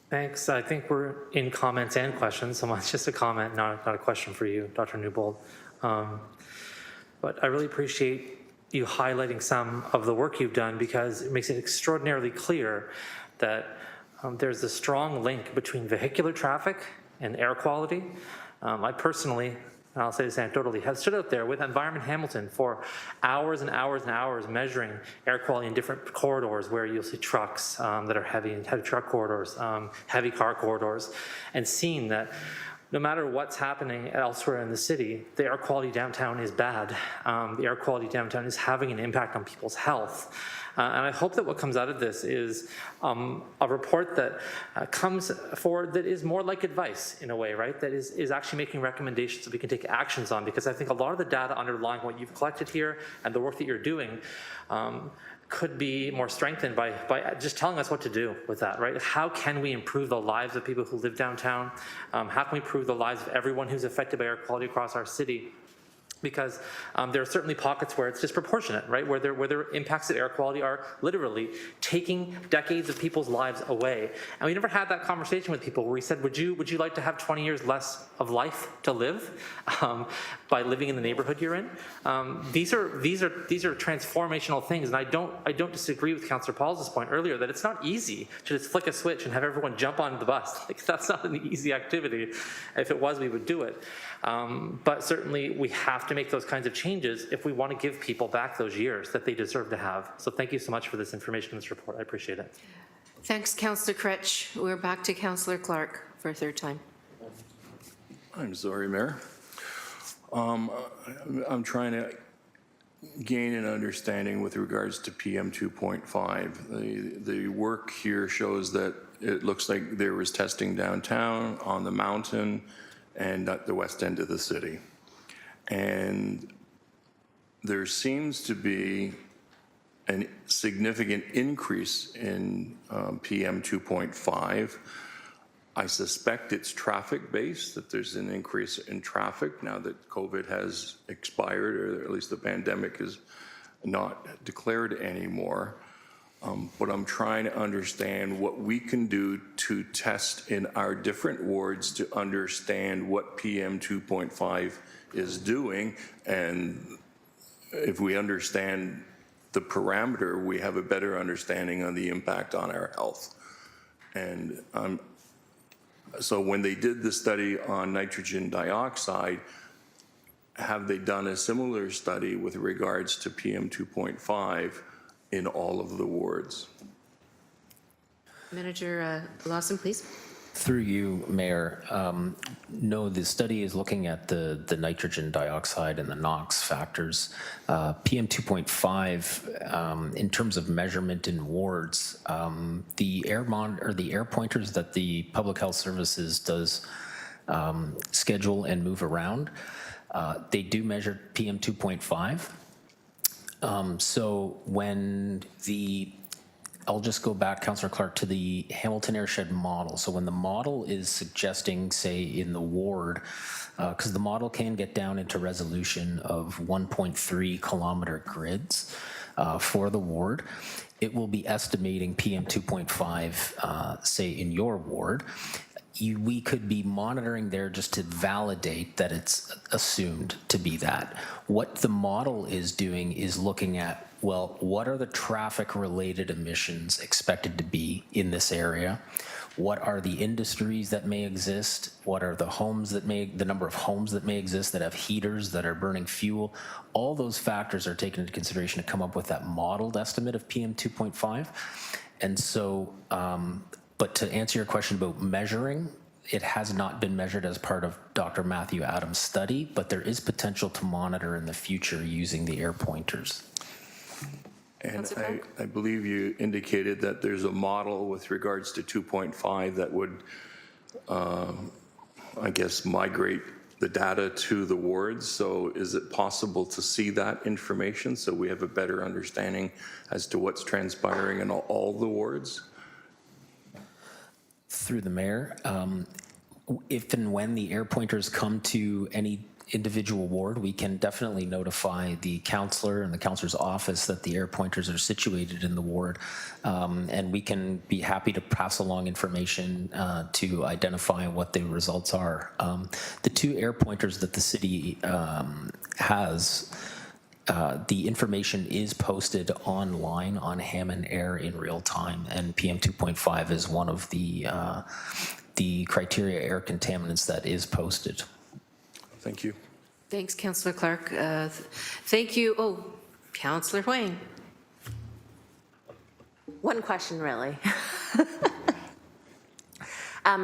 Q: Thanks. I think we're in comments and questions, so it's just a comment, not a question for you, Dr. Newbold. But I really appreciate you highlighting some of the work you've done because it makes it extraordinarily clear that there's a strong link between vehicular traffic and air quality. I personally, and I'll say this anecdotally, have stood out there with Environment Hamilton for hours and hours and hours measuring air quality in different corridors where you'll see trucks that are heavy truck corridors, heavy car corridors, and seeing that no matter what's happening elsewhere in the city, the air quality downtown is bad. The air quality downtown is having an impact on people's health. And I hope that what comes out of this is a report that comes forward that is more like advice in a way, right? That is actually making recommendations that we can take actions on, because I think a lot of the data underlying what you've collected here and the work that you're doing could be more strengthened by just telling us what to do with that, right? How can we improve the lives of people who live downtown? How can we improve the lives of everyone who's affected by air quality across our city? Because there are certainly pockets where it's disproportionate, right? Where their impacts of air quality are literally taking decades of people's lives away. And we never had that conversation with people where we said, would you like to have 20 years less of life to live by living in the neighborhood you're in? These are transformational things, and I don't disagree with Councillor Paul's point earlier that it's not easy to just flick a switch and have everyone jump onto the bus. Like, that's not an easy activity. If it was, we would do it. But certainly we have to make those kinds of changes if we want to give people back those years that they deserve to have. So thank you so much for this information in this report. I appreciate it.
B: Thanks, Councillor Cretch. We're back to Councillor Clark for a third time.
E: I'm sorry, Mayor. I'm trying to gain an understanding with regards to PM 2.5. The work here shows that it looks like there was testing downtown, on the mountain, and at the west end of the city. And there seems to be a significant increase in PM 2.5. I suspect it's traffic-based, that there's an increase in traffic now that COVID has expired, or at least the pandemic is not declared anymore. But I'm trying to understand what we can do to test in our different wards to understand what PM 2.5 is doing. And if we understand the parameter, we have a better understanding on the impact on our health. And so when they did the study on nitrogen dioxide, have they done a similar study with regards to PM 2.5 in all of the wards?
B: Manager Lawson, please.
O: Through you, Mayor, no, the study is looking at the nitrogen dioxide and the NOx factors. PM 2.5, in terms of measurement in wards, the air pointers that the Public Health Services does schedule and move around, they do measure PM 2.5. So when I'll just go back, Councillor Clark, to the Hamilton Airshed model. So when the model is suggesting, say, in the ward, because the model can get down into resolution of 1.3 kilometer grids for the ward, it will be estimating PM 2.5, say, in your ward. We could be monitoring there just to validate that it's assumed to be that. What the model is doing is looking at, well, what are the traffic-related emissions expected to be in this area? What are the industries that may exist? What are the number of homes that may exist that have heaters that are burning fuel? All those factors are taken into consideration to come up with that modeled estimate of PM 2.5. And so, but to answer your question about measuring, it has not been measured as part of Dr. Matthew Adams' study, but there is potential to monitor in the future using the air pointers.
E: And I believe you indicated that there's a model with regards to 2.5 that would, I guess, migrate the data to the wards. So is it possible to see that information so we have a better understanding as to what's transpiring in all the wards?
O: Through the mayor, if and when the air pointers come to any individual ward, we can definitely notify the councillor and the councillor's office that the air pointers are situated in the ward, and we can be happy to pass along information to identify what the results are. The two air pointers that the city has the information is posted online on Ham and Air in real time, and PM 2.5 is one of the criteria air contaminants that is posted.
E: Thank you.
B: Thanks, Councillor Clark. Thank you. Oh, Councillor Huang.
M: One question, really.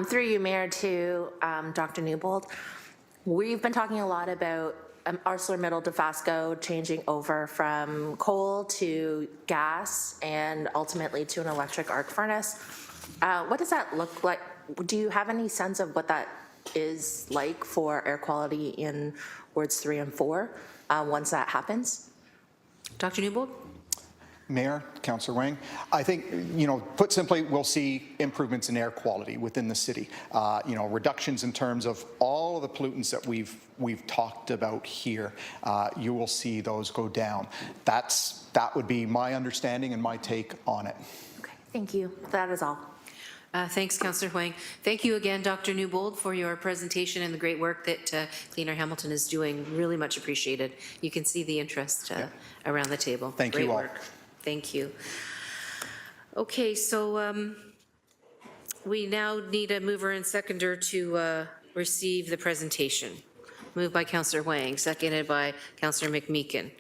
M: Through you, Mayor, to Dr. Newbold. We've been talking a lot about ArcelorMittal Dofasco changing over from coal to gas and ultimately to an electric arc furnace. What does that look like? Do you have any sense of what that is like for air quality in wards 3 and 4 once that happens?
B: Dr. Newbold?
L: Mayor, Councillor Wang, I think, put simply, we'll see improvements in air quality within the city. Reductions in terms of all of the pollutants that we've talked about here. You will see those go down. That would be my understanding and my take on it.
M: Okay, thank you. That is all.
B: Thanks, Councillor Huang. Thank you again, Dr. Newbold, for your presentation and the great work that Clean Air Hamilton is doing. Really much appreciated. You can see the interest around the table.
L: Thank you all.
B: Great work. Thank you. Okay, so we now need a mover and seconder to receive the presentation. Moved by Councillor Huang, seconded by Councillor McMeekin.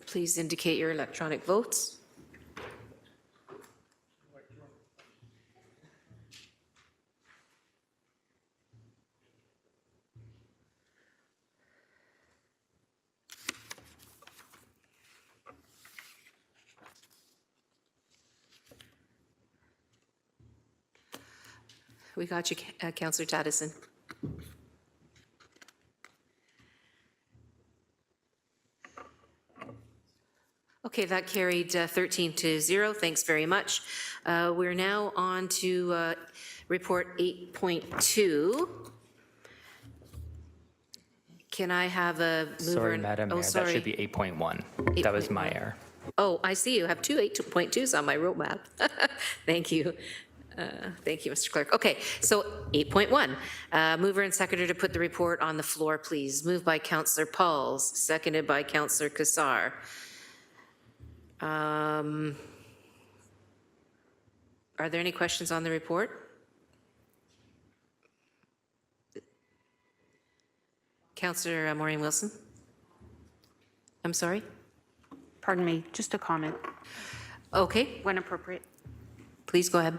B: Please indicate your electronic votes. We got you, Councillor Taddison. Okay, that carried 13-0. Thanks very much. We're now on to report 8.2. Can I have a mover?
C: Sorry, Madam Mayor, that should be 8.1. That was my error.
B: Oh, I see. You have two 8.2s on my roadmap. Thank you. Thank you, Mr. Clerk. Okay, so 8.1. Mover and seconder to put the report on the floor, please. Moved by Councillor Pauls, seconded by Councillor Kassar. Are there any questions on the report? Councillor Maureen Wilson? I'm sorry?
D: Pardon me, just a comment.
B: Okay.
D: When appropriate.
B: Please go ahead.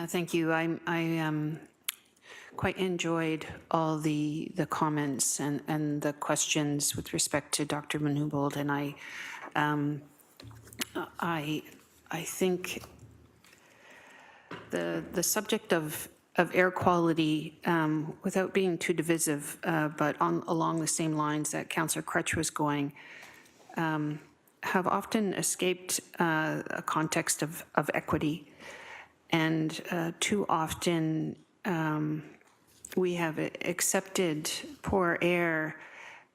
D: Thank you. I quite enjoyed all the comments and the questions with respect to Dr. Newbold, and I think the subject of air quality, without being too divisive, but along the same lines that Councillor Crutch was going, have often escaped a context of equity. And too often we have accepted poor air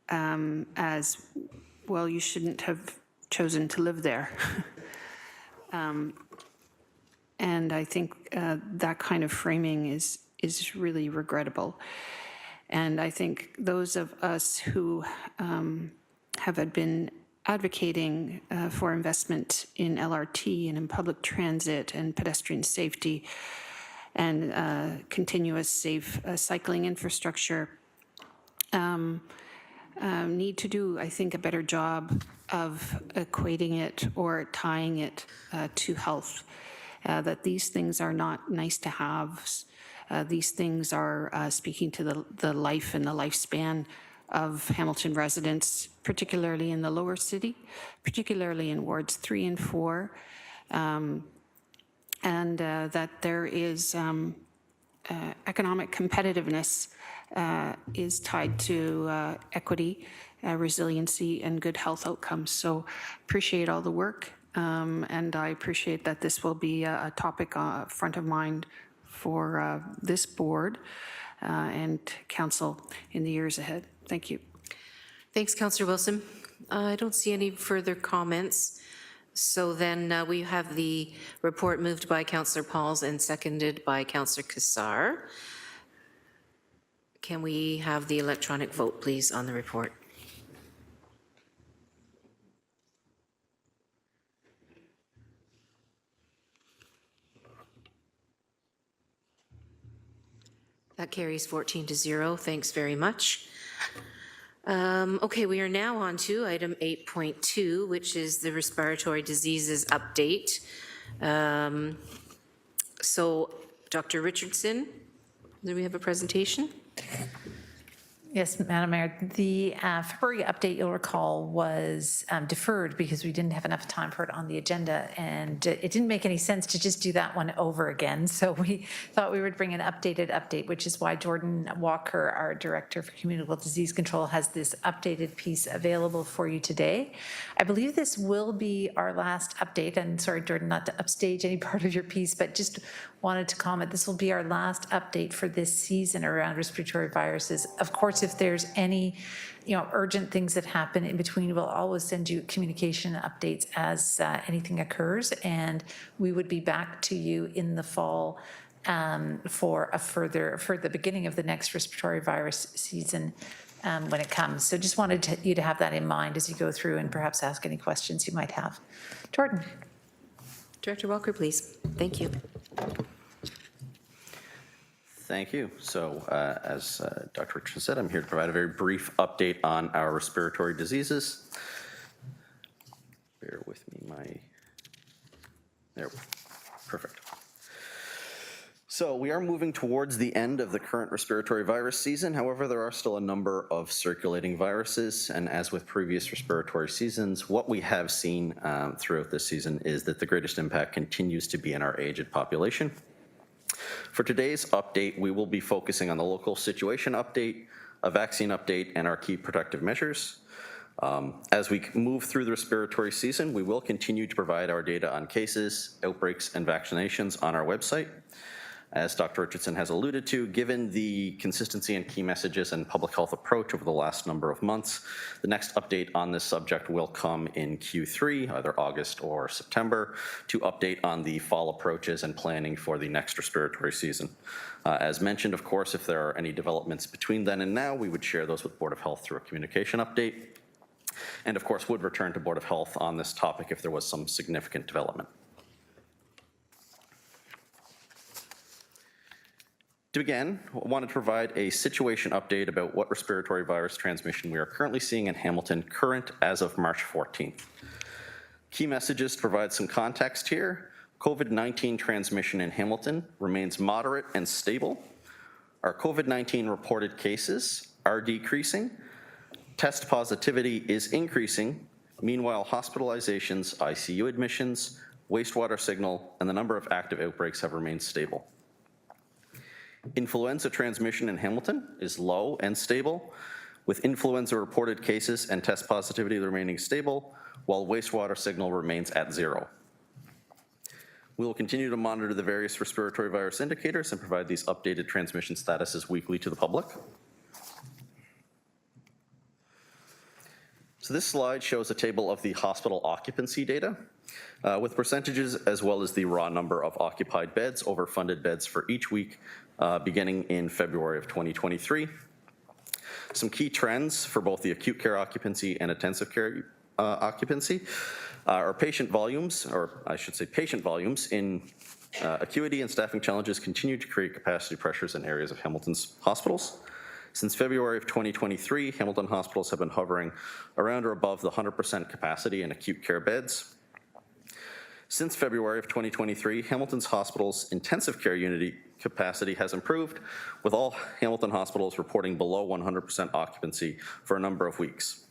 D: as, well, you shouldn't have chosen to live there. And I think that kind of framing is really regrettable. And I think those of us who have been advocating for investment in LRT and in public transit and pedestrian safety and continuous safe cycling infrastructure need to do, I think, a better job of equating it or tying it to health. That these things are not nice to haves. These things are speaking to the life and the lifespan of Hamilton residents, particularly in the lower city, particularly in wards 3 and 4, and that there is economic competitiveness is tied to equity, resiliency, and good health outcomes. So appreciate all the work, and I appreciate that this will be a topic front of mind for this board and council in the years ahead. Thank you.
B: Thanks, Councillor Wilson. I don't see any further comments. So then we have the report moved by Councillor Pauls and seconded by Councillor Kassar. Can we have the electronic vote, please, on the report? That carries 14-0. Thanks very much. Okay, we are now on to item 8.2, which is the respiratory diseases update. So, Dr. Richardson, do we have a presentation?
F: Yes, Madam Mayor. The February update, you'll recall, was deferred because we didn't have enough time for it on the agenda, and it didn't make any sense to just do that one over again. So we thought we would bring an updated update, which is why Jordan Walker, our Director for Communicable Disease Control, has this updated piece available for you today. I believe this will be our last update, and sorry, Jordan, not to upstage any part of your piece, but just wanted to comment, this will be our last update for this season around respiratory viruses. Of course, if there's any, urgent things that happen in between, we'll always send you communication updates as anything occurs, and we would be back to you in the fall for the beginning of the next respiratory virus season when it comes. So just wanted you to have that in mind as you go through and perhaps ask any questions you might have. Jordan.
B: Director Walker, please. Thank you.
T: Thank you. So as Dr. Richardson said, I'm here to provide a very brief update on our respiratory diseases. Bear with me, there, perfect. So we are moving towards the end of the current respiratory virus season. However, there are still a number of circulating viruses, and as with previous respiratory seasons, what we have seen throughout this season is that the greatest impact continues to be in our aged population. For today's update, we will be focusing on the local situation update, a vaccine update, and our key protective measures. As we move through the respiratory season, we will continue to provide our data on cases, outbreaks, and vaccinations on our website. As Dr. Richardson has alluded to, given the consistency and key messages and public health approach over the last number of months, the next update on this subject will come in Q3, either August or September, to update on the fall approaches and planning for the next respiratory season. As mentioned, of course, if there are any developments between then and now, we would share those with Board of Health through a communication update. And of course, would return to Board of Health on this topic if there was some significant development. To begin, I wanted to provide a situation update about what respiratory virus transmission we are currently seeing in Hamilton, current as of March 14th. Key messages to provide some context here. COVID-19 transmission in Hamilton remains moderate and stable. Our COVID-19 reported cases are decreasing. Test positivity is increasing. Meanwhile, hospitalizations, ICU admissions, wastewater signal, and the number of active outbreaks have remained stable. Influenza transmission in Hamilton is low and stable, with influenza reported cases and test positivity remaining stable, while wastewater signal remains at 0. We will continue to monitor the various respiratory virus indicators and provide these updated transmission statuses weekly to the public. So this slide shows a table of the hospital occupancy data with percentages as well as the raw number of occupied beds over funded beds for each week beginning in February of 2023. Some key trends for both the acute care occupancy and intensive care occupancy are patient volumes, or I should say patient volumes in acuity and staffing challenges continue to create capacity pressures in areas of Hamilton's hospitals. Since February of 2023, Hamilton hospitals have been hovering around or above the 100% capacity in acute care beds. Since February of 2023, Hamilton's hospital's intensive care unit capacity has improved, with all Hamilton hospitals reporting below 100% occupancy for a number of weeks.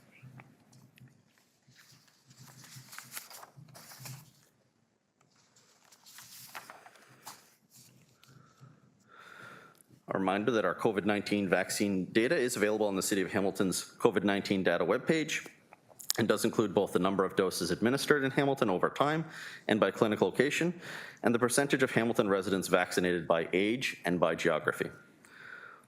T: A reminder that our COVID-19 vaccine data is available on the City of Hamilton's COVID-19 data webpage and does include both the number of doses administered in Hamilton over time and by clinic location, and the percentage of Hamilton residents vaccinated by age and by geography.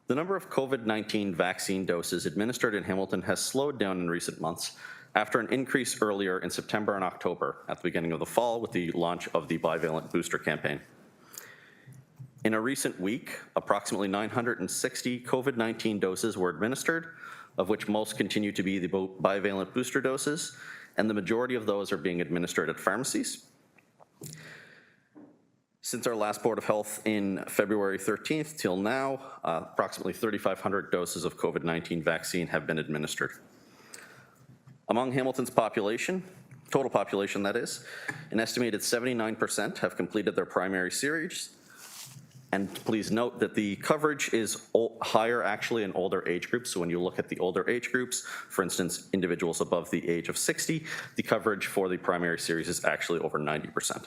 T: The number of COVID-19 vaccine doses administered in Hamilton has slowed down in recent months after an increase earlier in September and October at the beginning of the fall with the launch of the bivalent booster campaign. In a recent week, approximately 960 COVID-19 doses were administered, of which most continue to be the bivalent booster doses, and the majority of those are being administered at pharmacies. Since our last Board of Health in February 13th till now, approximately 3,500 doses of COVID-19 vaccine have been administered. Among Hamilton's population, total population that is, an estimated 79% have completed their primary series. And please note that the coverage is higher actually in older age groups. So when you look at the older age groups, for instance, individuals above the age of 60, the coverage for the primary series is actually over 90%.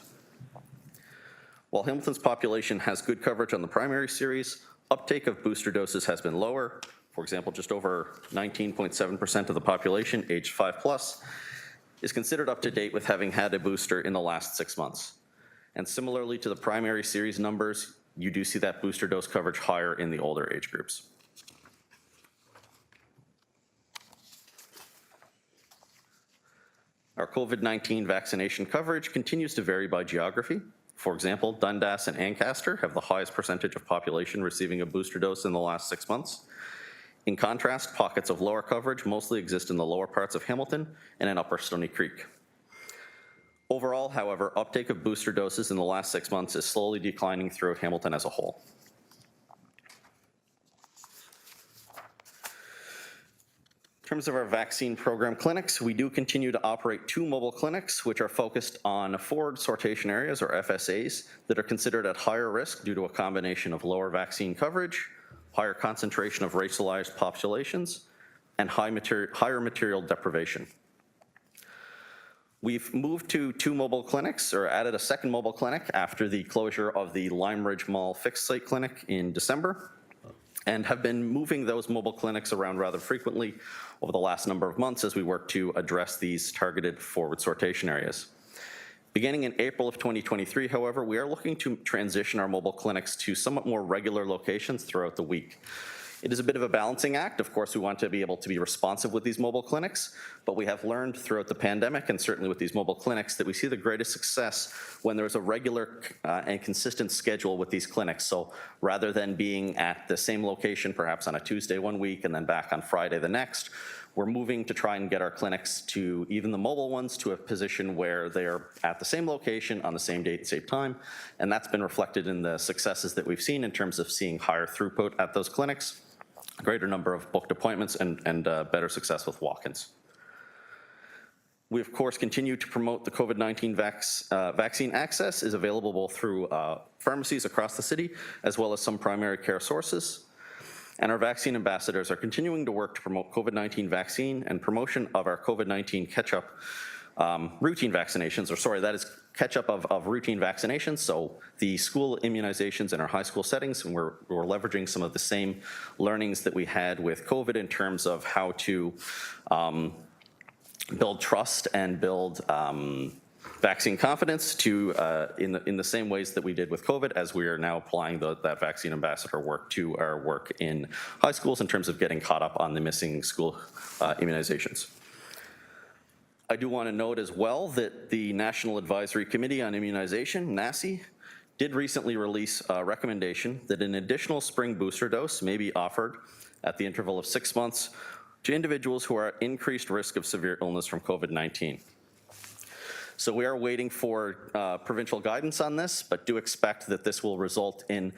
T: While Hamilton's population has good coverage on the primary series, uptake of booster doses has been lower. For example, just over 19.7% of the population aged 5+ is considered up to date with having had a booster in the last 6 months. And similarly to the primary series numbers, you do see that booster dose coverage higher in the older age groups. Our COVID-19 vaccination coverage continues to vary by geography. For example, Dundas and Ancaster have the highest percentage of population receiving a booster dose in the last 6 months. In contrast, pockets of lower coverage mostly exist in the lower parts of Hamilton and in Upper Stony Creek. Overall, however, uptake of booster doses in the last 6 months is slowly declining throughout Hamilton as a whole. In terms of our vaccine program clinics, we do continue to operate 2 mobile clinics, which are focused on forward sortation areas, or FSAs, that are considered at higher risk due to a combination of lower vaccine coverage, higher concentration of racialized populations, and higher material deprivation. We've moved to 2 mobile clinics, or added a second mobile clinic after the closure of the Lime Ridge Mall fixed site clinic in December, and have been moving those mobile clinics around rather frequently over the last number of months as we work to address these targeted forward sortation areas. Beginning in April of 2023, however, we are looking to transition our mobile clinics to somewhat more regular locations throughout the week. It is a bit of a balancing act. Of course, we want to be able to be responsive with these mobile clinics, but we have learned throughout the pandemic, and certainly with these mobile clinics, that we see the greatest success when there's a regular and consistent schedule with these clinics. So rather than being at the same location, perhaps on a Tuesday one week and then back on Friday the next, we're moving to try and get our clinics, to even the mobile ones, to a position where they're at the same location on the same date, same time. And that's been reflected in the successes that we've seen in terms of seeing higher throughput at those clinics, a greater number of booked appointments, and better success with walk-ins. We, of course, continue to promote the COVID-19 vaccine access is available both through pharmacies across the city, as well as some primary care sources. And our vaccine ambassadors are continuing to work to promote COVID-19 vaccine and promotion of our COVID-19 catch-up routine vaccinations, or sorry, that is catch-up of routine vaccinations, so the school immunizations in our high school settings, and we're leveraging some of the same learnings that we had with COVID in terms of how to build trust and build vaccine confidence to in the same ways that we did with COVID, as we are now applying that vaccine ambassador work to our work in high schools in terms of getting caught up on the missing school immunizations. I do want to note as well that the National Advisory Committee on Immunization, NACI, did recently release a recommendation that an additional spring booster dose may be offered at the interval of 6 months to individuals who are at increased risk of severe illness from COVID-19. So we are waiting for provincial guidance on this, but do expect that this will result in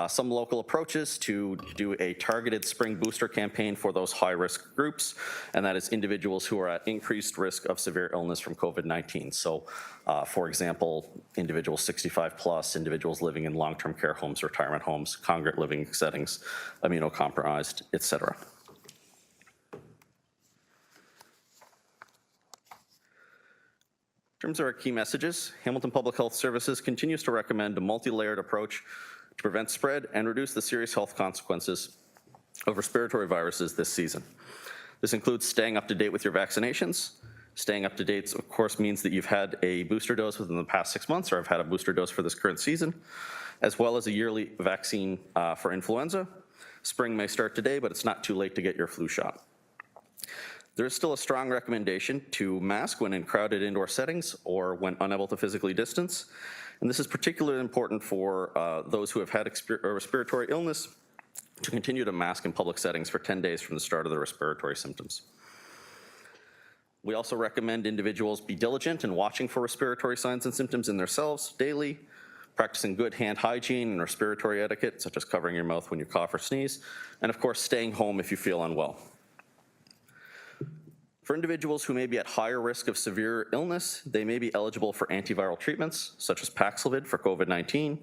T: some local approaches to do a targeted spring booster campaign for those high-risk groups, and that is individuals who are at increased risk of severe illness from COVID-19. So, for example, individuals 65+, individuals living in long-term care homes, retirement homes, congregate living settings, immunocompromised, et cetera. In terms of our key messages, Hamilton Public Health Services continues to recommend a multi-layered approach to prevent spread and reduce the serious health consequences of respiratory viruses this season. This includes staying up to date with your vaccinations. Staying up to date, of course, means that you've had a booster dose within the past 6 months or have had a booster dose for this current season, as well as a yearly vaccine for influenza. Spring may start today, but it's not too late to get your flu shot. There is still a strong recommendation to mask when in crowded indoor settings or when unable to physically distance. And this is particularly important for those who have had respiratory illness to continue to mask in public settings for 10 days from the start of the respiratory symptoms. We also recommend individuals be diligent in watching for respiratory signs and symptoms in themselves daily, practicing good hand hygiene and respiratory etiquette, such as covering your mouth when you cough or sneeze, and of course, staying home if you feel unwell. For individuals who may be at higher risk of severe illness, they may be eligible for antiviral treatments, such as Paxlovid for COVID-19,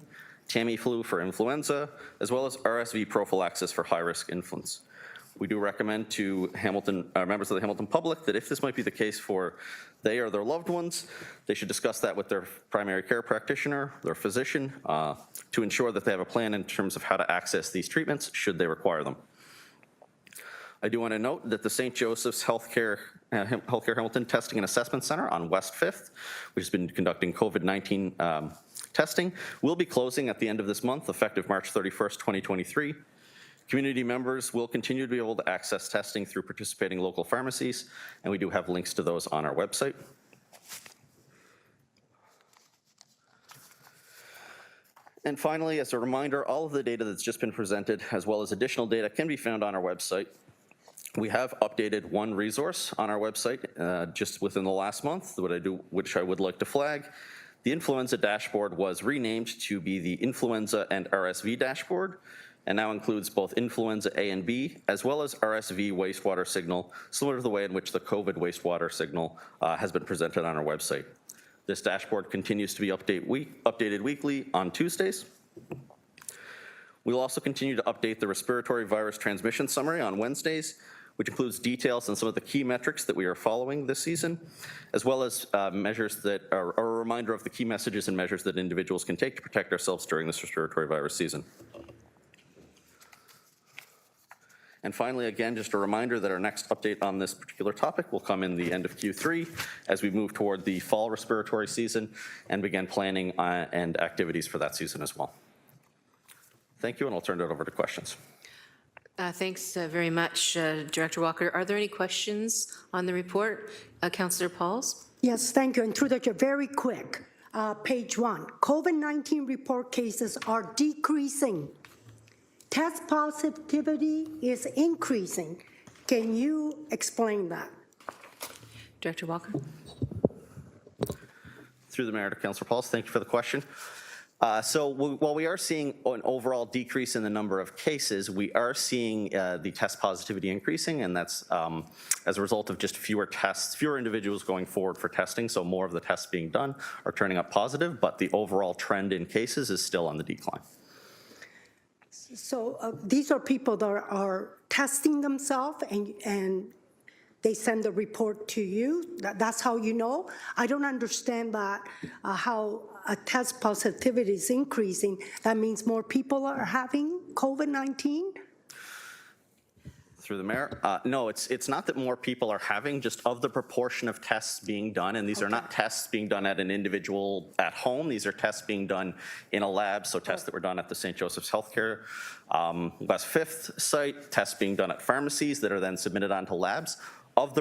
T: Tamiflu for influenza, as well as RSV prophylaxis for high-risk infants. We do recommend to members of the Hamilton public that if this might be the case for they or their loved ones, they should discuss that with their primary care practitioner, their physician, to ensure that they have a plan in terms of how to access these treatments should they require them. I do want to note that the St. Joseph's Healthcare Hamilton Testing and Assessment Center on West 5th, which has been conducting COVID-19 testing, will be closing at the end of this month, effective March 31st, 2023. Community members will continue to be able to access testing through participating local pharmacies, and we do have links to those on our website. And finally, as a reminder, all of the data that's just been presented, as well as additional data, can be found on our website. We have updated one resource on our website just within the last month, which I would like to flag. The influenza dashboard was renamed to be the Influenza and RSV dashboard, and now includes both influenza A and B, as well as RSV wastewater signal, similar to the way in which the COVID wastewater signal has been presented on our website. This dashboard continues to be updated weekly on Tuesdays. We will also continue to update the respiratory virus transmission summary on Wednesdays, which includes details on some of the key metrics that we are following this season, as well as measures that are a reminder of the key messages and measures that individuals can take to protect ourselves during this respiratory virus season. And finally, again, just a reminder that our next update on this particular topic will come in the end of Q3 as we move toward the fall respiratory season and begin planning and activities for that season as well. Thank you, and I'll turn it over to questions.
B: Thanks very much, Director Walker. Are there any questions on the report? Councillor Pauls?
H: Yes, thank you. And through the very quick, page 1, COVID-19 report cases are decreasing. Test positivity is increasing. Can you explain that?
B: Director Walker?
T: Through the Mayor to Councillor Pauls, thank you for the question. While we are seeing an overall decrease in the number of cases, we are seeing the test positivity increasing, and that's as a result of just fewer tests, fewer individuals going forward for testing, so more of the tests being done are turning up positive, but the overall trend in cases is still on the decline.
H: So these are people that are testing themselves and they send a report to you. That's how you know. I don't understand that how a test positivity is increasing. That means more people are having COVID-19?
T: Through the Mayor. No, it's not that more people are having, just of the proportion of tests being done, and these are not tests being done at an individual at home, these are tests being done in a lab, so tests that were done at the St. Joseph's Healthcare West 5th site, tests being done at pharmacies that are then submitted onto labs. Of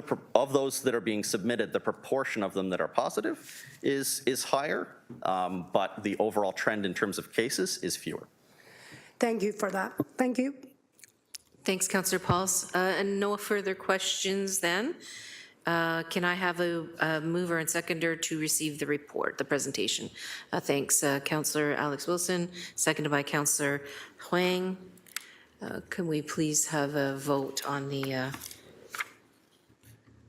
T: those that are being submitted, the proportion of them that are positive is higher, but the overall trend in terms of cases is fewer.
H: Thank you for that. Thank you.
B: Thanks, Councillor Pauls. And no further questions then. Can I have a mover and seconder to receive the report, the presentation? Thanks, Councillor Alex Wilson, seconded by Councillor Huang. Can we please have a vote on the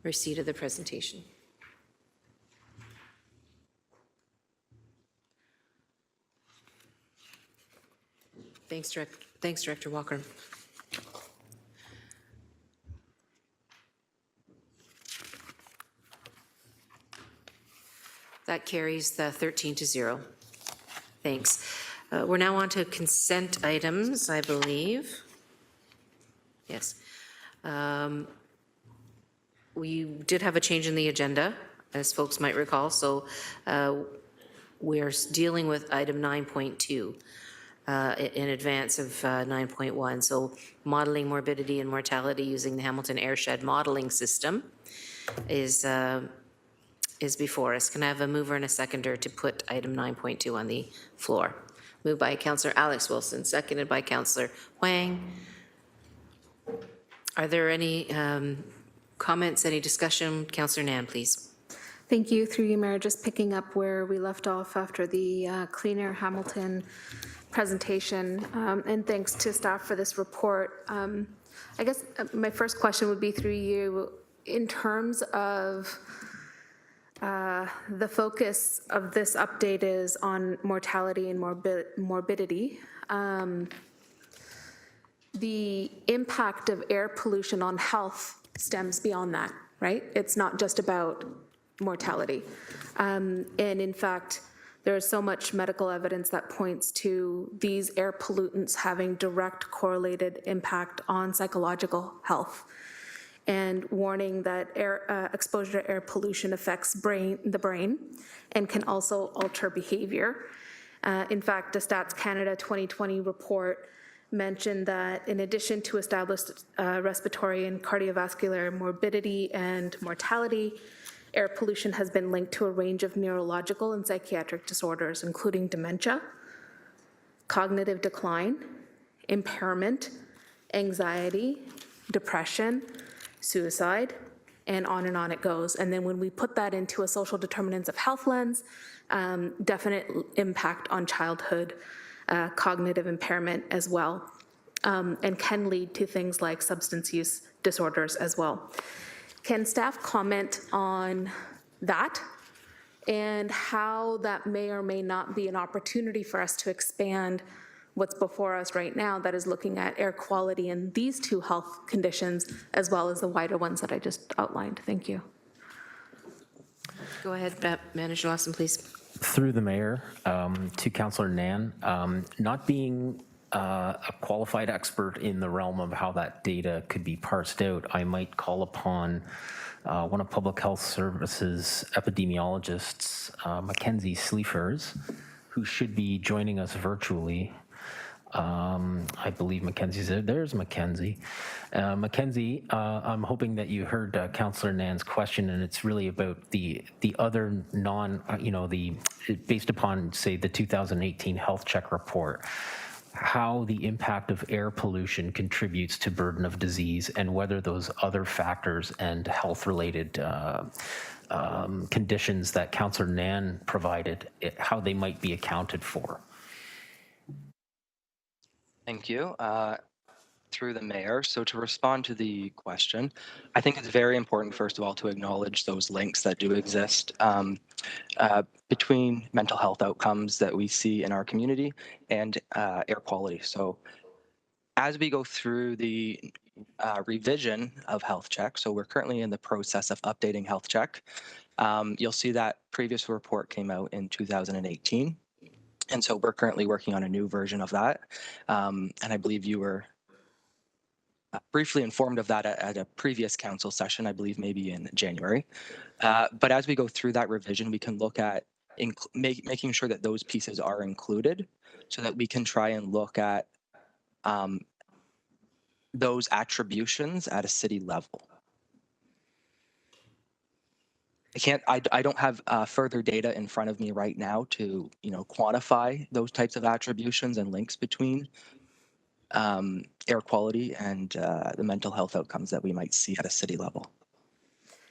B: receipt of the presentation? Thanks, Director Walker. That carries the 13-0. Thanks. We're now on to consent items, I believe. Yes. We did have a change in the agenda, as folks might recall, so we're dealing with item 9.2. in advance of 9.1. So modeling morbidity and mortality using the Hamilton Airshed modeling system is before us. Can I have a mover and a seconder to put item 9.2 on the floor? Moved by Councillor Alex Wilson, seconded by Councillor Huang. Are there any comments, any discussion? Councillor Nan, please.
J: Thank you. Through you, Mayor, just picking up where we left off after the Clean Air Hamilton presentation, and thanks to staff for this report. I guess my first question would be through you, in terms of the focus of this update is on mortality and morbidity. The impact of air pollution on health stems beyond that, right? It's not just about mortality. And in fact, there is so much medical evidence that points to these air pollutants having direct correlated impact on psychological health, and warning that exposure to air pollution affects the brain and can also alter behavior. In fact, a Stats Canada 2020 report mentioned that in addition to established respiratory and cardiovascular morbidity and mortality, air pollution has been linked to a range of neurological and psychiatric disorders, including dementia, cognitive decline, impairment, anxiety, depression, suicide, and on it goes. And then when we put that into a social determinants of health lens, definite impact on childhood cognitive impairment as well, and can lead to things like substance use disorders as well. Can staff comment on that and how that may or may not be an opportunity for us to expand what's before us right now, that is looking at air quality in these two health conditions as well as the wider ones that I just outlined? Thank you.
B: Go ahead, Manager Lawson, please.
O: Through the mayor, to Councillor Nan, not being a qualified expert in the realm of how that data could be parsed out, I might call upon one of Public Health Services epidemiologists, Mackenzie Sleafers, who should be joining us virtually. I believe Mackenzie's there. There's Mackenzie. Mackenzie, I'm hoping that you heard Councillor Nan's question, and it's really about the other based upon, say, the 2018 health check report, how the impact of air pollution contributes to burden of disease, and whether those other factors and health-related conditions that Councillor Nan provided, how they might be accounted for.
U: Thank you. Through the mayor. So to respond to the question, I think it's very important, first of all, to acknowledge those links that do exist between mental health outcomes that we see in our community and air quality. So as we go through the revision of health check, so we're currently in the process of updating health check. You'll see that previous report came out in 2018. And so we're currently working on a new version of that. And I believe you were briefly informed of that at a previous council session, I believe maybe in January. But as we go through that revision, we can look at making sure that those pieces are included so that we can try and look at those attributions at a city level. I don't have further data in front of me right now to quantify those types of attributions and links between air quality and the mental health outcomes that we might see at a city level.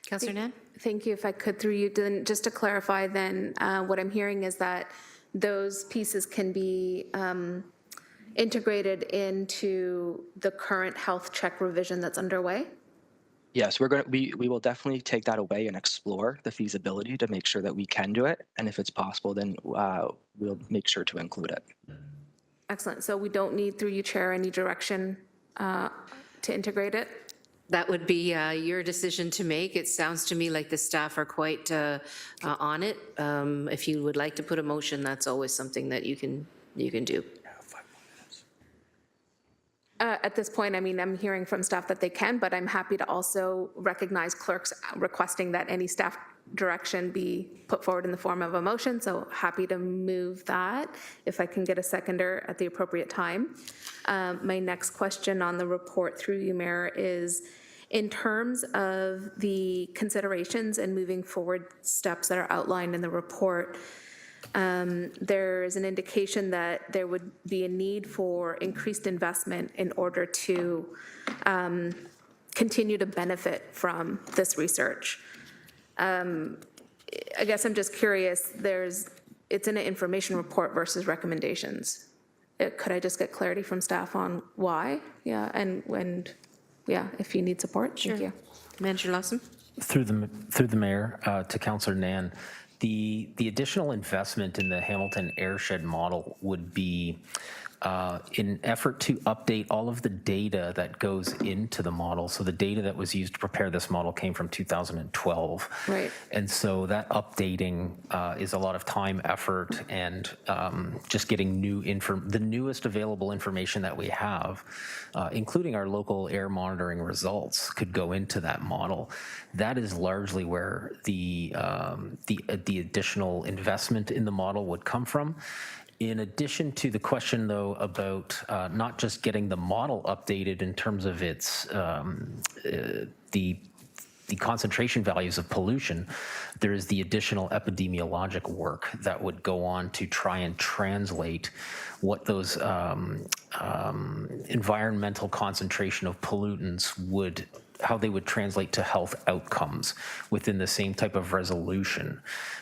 B: Councillor Nan?
J: Thank you. If I could, through you, then just to clarify, then what I'm hearing is that those pieces can be integrated into the current health check revision that's underway?
U: Yes, we will definitely take that away and explore the feasibility to make sure that we can do it. And if it's possible, then we'll make sure to include it.
J: Excellent. So we don't need, through you, Chair, any direction to integrate it?
B: That would be your decision to make. It sounds to me like the staff are quite on it. If you would like to put a motion, that's always something that you can do.
J: At this point, I mean, I'm hearing from staff that they can, but I'm happy to also recognize clerks requesting that any staff direction be put forward in the form of a motion, so happy to move that if I can get a seconder at the appropriate time. My next question on the report through you, Mayor, is in terms of the considerations and moving forward steps that are outlined in the report, there is an indication that there would be a need for increased investment in order to continue to benefit from this research. I guess I'm just curious, it's in an information report versus recommendations. Could I just get clarity from staff on why? Yeah, and yeah, if you need support, thank you.
B: Manager Lawson?
O: Through the mayor, to Councillor Nan, the additional investment in the Hamilton airshed model would be in an effort to update all of the data that goes into the model. So the data that was used to prepare this model came from 2012.
J: Right.
O: And so that updating is a lot of time, effort, and just getting the newest available information that we have, including our local air monitoring results, could go into that model. That is largely where the additional investment in the model would come from. In addition to the question, though, about not just getting the model updated in terms of its the concentration values of pollution, there is the additional epidemiologic work that would go on to try and translate what those environmental concentration of pollutants how they would translate to health outcomes within the same type of resolution,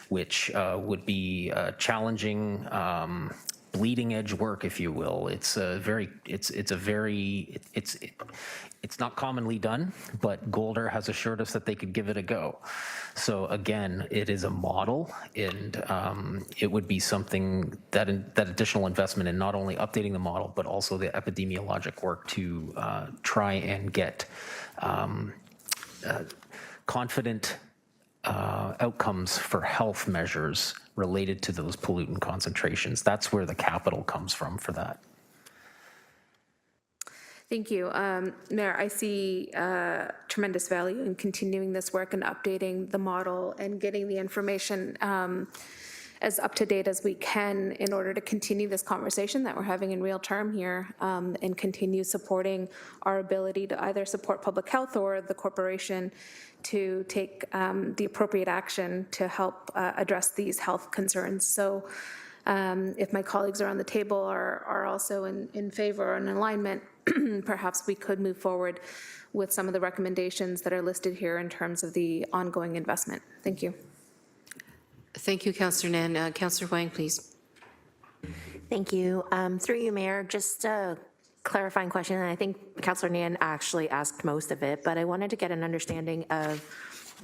O: which would be challenging, bleeding edge work, if you will. It's not commonly done, but Golder has assured us that they could give it a go. So again, it is a model, and it would be something that additional investment in not only updating the model, but also the epidemiologic work to try and get confident outcomes for health measures related to those pollutant concentrations. That's where the capital comes from for that.
J: Thank you. Mayor, I see tremendous value in continuing this work and updating the model and getting the information as up to date as we can in order to continue this conversation that we're having in real term here and continue supporting our ability to either support public health or the corporation to take the appropriate action to help address these health concerns. So if my colleagues around the table are also in favor or in alignment, perhaps we could move forward with some of the recommendations that are listed here in terms of the ongoing investment. Thank you.
B: Thank you, Councillor Nan. Councillor Huang, please.
M: Thank you. Through you, Mayor, just a clarifying question, and I think Councillor Nan actually asked most of it, but I wanted to get an understanding of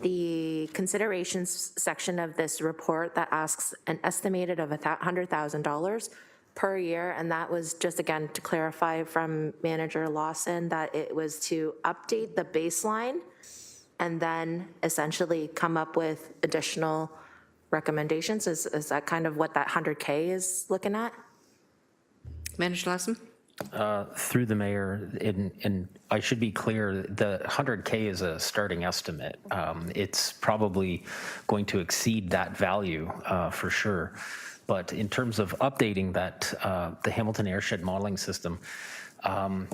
M: the considerations section of this report that asks an estimated of $100,000 per year, and that was just, again, to clarify from Manager Lawson that it was to update the baseline and then essentially come up with additional recommendations. Is that kind of what that 100K is looking at?
B: Manager Lawson?
O: Through the mayor, and I should be clear, the 100K is a starting estimate. It's probably going to exceed that value for sure. But in terms of updating that, the Hamilton airshed modeling system, I'm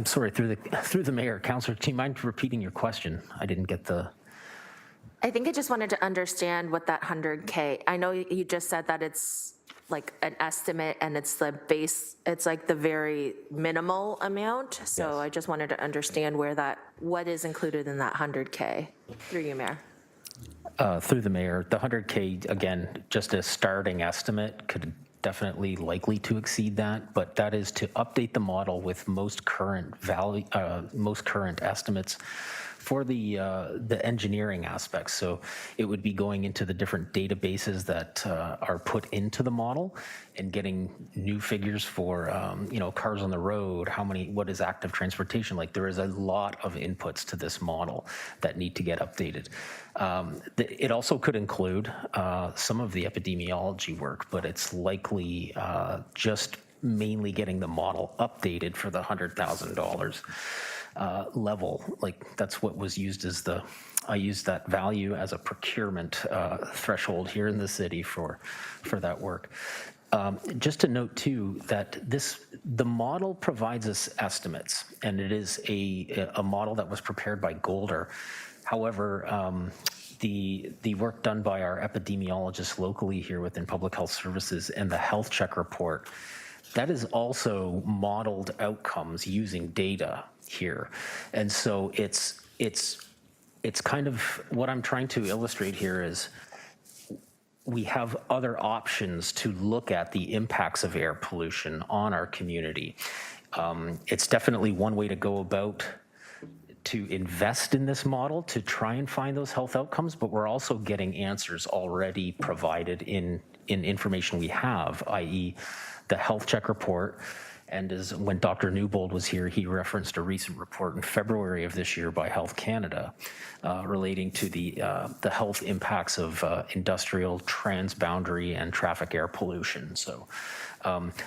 O: sorry, through the mayor, Councillor, do you mind repeating your question? I didn't get the...
M: I think I just wanted to understand what that 100K, I know you just said that it's like an estimate and it's the base, it's like the very minimal amount. So yes. I just wanted to understand what is included in that 100K. Through you, Mayor.
O: Through the mayor, the 100K, again, just a starting estimate, could definitely likely to exceed that, but that is to update the model with most current value, most current estimates for the engineering aspects. So it would be going into the different databases that are put into the model and getting new figures for cars on the road, what is active transportation like. There is a lot of inputs to this model that need to get updated. It also could include some of the epidemiology work, but it's likely just mainly getting the model updated for the $100,000. level. Like that's what was used as I used that value as a procurement threshold here in the city for that work. Just to note too that the model provides us estimates, and it is a model that was prepared by Golder. However, the work done by our epidemiologists locally here within Public Health Services and the health check report, that is also modeled outcomes using data here. And so it's kind of what I'm trying to illustrate here is we have other options to look at the impacts of air pollution on our community. It's definitely one way to go about to invest in this model to try and find those health outcomes, but we're also getting answers already provided in information we have, i.e. the health check report. And as when Dr. Newbold was here, he referenced a recent report in February of this year by Health Canada relating to the health impacts of industrial, transboundary, and traffic air pollution. So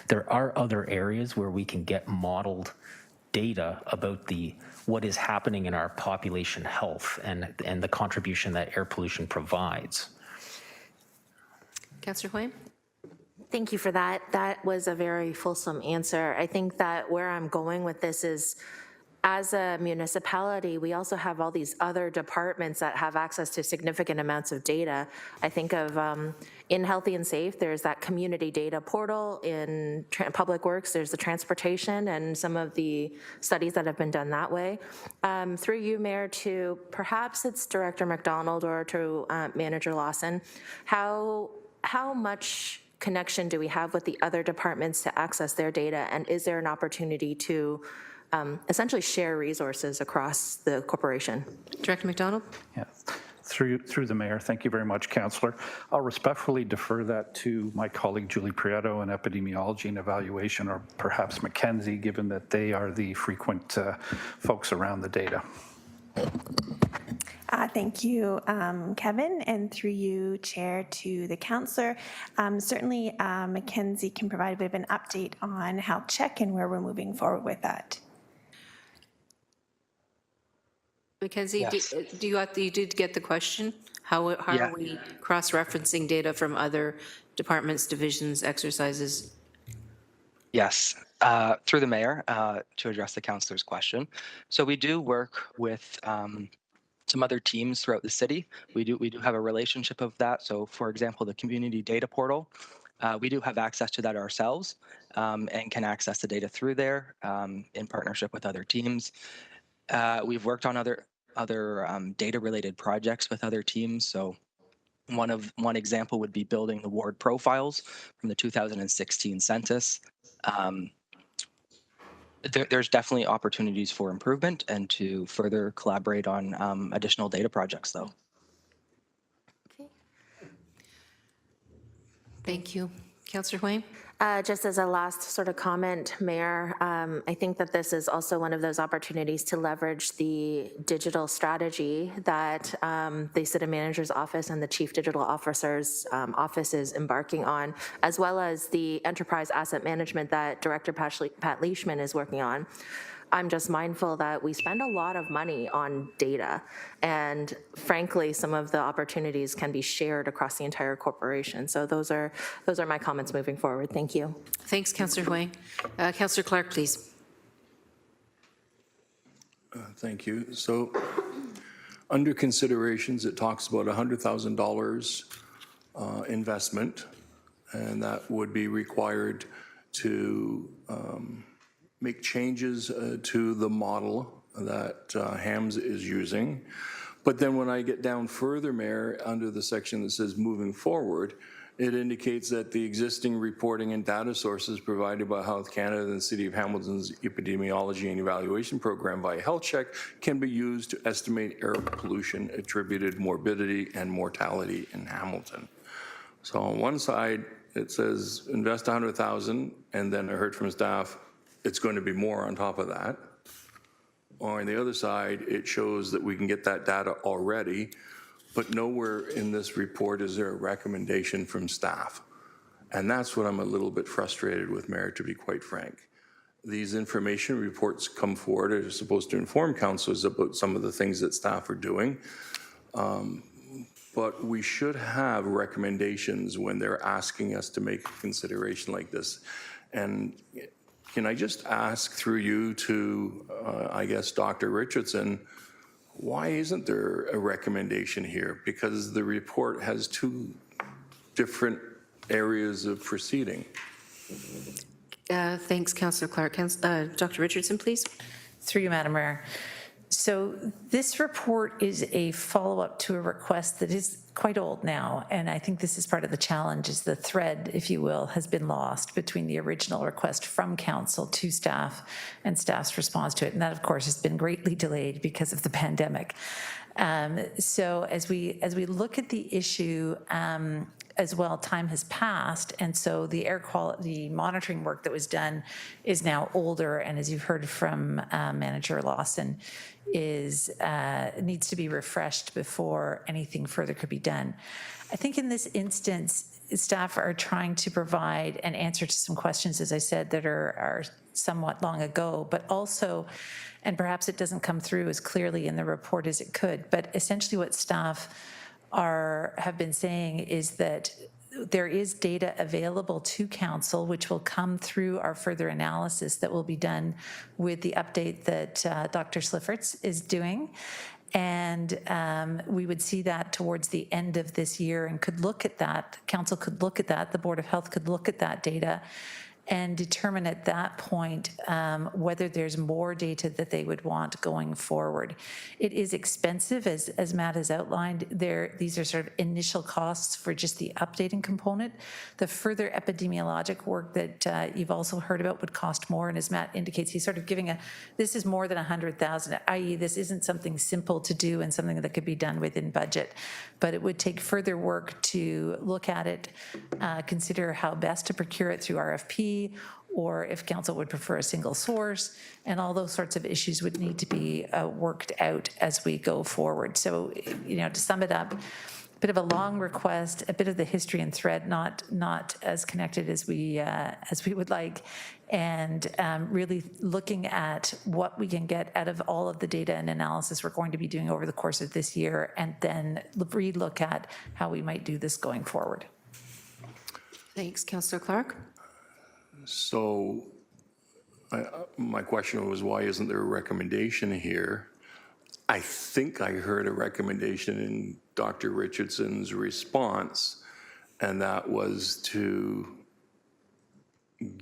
O: there are other areas where we can get modeled data about what is happening in our population health and the contribution that air pollution provides.
B: Councillor Huang?
M: Thank you for that. That was a very fulsome answer. I think that where I'm going with this is, as a municipality, we also have all these other departments that have access to significant amounts of data. I think of in Healthy and Safe, there's that community data portal. In Public Works, there's the transportation and some of the studies that have been done that way. Through you, Mayor, to perhaps it's Director McDonald or to Manager Lawson, how much connection do we have with the other departments to access their data, and is there an opportunity to essentially share resources across the corporation?
B: Director McDonald?
K: Yeah. Through the mayor, thank you very much, Councillor. I'll respectfully defer that to my colleague Julie Prieto in epidemiology and evaluation, or perhaps Mackenzie, given that they are the frequent folks around the data.
A: Thank you, Kevin, and through you, Chair, to the councillor. Certainly, Mackenzie can provide a bit of an update on health check and where we're moving forward with that.
B: Mackenzie,
U: Yes.
B: you did get the question? How
U: Yeah.
B: are we cross-referencing data from other departments, divisions, exercises?
U: Yes, through the mayor, to address the councillor's question. So we do work with some other teams throughout the city. We do have a relationship of that. So for example, the community data portal, we do have access to that ourselves and can access the data through there in partnership with other teams. We've worked on other data-related projects with other teams. So one example would be building the ward profiles from the 2016 census. There's definitely opportunities for improvement and to further collaborate on additional data projects, though.
B: Thank you. Councillor Huang?
M: Just as a last sort of comment, Mayor, I think that this is also one of those opportunities to leverage the digital strategy that the City Manager's Office and the Chief Digital Officer's Office is embarking on, as well as the enterprise asset management that Director Pat Leishman is working on. I'm just mindful that we spend a lot of money on data, and frankly, some of the opportunities can be shared across the entire corporation. So those are my comments moving forward. Thank you.
B: Thanks, Councillor Huang. Councillor Clark, please.
E: Thank you. So under considerations, it talks about $100,000 investment, and that would be required to make changes to the model that HAMS is using. But then when I get down further, Mayor, under the section that says moving forward, it indicates that the existing reporting and data sources provided by Health Canada and the City of Hamilton's epidemiology and evaluation program via health check can be used to estimate air pollution attributed morbidity and mortality in Hamilton. So on one side, it says invest $100,000, and then I heard from staff, it's going to be more on top of that. Or on the other side, it shows that we can get that data already, but nowhere in this report is there a recommendation from staff. And that's what I'm a little bit frustrated with, Mayor, to be quite frank. these information reports come forward are supposed to inform councilors about some of the things that staff are doing. But we should have recommendations when they're asking us to make a consideration like this. And can I just ask through you to, I guess, Dr. Richardson, why isn't there a recommendation here? Because the report has two different areas of proceeding.
B: Thanks, Councillor Clark. Dr. Richardson, please.
F: Through you, Madam Mayor. So this report is a follow-up to a request that is quite old now, and I think this is part of the challenge, is the thread, if you will, has been lost between the original request from council to staff and staff's response to it, and that, of course, has been greatly delayed because of the pandemic. So as we look at the issue, as well, time has passed, and so the air quality monitoring work that was done is now older, and as you've heard from Manager Lawson, needs to be refreshed before anything further could be done. I think in this instance, staff are trying to provide an answer to some questions, as I said, that are somewhat long ago, but also, and perhaps it doesn't come through as clearly in the report as it could, but essentially what staff have been saying is that there is data available to council which will come through our further analysis that will be done with the update that Dr. Slifferts is doing. And we would see that towards the end of this year and could look at that, council could look at that, the Board of Health could look at that data and determine at that point whether there's more data that they would want going forward. It is expensive, as Matt has outlined. These are sort of initial costs for just the updating component. The further epidemiologic work that you've also heard about would cost more, and as Matt indicates, he's sort of giving this is more than 100,000, i.e. this isn't something simple to do and something that could be done within budget, but it would take further work to look at it, consider how best to procure it through RFP, or if council would prefer a single source, and all those sorts of issues would need to be worked out as we go forward. So, to sum it up, a bit of a long request, a bit of the history and thread not as connected as we would like, and really looking at what we can get out of all of the data and analysis we're going to be doing over the course of this year, and then re-look at how we might do this going forward.
B: Thanks, Councillor Clark.
E: So my question was, why isn't there a recommendation here? I think I heard a recommendation in Dr. Richardson's response, and that was to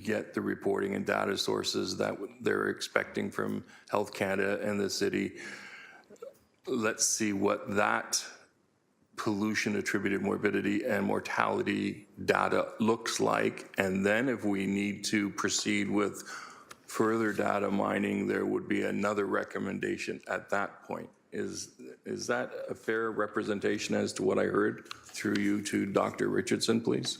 E: get the reporting and data sources that they're expecting from Health Canada and the city. Let's see what that pollution attributed morbidity and mortality data looks like, and then if we need to proceed with further data mining, there would be another recommendation at that point. Is that a fair representation as to what I heard through you to Dr. Richardson, please?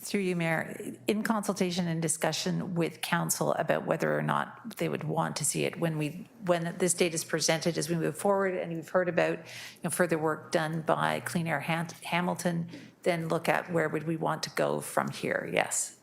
F: Through you, Mayor, in consultation and discussion with council about whether or not they would want to see it when this data is presented as we move forward, and we've heard about further work done by Clean Air Hamilton, then look at where would we want to go from here. Yes.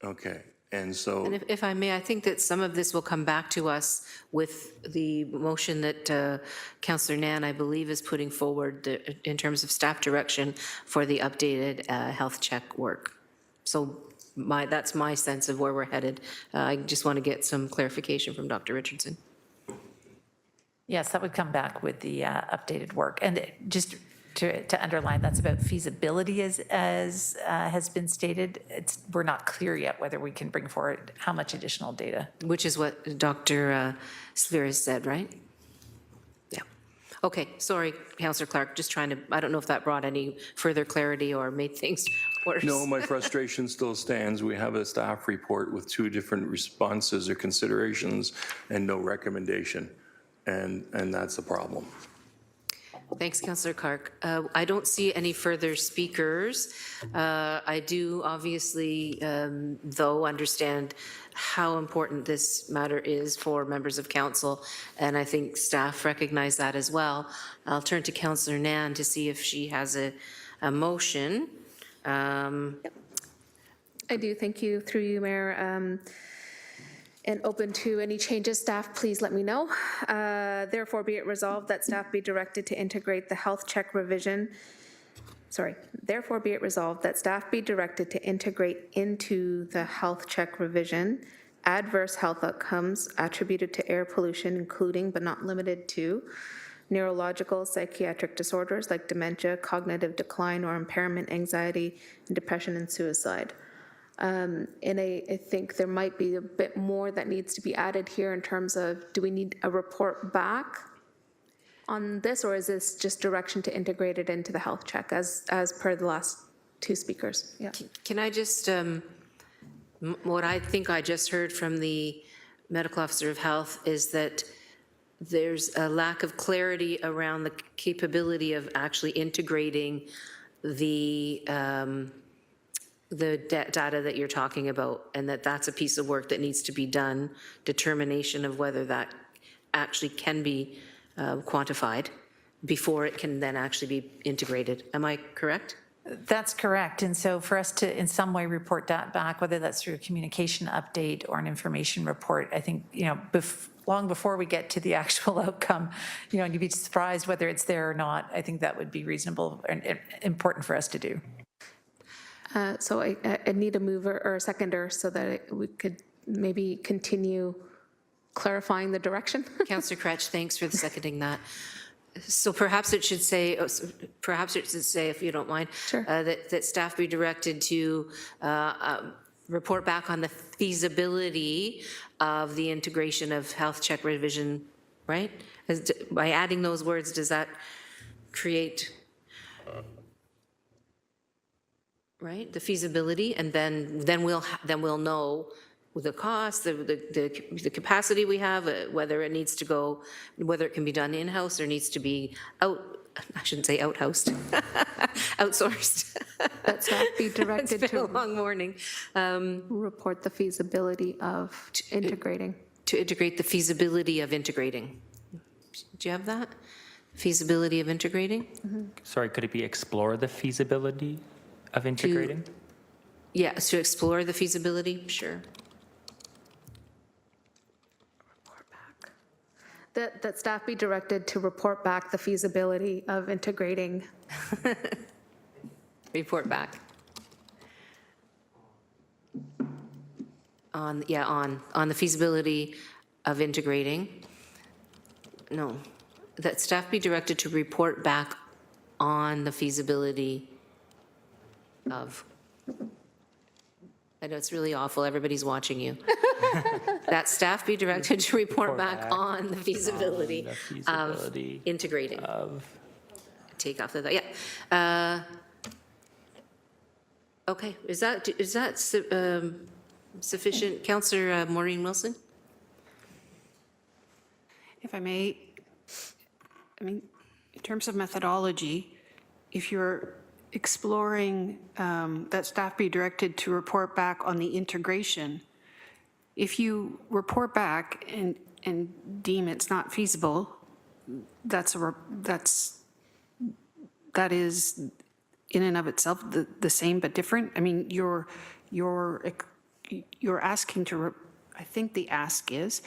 E: Okay. And so,
B: and if I may, I think that some of this will come back to us with the motion that Councillor Nan, I believe, is putting forward in terms of staff direction for the updated health check work. So that's my sense of where we're headed. I just want to get some clarification from Dr. Richardson.
F: Yes, that would come back with the updated work. And just to underline, that's about feasibility as has been stated. We're not clear yet whether we can bring forward how much additional data.
B: Which is what Dr. Slifferts said, right? Yeah. Okay, sorry, Councillor Clark, just trying to, I don't know if that brought any further clarity or made things worse.
E: no, my frustration still stands. We have a staff report with two different responses or considerations and no recommendation, and that's a problem.
B: Thanks, Councillor Clark. I don't see any further speakers. I do obviously, though, understand how important this matter is for members of council, and I think staff recognize that as well. I'll turn to Councillor Nan to see if she has a motion.
J: I do, thank you, through you, Mayor. And open to any changes, staff, please let me know. Therefore, be it resolved that staff be directed to integrate the health check revision. Therefore, be it resolved that staff be directed to integrate into the health check revision adverse health outcomes attributed to air pollution, including but not limited to neurological, psychiatric disorders like dementia, cognitive decline or impairment, anxiety, and depression and suicide. And I think there might be a bit more that needs to be added here in terms of, do we need a report back on this, or is this just direction to integrate it into the health check as per the last two speakers? Yeah.
B: Can I just, what I think I just heard from the medical officer of health is that there's a lack of clarity around the capability of actually integrating the data that you're talking about, and that's a piece of work that needs to be done, determination of whether that actually can be quantified before it can then actually be integrated. Am I correct?
F: That's correct. And so for us to in some way report that back, whether that's through a communication update or an information report, I think, long before we get to the actual outcome, and you'd be surprised whether it's there or not. I think that would be reasonable and important for us to do.
J: So I need a mover or a seconder so that we could maybe continue clarifying the direction.
B: Councillor Kretsch, thanks for seconding that. So perhaps it should say, if you don't mind,
J: sure.
B: That staff be directed to report back on the feasibility of the integration of health check revision, right? By adding those words, does that create, right, the feasibility, and then we'll know the cost, the capacity we have, whether it needs to go, whether it can be done in-house or needs to be I shouldn't say outhoused, outsourced.
J: That staff be directed
B: It's been
J: to
B: a long morning.
J: Report the feasibility of integrating.
B: To integrate the feasibility of integrating. Do you have that? Feasibility of integrating?
J: Mm-hmm.
C: Sorry, could it be explore the feasibility of integrating?
B: Yes, to explore the feasibility, sure.
J: That staff be directed to report back the feasibility of integrating.
B: Report back. On the feasibility of integrating. No, that staff be directed to report back on the feasibility of. I know it's really awful, everybody's watching you. That staff be directed to report back on the feasibility of integrating. Take off the, yeah. Okay, is that sufficient? Councillor Maureen Wilson?
D: If I may, in terms of methodology, if you're exploring that staff be directed to report back on the integration, if you report back and deem it's not feasible, that is in and of itself the same but different. You're asking to, I think the ask is,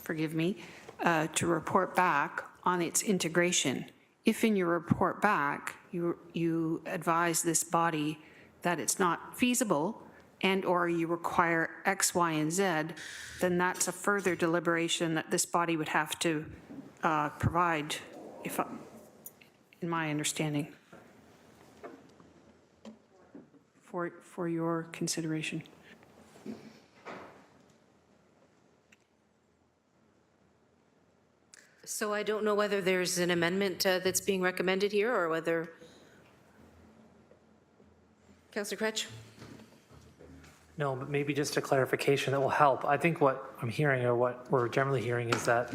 D: forgive me, to report back on its integration. If in your report back, you advise this body that it's not feasible and or you require X, Y, and Z, then that's a further deliberation that this body would have to provide, in my understanding, for your consideration.
B: So I don't know whether there's an amendment that's being recommended here or whether. Councillor Kretsch?
Q: No, but maybe just a clarification that will help. I think what I'm hearing, or what we're generally hearing, is that,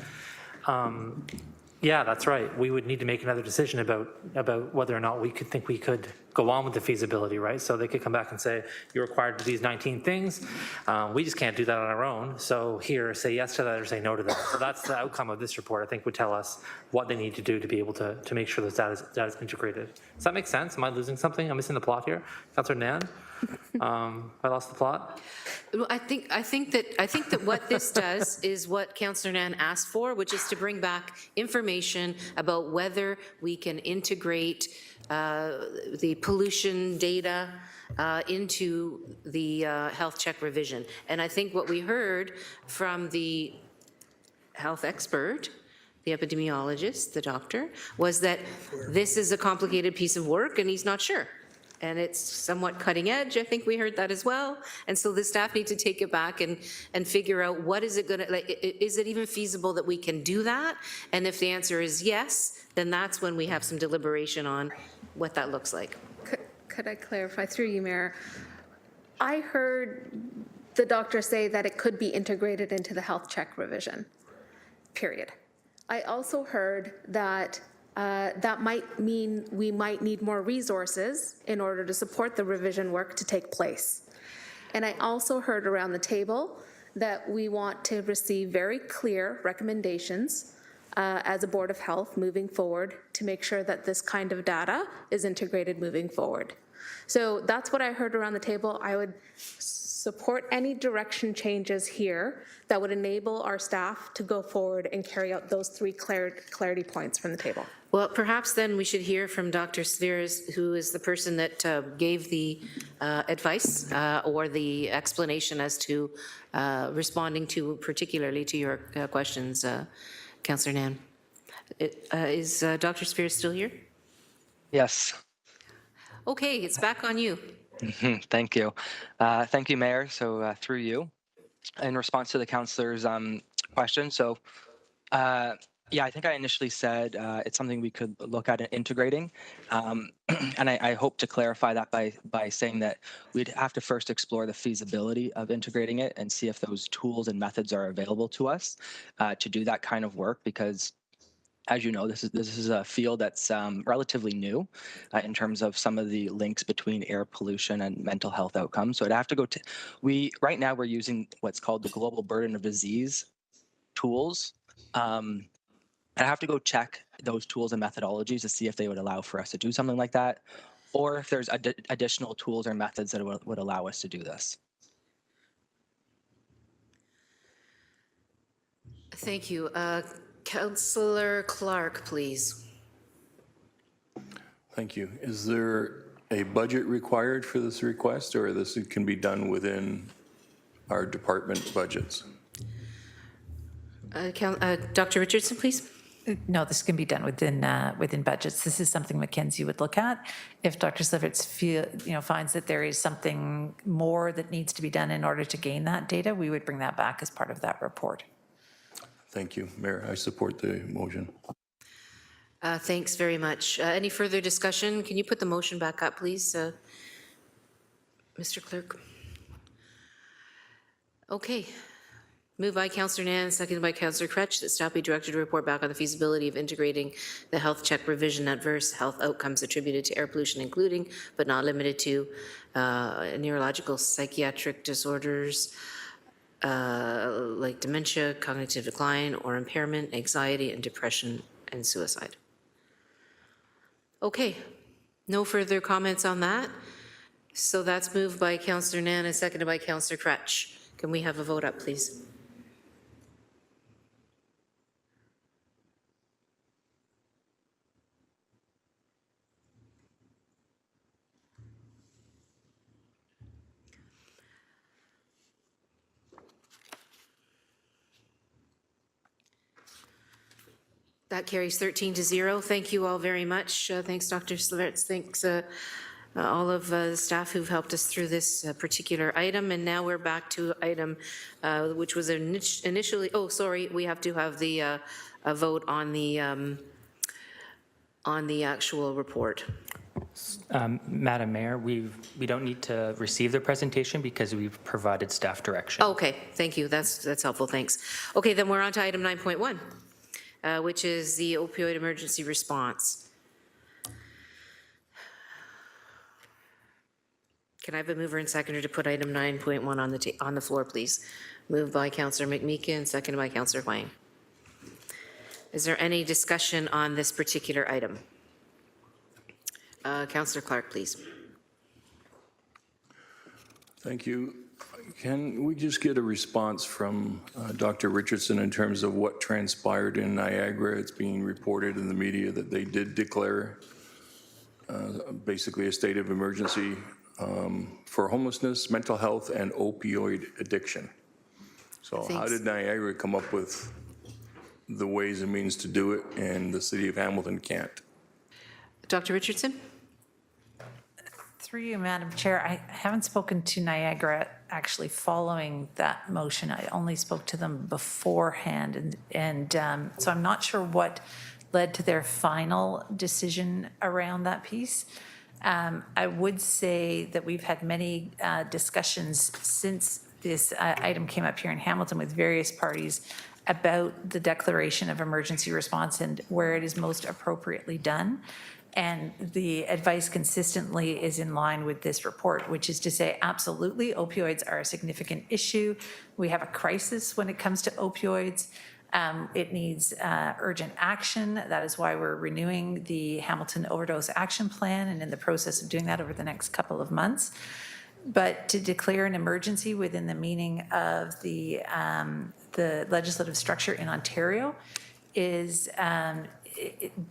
Q: yeah, that's right. We would need to make another decision about whether or not we could go on with the feasibility, right? So they could come back and say, you're required to do these 19 things. We just can't do that on our own. So here, say yes to that or say no to that. So that's the outcome of this report, I think, would tell us what they need to do to be able to make sure that is integrated. Does that make sense? Am I losing something? I'm missing the plot here. Councillor Nan? I lost the plot?
B: Well, I think that what this does is what Councillor Nan asked for, which is to bring back information about whether we can integrate the pollution data into the health check revision. And I think what we heard from the health expert, the epidemiologist, the doctor, was that this is a complicated piece of work and he's not sure. And it's somewhat cutting edge. I think we heard that as well. And so the staff need to take it back and figure out what is it going to, like, is it even feasible that we can do that? And if the answer is yes, then that's when we have some deliberation on what that looks like.
J: Could I clarify through you, Mayor? I heard the doctor say that it could be integrated into the health check revision, period. I also heard that that might mean we might need more resources in order to support the revision work to take place. And I also heard around the table that we want to receive very clear recommendations as a Board of Health moving forward to make sure that this kind of data is integrated moving forward. So that's what I heard around the table. I would support any direction changes here that would enable our staff to go forward and carry out those three clarity points from the table.
B: Well, perhaps then we should hear from Dr. Sveres, who is the person that gave the advice or the explanation as to responding to, particularly to your questions, Councillor Nan. Is Dr. Sveres still here?
U: Yes.
B: Okay, it's back on you.
U: Thank you. Thank you, Mayor. So through you, in response to the councillor's question, so yeah, I think I initially said it's something we could look at integrating, and I hope to clarify that by saying that we'd have to first explore the feasibility of integrating it and see if those tools and methods are available to us to do that kind of work, because as you know, this is a field that's relatively new in terms of some of the links between air pollution and mental health outcomes. So I'd have to go to, right now we're using what's called the global burden of disease tools. I have to go check those tools and methodologies to see if they would allow for us to do something like that, or if there's additional tools or methods that would allow us to do this.
B: Thank you. Councillor Clark, please.
E: Thank you. Is there a budget required for this request, or this can be done within our department budgets?
B: Dr. Richardson, please.
F: No, this can be done within budgets. This is something Mackenzie would look at. If Dr. Slivets finds that there is something more that needs to be done in order to gain that data, we would bring that back as part of that report. Thank you, Mayor. I support the motion.
B: Thanks very much. Any further discussion? Can you put the motion back up, please, Mr. Clerk? Okay. Moved by Councillor Nan, seconded by Councillor Crutch, that staff be directed to report back on the feasibility of integrating the health check revision adverse health outcomes attributed to air pollution, including but not limited to neurological psychiatric disorders like dementia, cognitive decline or impairment, anxiety and depression, and suicide. Okay, no further comments on that. So that's moved by Councillor Nan and seconded by Councillor Crutch. Can we have a vote up, please? That carries 13-0. Thank you all very much. Thanks, Dr. Slivets. Thanks all of the staff who've helped us through this particular item. And now we're back to item which was initially, oh, sorry, we have to have the a vote on the actual report.
C: Madam Mayor, we don't need to receive the presentation because we've provided staff direction.
B: Okay, thank you. That's helpful. Thanks. Okay, then we're on to item 9.1. Which is the opioid emergency response. Can I have a mover and seconder to put item 9.1 on the floor, please? Moved by Councillor McMeekin, seconded by Councillor Huang. Is there any discussion on this particular item? Councillor Clark, please.
E: Thank you. Can we just get a response from Dr. Richardson in terms of what transpired in Niagara? It's being reported in the media that they did declare basically a state of emergency for homelessness, mental health, and opioid addiction. So how did Niagara come up with the ways and means to do it, and the city of Hamilton can't?
B: Dr. Richardson?
F: Through you, Madam Chair, I haven't spoken to Niagara actually following that motion. I only spoke to them beforehand, and so I'm not sure what led to their final decision around that piece. I would say that we've had many discussions since this item came up here in Hamilton with various parties about the declaration of emergency response and where it is most appropriately done. And the advice consistently is in line with this report, which is to say, absolutely, opioids are a significant issue. We have a crisis when it comes to opioids. It needs urgent action. That is why we're renewing the Hamilton Overdose Action Plan and in the process of doing that over the next couple of months. But to declare an emergency within the meaning of the legislative structure in Ontario is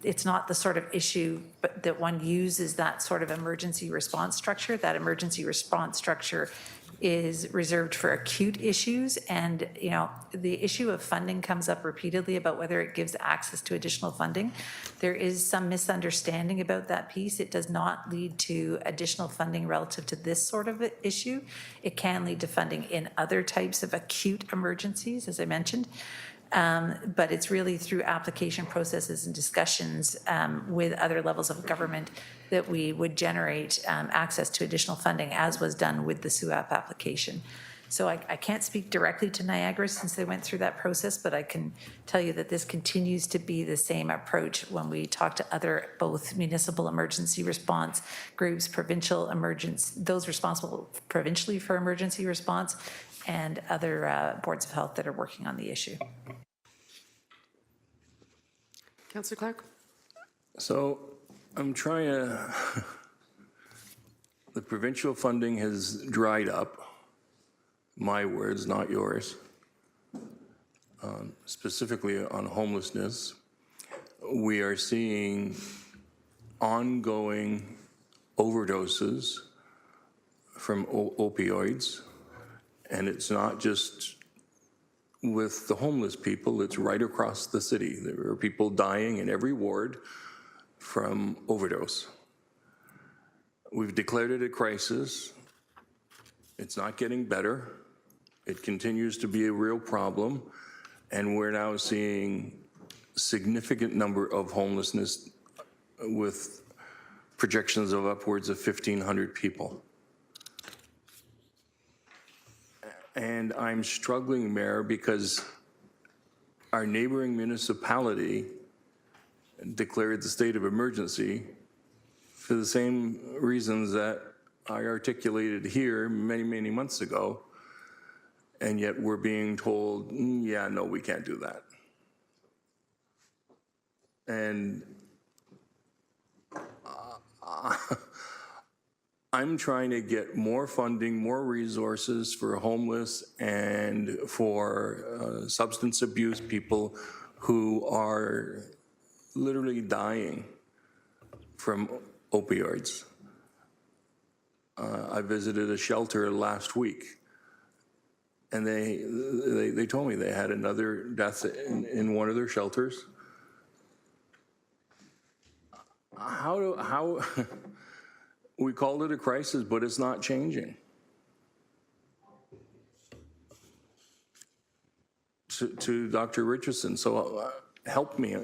F: it's not the sort of issue but that one uses that sort of emergency response structure. That emergency response structure is reserved for acute issues, and the issue of funding comes up repeatedly about whether it gives access to additional funding. There is some misunderstanding about that piece. It does not lead to additional funding relative to this sort of issue. It can lead to funding in other types of acute emergencies, as I mentioned. But it's really through application processes and discussions with other levels of government that we would generate access to additional funding, as was done with the SUAP application. So I can't speak directly to Niagara since they went through that process, but I can tell you that this continues to be the same approach when we talk to other both municipal emergency response groups, provincial emergency, those responsible provincially for emergency response, and other boards of health that are working on the issue.
B: Councillor Clark?
E: So I'm trying to, the provincial funding has dried up, my words, not yours, specifically on homelessness. We are seeing ongoing overdoses from opioids, and it's not just with the homeless people, it's right across the city. There are people dying in every ward from overdose. We've declared it a crisis. It's not getting better. It continues to be a real problem, and we're now seeing significant number of homelessness with projections of upwards of 1,500 people. And I'm struggling, Mayor, because our neighboring municipality declared the state of emergency for the same reasons that I articulated here many, many months ago, and yet we're being told, yeah, no, we can't do that. And I'm trying to get more funding, more resources for homeless and for substance abuse people who are literally dying from opioids. I visited a shelter last week, and they told me they had another death in one of their shelters. How we called it a crisis, but it's not changing. To Dr. Richardson, so help me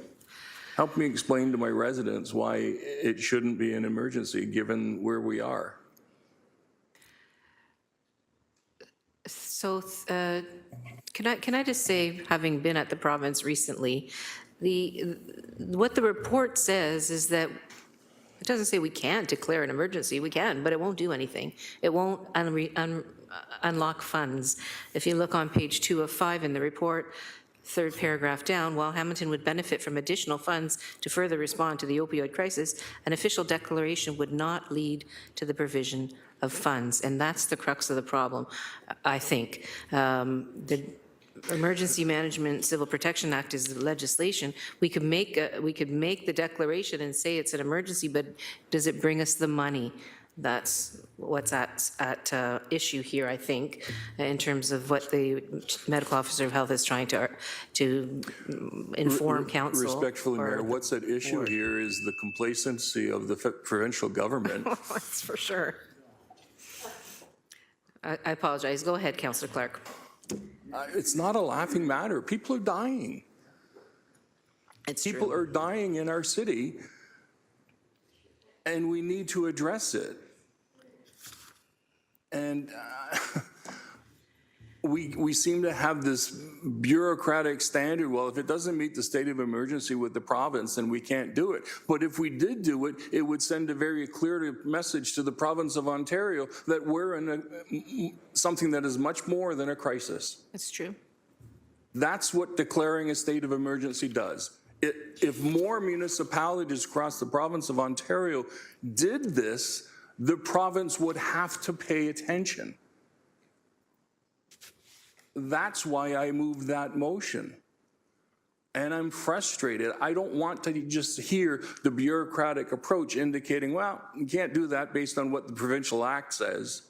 E: explain to my residents why it shouldn't be an emergency given where we are.
B: So can I just say, having been at the province recently, what the report says is that It doesn't say we can't declare an emergency. We can, but it won't do anything. It won't unlock funds. If you look on page 2 of 5 in the report, third paragraph down, while Hamilton would benefit from additional funds to further respond to the opioid crisis, an official declaration would not lead to the provision of funds. And that's the crux of the problem, I think. The Emergency Management Civil Protection Act is the legislation. We could make the declaration and say it's an emergency, but does it bring us the money? That's what's at issue here, I think, in terms of what the medical officer of health is trying to inform council.
E: Respectfully, Mayor, what's at issue here is the complacency of the provincial government.
B: That's for sure. I apologize. Go ahead, Councillor Clark.
E: It's not a laughing matter. People are dying. People are dying in our city, and we need to address it. And we seem to have this bureaucratic standard. Well, if it doesn't meet the state of emergency with the province, then we can't do it. But if we did do it, it would send a very clear message to the province of Ontario that we're in something that is much more than a crisis.
B: That's true.
E: That's what declaring a state of emergency does. If more municipalities across the province of Ontario did this, the province would have to pay attention. That's why I moved that motion. And I'm frustrated. I don't want to just hear the bureaucratic approach indicating, well, you can't do that based on what the provincial act says.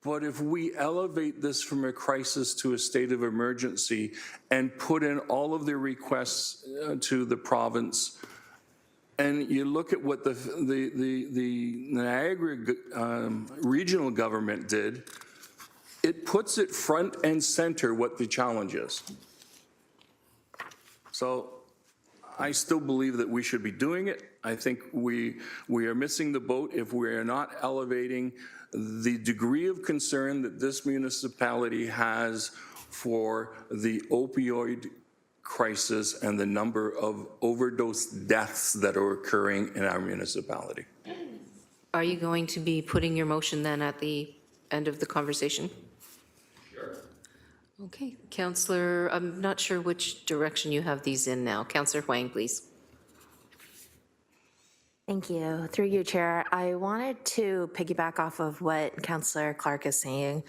E: But if we elevate this from a crisis to a state of emergency and put in all of the requests to the province, and you look at what the Niagara regional government did, it puts it front and center what the challenge is. So I still believe that we should be doing it. I think we are missing the boat if we are not elevating the degree of concern that this municipality has for the opioid crisis and the number of overdose deaths that are occurring in our municipality.
B: Are you going to be putting your motion then at the end of the conversation? Sure. Okay, Councillor, I'm not sure which direction you have these in now. Councillor Huang, please.
M: Thank you. Through you, Chair, I wanted to piggyback off of what Councillor Clark is saying.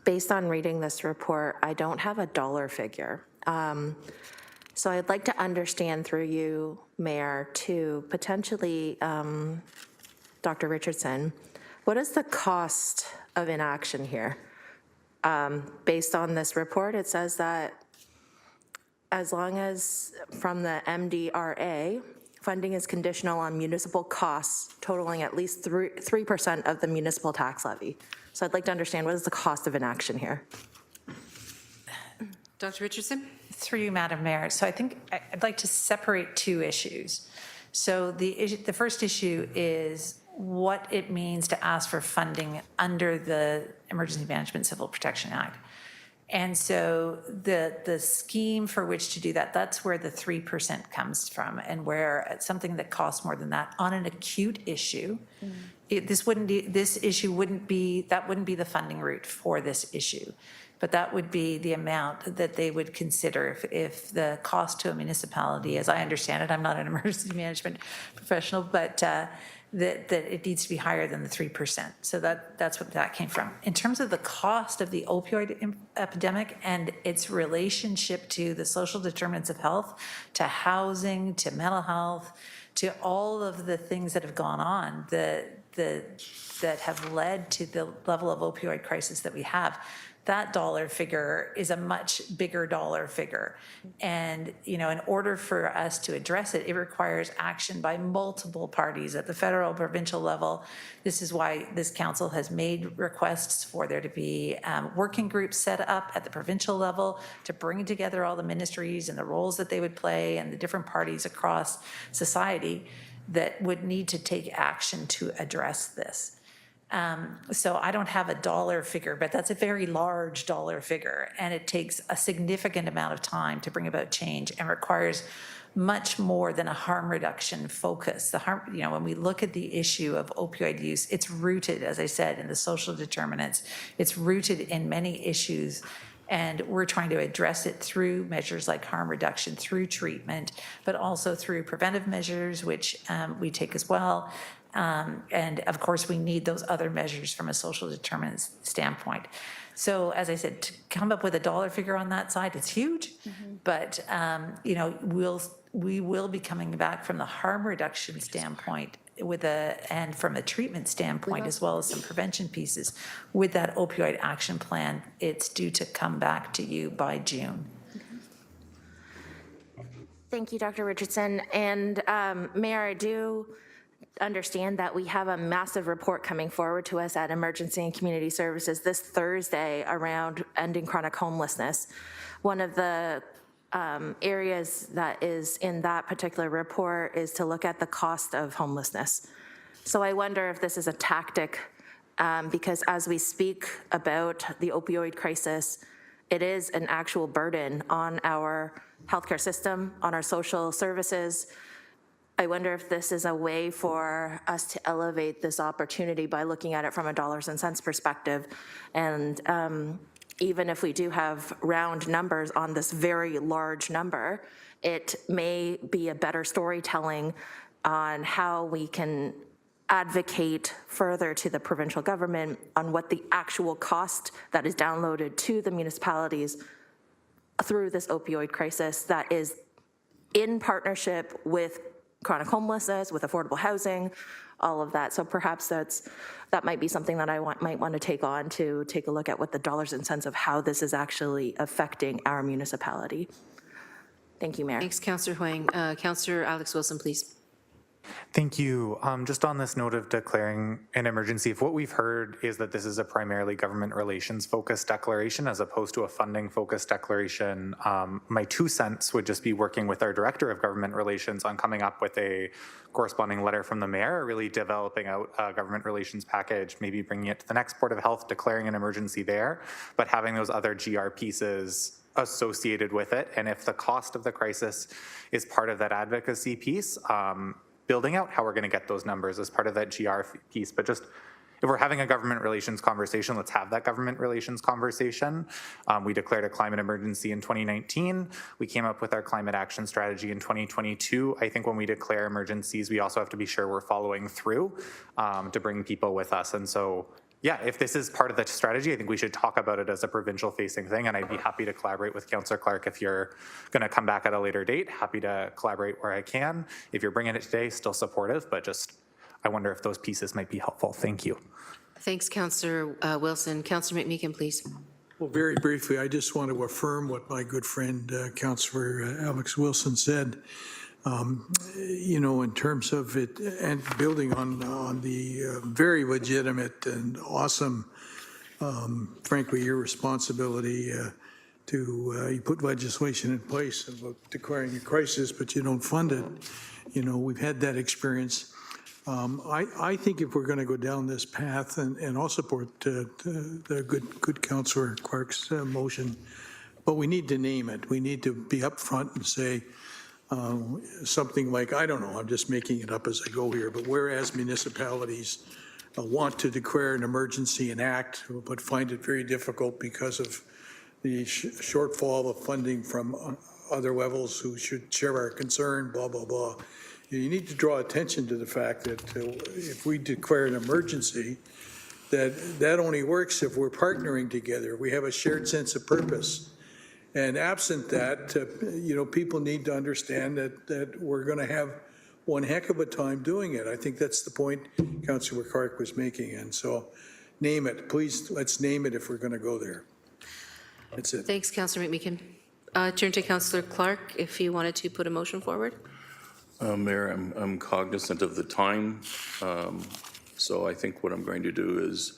M: Based on reading this report, I don't have a dollar figure. So I'd like to understand through you, Mayor, to potentially Dr. Richardson, what is the cost of inaction here? Based on this report, it says that as long as from the MDRA, funding is conditional on municipal costs totaling at least 3% of the municipal tax levy. So I'd like to understand what is the cost of inaction here?
B: Dr. Richardson?
F: Through you, Madam Mayor. So I think I'd like to separate two issues. So the first issue is what it means to ask for funding under the Emergency Management Civil Protection Act. And so the scheme for which to do that, that's where the 3% comes from, and where something that costs more than that on an acute issue, this issue wouldn't be the funding route for this issue, but that would be the amount that they would consider if the cost to a municipality, as I understand it, I'm not an emergency management professional, but that it needs to be higher than the 3%. So that's what that came from. In terms of the cost of the opioid epidemic and its relationship to the social determinants of health, to housing, to mental health, to all of the things that have gone on that have led to the level of opioid crisis that we have, that dollar figure is a much bigger dollar figure. And, in order for us to address it, it requires action by multiple parties at the federal, provincial level. This is why this council has made requests for there to be working groups set up at the provincial level to bring together all the ministries and the roles that they would play and the different parties across society that would need to take action to address this. So I don't have a dollar figure, but that's a very large dollar figure. And it takes a significant amount of time to bring about change and requires much more than a harm reduction focus. The harm, when we look at the issue of opioid use, it's rooted, as I said, in the social determinants. It's rooted in many issues. And we're trying to address it through measures like harm reduction, through treatment, but also through preventive measures, which we take as well. And of course, we need those other measures from a social determinants standpoint. So as I said, to come up with a dollar figure on that side, it's huge. But, we will be coming back from the harm reduction standpoint and from a treatment standpoint, as well as some prevention pieces with that opioid action plan. It's due to come back to you by June.
M: Thank you, Dr. Richardson. And Mayor, I do understand that we have a massive report coming forward to us at Emergency and Community Services this Thursday around ending chronic homelessness. One of the areas that is in that particular report is to look at the cost of homelessness. So I wonder if this is a tactic, because as we speak about the opioid crisis, it is an actual burden on our healthcare system, on our social services. I wonder if this is a way for us to elevate this opportunity by looking at it from a dollars and cents perspective. And even if we do have round numbers on this very large number, it may be a better storytelling on how we can advocate further to the provincial government on what the actual cost that is downloaded to the municipalities through this opioid crisis that is in partnership with chronic homelessness, with affordable housing, all of that. So perhaps that might be something that I might want to take on, to take a look at what the dollars and cents of how this is actually affecting our municipality. Thank you, Mayor.
B: Thanks, Councillor Huang. Councillor Alex Wilson, please.
R: Thank you. Just on this note of declaring an emergency, if what we've heard is that this is a primarily government relations focused declaration as opposed to a funding focused declaration, my 2 cents would just be working with our Director of Government Relations on coming up with a corresponding letter from the Mayor, really developing out a government relations package, maybe bringing it to the next Board of Health, declaring an emergency there, but having those other GR pieces associated with it. And if the cost of the crisis is part of that advocacy piece, building out how we're going to get those numbers as part of that GR piece. But just if we're having a government relations conversation, let's have that government relations conversation. We declared a climate emergency in 2019. We came up with our climate action strategy in 2022. I think when we declare emergencies, we also have to be sure we're following through to bring people with us. And so, yeah, if this is part of the strategy, I think we should talk about it as a provincial-facing thing, and I'd be happy to collaborate with Councillor Clark if you're going to come back at a later date. Happy to collaborate where I can. If you're bringing it today, still supportive, but just I wonder if those pieces might be helpful. Thank you.
B: Thanks, Councillor Wilson. Councillor McMeekin, please.
P: Well, very briefly, I just want to affirm what my good friend, Councillor Alex Wilson said. In terms of it and building on the very legitimate and awesome, frankly, your responsibility to you put legislation in place about declaring a crisis, but you don't fund it. We've had that experience. I think if we're going to go down this path, and I'll support the good Councillor Clark's motion, but we need to name it. We need to be upfront and say, something like, I don't know, I'm just making it up as I go here, but whereas municipalities want to declare an emergency and act, but find it very difficult because of the shortfall of funding from other levels who should share our concern, blah, blah, blah. You need to draw attention to the fact that if we declare an emergency, that only works if we're partnering together. We have a shared sense of purpose. And absent that, people need to understand that we're going to have one heck of a time doing it. I think that's the point Councillor Clark was making. And so name it. Please, let's name it if we're going to go there. That's it.
B: Thanks, Councillor McMeekin. Turn to Councillor Clark if you wanted to put a motion forward.
E: Mayor, I'm cognizant of the time. So I think what I'm going to do is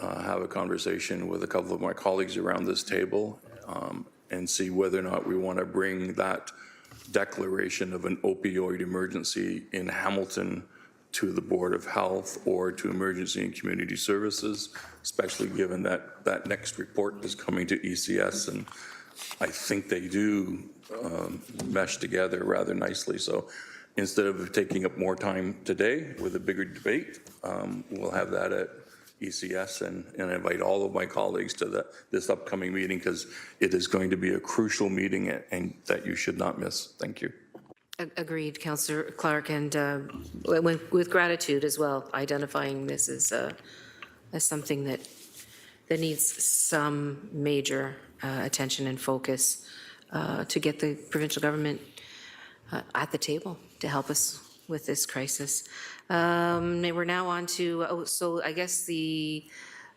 E: have a conversation with a couple of my colleagues around this table and see whether or not we want to bring that declaration of an opioid emergency in Hamilton to the Board of Health or to Emergency and Community Services, especially given that that next report is coming to ECS, and I think they do mesh together rather nicely. So instead of taking up more time today with a bigger debate, we'll have that at ECS and invite all of my colleagues to this upcoming meeting, because it is going to be a crucial meeting and that you should not miss. Thank you.
B: Agreed, Councillor Clark, and with gratitude as well, identifying this as something that needs some major attention and focus to get the provincial government at the table to help us with this crisis. We're now on to, so I guess the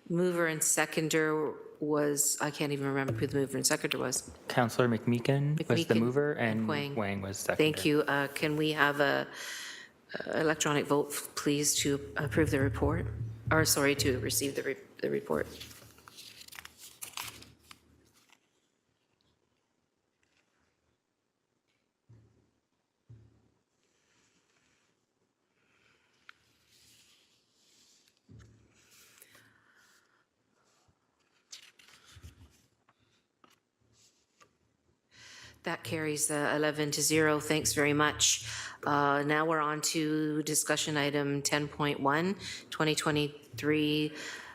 B: mover and seconder was, I can't even remember who the mover and seconder was.
C: Councillor McMeekin was the mover and Wang was seconder.
B: Thank you. Can we have a electronic vote, please, to approve the report? Or sorry, to receive the report. That carries 11-0. Thanks very much. Now we're on to discussion item 10.1, 2023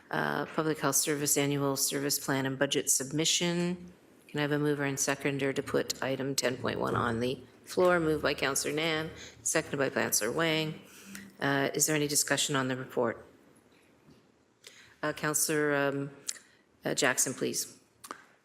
B: Public Health Service Annual Service Plan and Budget Submission. Can I have a mover and seconder to put item 10.1 on the floor? Moved by Councillor Nam, seconded by Councillor Wang. Is there any discussion on the report? Councillor Jackson, please.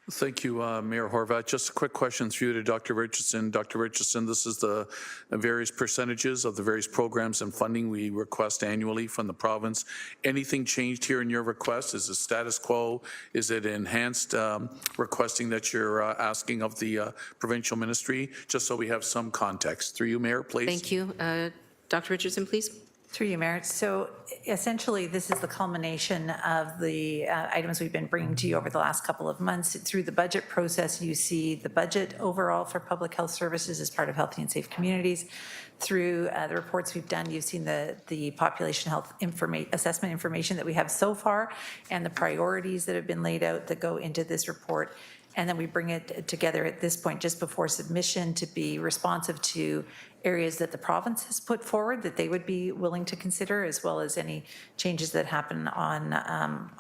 K: Thank you, Mayor Horvath. Just a quick question for you to Dr. Richardson. Dr. Richardson, this is the various percentages of the various programs and funding we request annually from the province. Anything changed here in your request? Is it status quo? Is it enhanced requesting that you're asking of the provincial ministry? Just so we have some context. Through you, Mayor, please.
B: Thank you. Dr. Richardson, please.
F: Through you, Mayor. So essentially, this is the culmination of the items we've been bringing to you over the last couple of months. Through the budget process, you see the budget overall for public health services as part of Healthy and Safe Communities. Through the reports we've done, you've seen the population health assessment information that we have so far and the priorities that have been laid out that go into this report. And then we bring it together at this point just before submission to be responsive to areas that the province has put forward that they would be willing to consider, as well as any changes that happen on,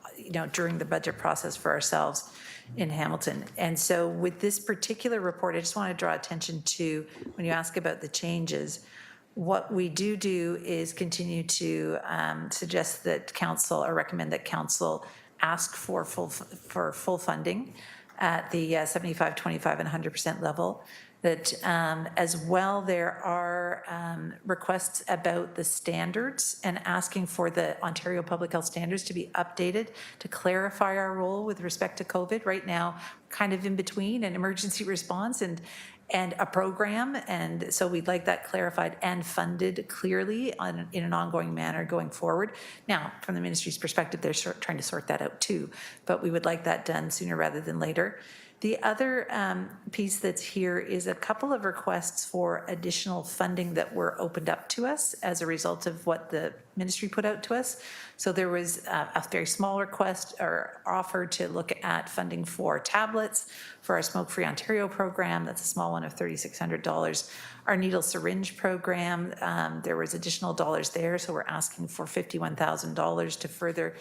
F: during the budget process for ourselves in Hamilton. And so with this particular report, I just want to draw attention to, when you ask about the changes, what we do is continue to suggest that council, or recommend that council ask for full funding at the 75, 25, and 100% level. That as well, there are requests about the standards and asking for the Ontario Public Health Standards to be updated to clarify our role with respect to COVID. Right now, kind of in between an emergency response and a program, and so we'd like that clarified and funded clearly in an ongoing manner going forward. Now, from the ministry's perspective, they're trying to sort that out too, but we would like that done sooner rather than later. The other piece that's here is a couple of requests for additional funding that were opened up to us as a result of what the ministry put out to us. So there was a very small request or offer to look at funding for tablets for our Smoke Free Ontario program. That's a small one of $3,600. Our needle syringe program, there was additional dollars there, so we're asking for $51,000 to further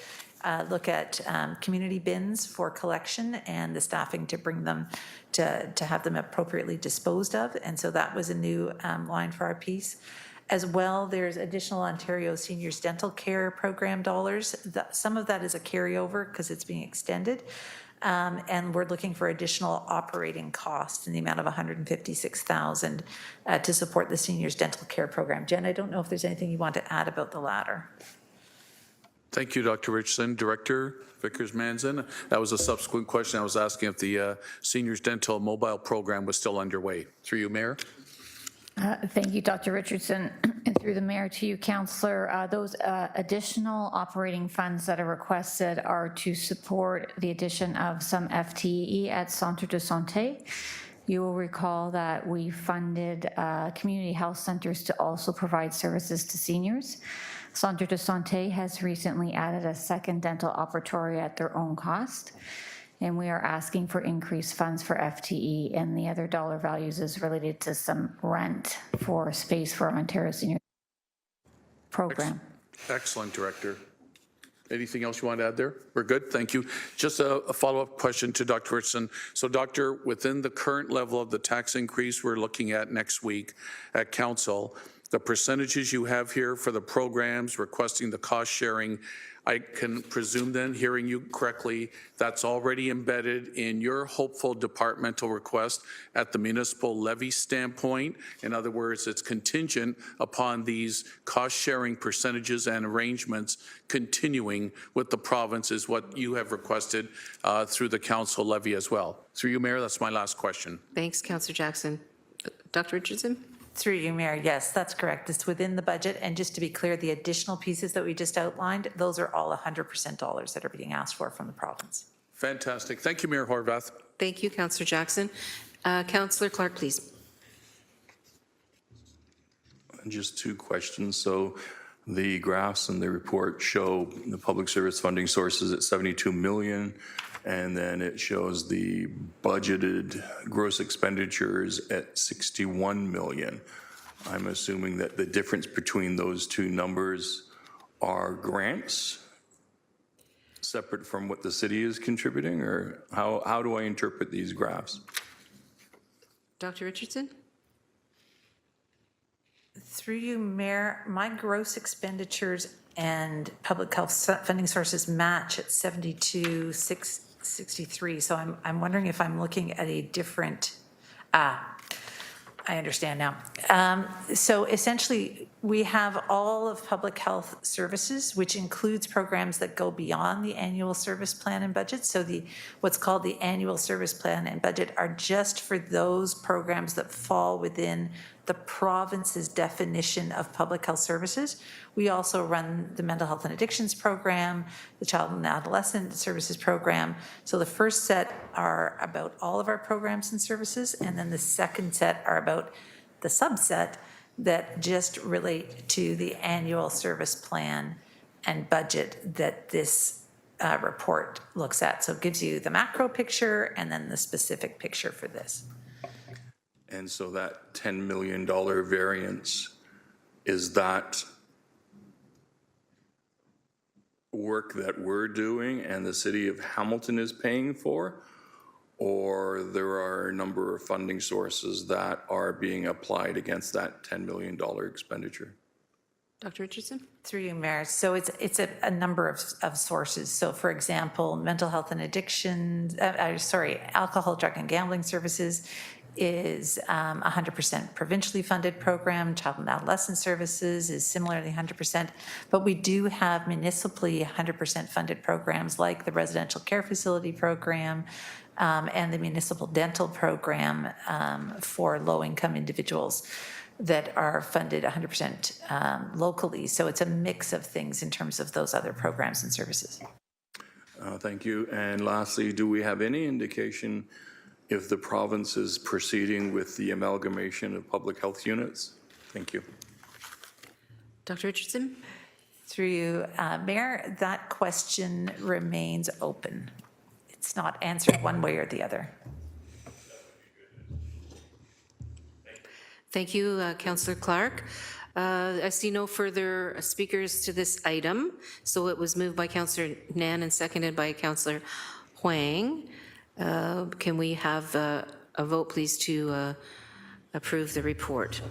F: look at community bins for collection and the staffing to bring them to have them appropriately disposed of. And so that was a new line for our piece. As well, there's additional Ontario Seniors Dental Care Program dollars. Some of that is a carryover because it's being extended. And we're looking for additional operating costs in the amount of $156,000 to support the Seniors Dental Care Program. Jen, I don't know if there's anything you want to add about the latter.
K: Thank you, Dr. Richardson. Director Vickers-Manzin. That was a subsequent question. I was asking if the Seniors Dental Mobile Program was still underway. Through you, Mayor.
G: Thank you, Dr. Richardson, and through the Mayor to you, Councillor. Those additional operating funds that are requested are to support the addition of some FTE at Centre de Santé You will recall that we funded community health centers to also provide services to seniors. Centre de Santé has recently added a second dental operatory at their own cost, and we are asking for increased funds for FTE, and the other dollar values is related to some rent for space for Ontario Senior Program.
I: Excellent, Director. Anything else you want to add there? We're good, thank you. Just a follow-up question to Dr. Richardson. So Doctor, within the current level of the tax increase we're looking at next week at Council, the percentages you have here for the programs requesting the cost sharing, I can presume then, hearing you correctly, that's already embedded in your hopeful departmental request at the municipal levy standpoint. In other words, it's contingent upon these cost-sharing percentages and arrangements continuing with the province is what you have requested through the council levy as well. Through you, Mayor, that's my last question.
B: Thanks, Councillor Jackson. Dr. Richardson?
F: Through you, Mayor, yes, that's correct. It's within the budget. And just to be clear, the additional pieces that we just outlined, those are all 100% dollars that are being asked for from the province.
I: Fantastic. Thank you, Mayor Horvath.
B: Thank you, Councillor Jackson. Councillor Clark, please.
E: Just two questions. So the graphs in the report show the public service funding sources at 72 million, and then it shows the budgeted gross expenditures at 61 million. I'm assuming that the difference between those two numbers are grants separate from what the city is contributing, or how do I interpret these graphs?
B: Dr. Richardson?
F: Through you, Mayor, my gross expenditures and public health funding sources match at 72,663. So I'm wondering if I'm looking at a different, I understand now. So essentially, we have all of public health services, which includes programs that go beyond the annual service plan and budget. So what's called the annual service plan and budget are just for those programs that fall within the province's definition of public health services. We also run the mental health and addictions program, the child and adolescent services program. So the first set are about all of our programs and services, and then the second set are about the subset that just relate to the annual service plan and budget that this report looks at. So it gives you the macro picture and then the specific picture for this.
E: And so that $10 million variance, is that work that we're doing and the city of Hamilton is paying for? Or there are a number of funding sources that are being applied against that $10 million expenditure?
B: Dr. Richardson?
F: Through you, Mayor. So it's a number of sources. So for example, mental health and addiction, alcohol, drug and gambling services is 100% provincially funded program. Child and adolescent services is similarly 100%. But we do have municipally 100% funded programs like the residential care facility program and the municipal dental program for low-income individuals that are funded 100% locally. So it's a mix of things in terms of those other programs and services.
E: Thank you. And lastly, do we have any indication if the province is proceeding with the amalgamation of public health units? Thank you.
B: Dr. Richardson?
F: Through you, Mayor, that question remains open. It's not answered one way or the other.
B: Thank you, Councillor Clark. I see no further speakers to this item. So it was moved by Councillor Nan and seconded by Councillor Huang. Can we have a vote, please, to approve the report?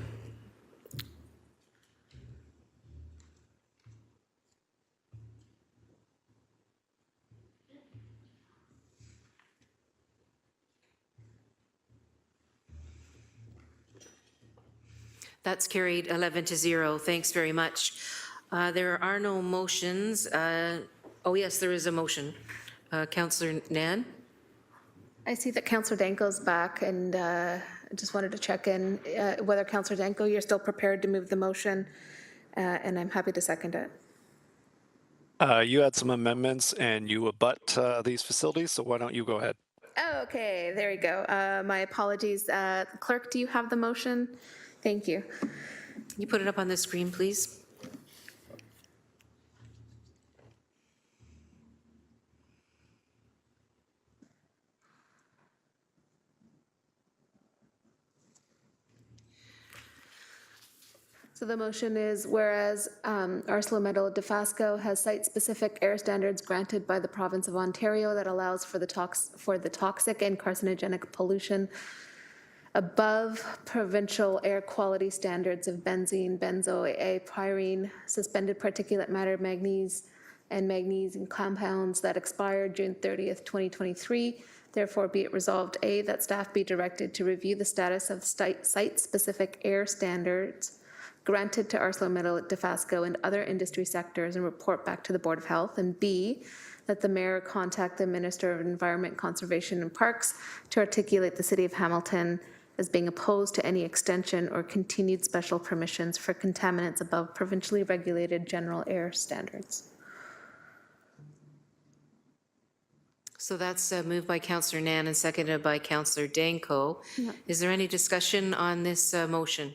B: That's carried 11-0. Thanks very much. There are no motions. Oh, yes, there is a motion. Councillor Nan?
J: I see that Councillor Danko's back, and I just wanted to check in whether Councillor Danko, you're still prepared to move the motion, and I'm happy to second it.
N: You had some amendments and you abut these facilities, so why don't you go ahead?
J: Oh, okay, there we go. My apologies. Clerk, do you have the motion? Thank you.
B: Can you put it up on the screen, please?
J: So the motion is, whereas ArcelorMittal Dofasco has site-specific air standards granted by the province of Ontario that allows for the toxic and carcinogenic pollution above provincial air quality standards of benzene, benzoate, pyrene, suspended particulate matter, manganese, and magnesium compounds that expired June 30th, 2023. Therefore, be it resolved, A, that staff be directed to review the status of site-specific air standards granted to ArcelorMittal, Dofasco, and other industry sectors and report back to the Board of Health, and B, that the mayor contact the Minister of Environment, Conservation and Parks to articulate the City of Hamilton as being opposed to any extension or continued special permissions for contaminants above provincially regulated general air standards.
B: So that's moved by Councillor Nan and seconded by Councillor Danko.
J: Yeah.
B: Is there any discussion on this motion?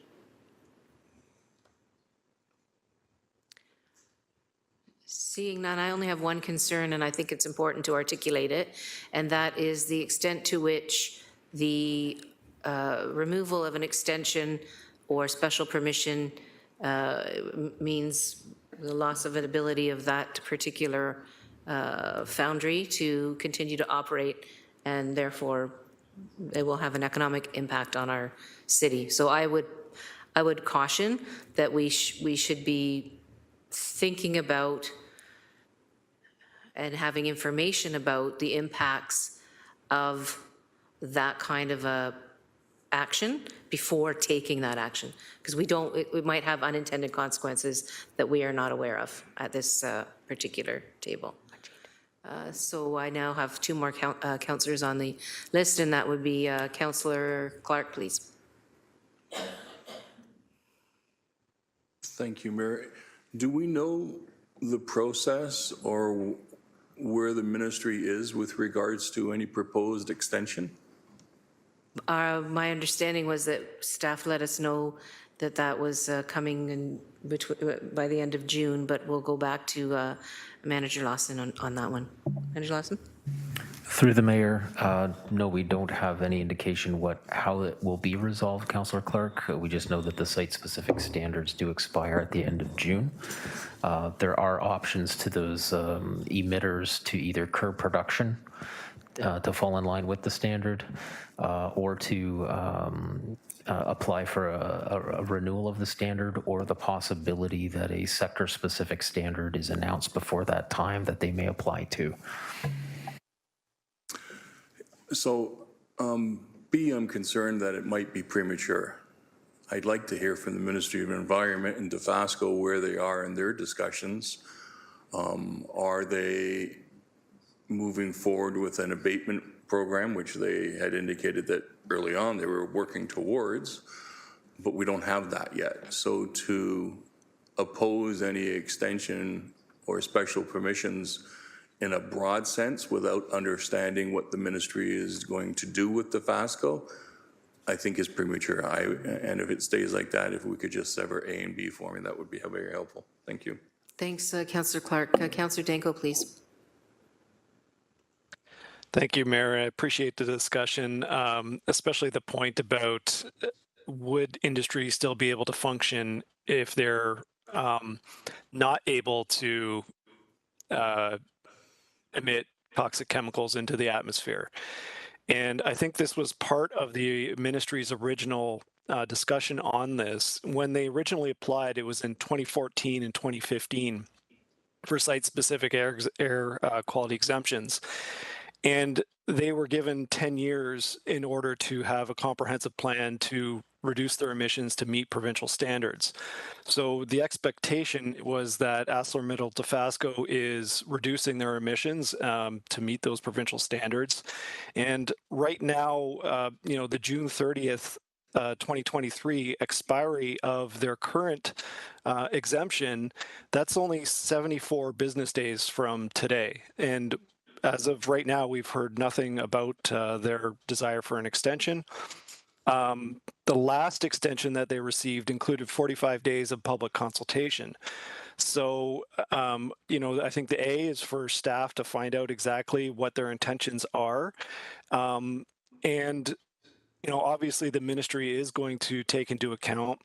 B: Seeing none, I only have one concern, and I think it's important to articulate it, and that is the extent to which the removal of an extension or special permission means the loss of an ability of that particular foundry to continue to operate, and therefore it will have an economic impact on our city. So I would caution that we should be thinking about and having information about the impacts of that kind of a action before taking that action, because it might have unintended consequences that we are not aware of at this particular table. So I now have two more councillors on the list, and that would be Councillor Clark, please.
E: Thank you, Mayor. Do we know the process or where the ministry is with regards to any proposed extension?
B: My understanding was that staff let us know that that was coming in by the end of June, but we'll go back to Manager Lawson on that one. Manager Lawson?
O: Through the mayor, no, we don't have any indication how it will be resolved, Councillor Clark. We just know that the site-specific standards do expire at the end of June. There are options to those emitters to either curb production to fall in line with the standard, or to apply for a renewal of the standard, or the possibility that a sector-specific standard is announced before that time that they may apply to.
E: So, B, I'm concerned that it might be premature. I'd like to hear from the Ministry of Environment and Dofasco where they are in their discussions. Are they moving forward with an abatement program, which they had indicated that early on they were working towards, but we don't have that yet. So to oppose any extension or special permissions in a broad sense without understanding what the ministry is going to do with Dofasco, I think is premature. And if it stays like that, if we could just sever A and B for me, that would be very helpful. Thank you.
B: Thanks, Councillor Clark. Councillor Danko, please.
N: Thank you, Mayor. I appreciate the discussion, especially the point about would industry still be able to function if they're not able to emit toxic chemicals into the atmosphere. And I think this was part of the ministry's original discussion on this. When they originally applied, it was in 2014 and 2015 for site-specific air quality exemptions. And they were given 10 years in order to have a comprehensive plan to reduce their emissions to meet provincial standards. So the expectation was that ArcelorMittal Dofasco is reducing their emissions to meet those provincial standards. And right now, the June 30th, 2023 expiry of their current exemption, that's only 74 business days from today. And as of right now, we've heard nothing about their desire for an extension. The last extension that they received included 45 days of public consultation. So, I think the A is for staff to find out exactly what their intentions are. And, obviously the ministry is going to take into account,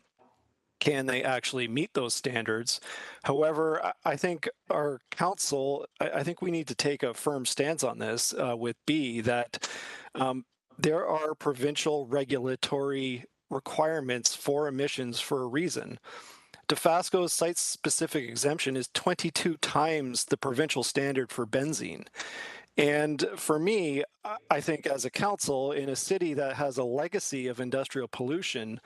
N: can they actually meet those standards? However, I think our council, I think we need to take a firm stance on this with B, that there are provincial regulatory requirements for emissions for a reason. Dofasco's site-specific exemption is 22 times the provincial standard for benzene. And for me, I think as a council in a city that has a legacy of industrial pollution,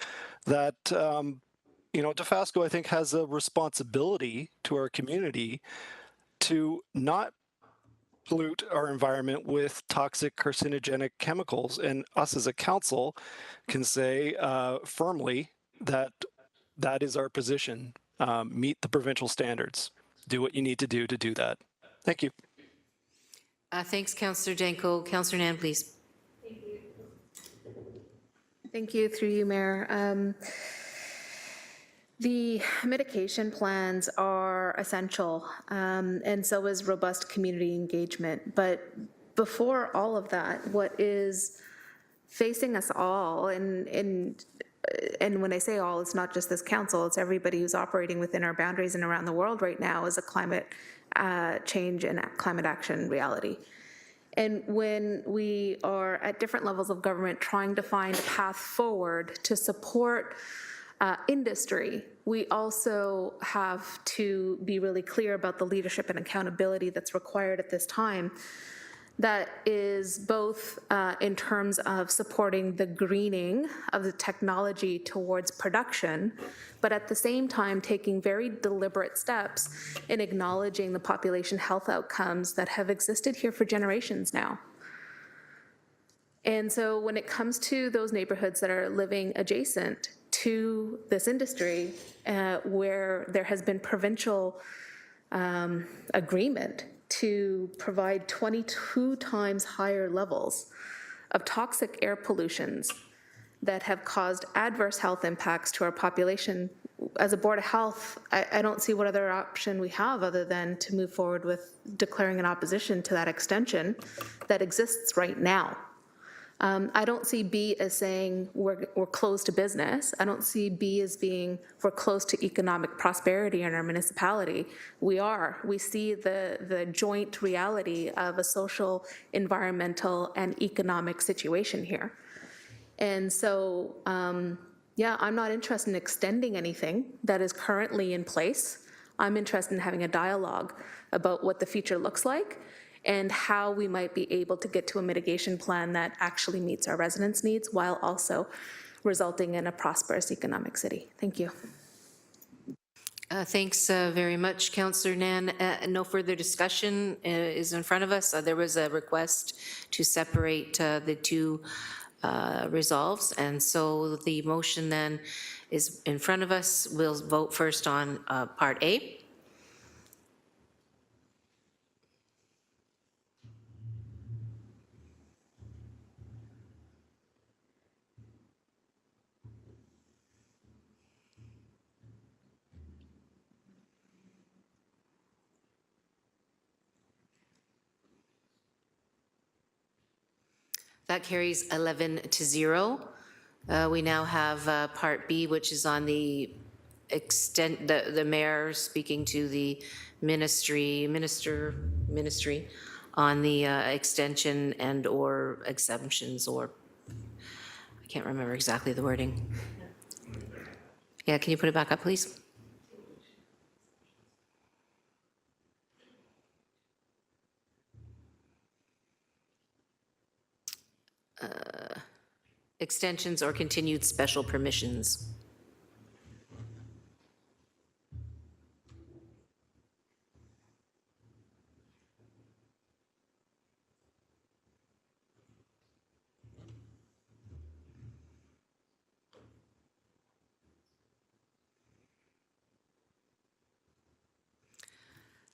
N: that, Dofasco, I think, has a responsibility to our community to not pollute our environment with toxic carcinogenic chemicals. And us as a council can say firmly that that is our position. Meet the provincial standards. Do what you need to do that. Thank you.
B: Thanks, Councillor Danko. Councillor Nan, please.
J: Thank you, through you, Mayor. The mitigation plans are essential, and so is robust community engagement. But before all of that, what is facing us all, and when I say all, it's not just this council, it's everybody who's operating within our boundaries and around the world right now, is a climate change and climate action reality. And when we are at different levels of government trying to find a path forward to support industry, we also have to be really clear about the leadership and accountability that's required at this time. That is both in terms of supporting the greening of the technology towards production, but at the same time taking very deliberate steps in acknowledging the population health outcomes that have existed here for generations now. And so when it comes to those neighborhoods that are living adjacent to this industry, where there has been provincial agreement to provide 22 times higher levels of toxic air pollutions that have caused adverse health impacts to our population, as a Board of Health, I don't see what other option we have other than to move forward with declaring an opposition to that extension that exists right now. I don't see B as saying we're closed to business. I don't see B as being we're close to economic prosperity in our municipality. We are. We see the joint reality of a social, environmental, and economic situation here. And so, yeah, I'm not interested in extending anything that is currently in place. I'm interested in having a dialogue about what the future looks like and how we might be able to get to a mitigation plan that actually meets our residents' needs while also resulting in a prosperous economic city. Thank you.
B: Thanks very much, Councillor Nan. No further discussion is in front of us. There was a request to separate the two resolves, and so the motion then is in front of us. We'll vote first on Part A. That carries 11-0. We now have Part B, which is on the the mayor speaking to the ministry on the extension and or exemptions, or I can't remember exactly the wording. Yeah, can you put it back up, please? Extensions or continued special permissions.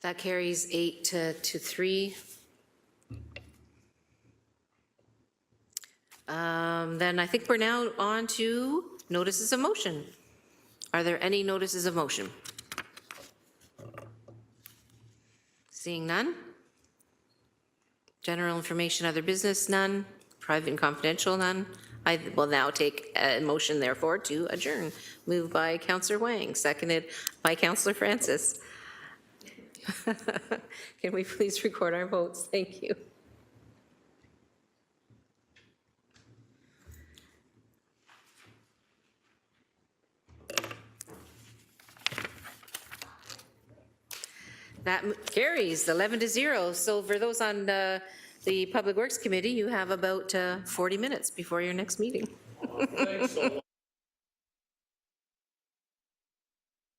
B: That carries 8-3. Then I think we're now on to notices of motion. Are there any notices of motion? Seeing none. General information, other business, none. Private and confidential, none. I will now take a motion, therefore, to adjourn. Moved by Councillor Wang, seconded by Councillor Francis. Can we please record our votes? Thank you. That carries 11-0. So for those on the Public Works Committee, you have about 40 minutes before your next meeting.
I: Thanks so much.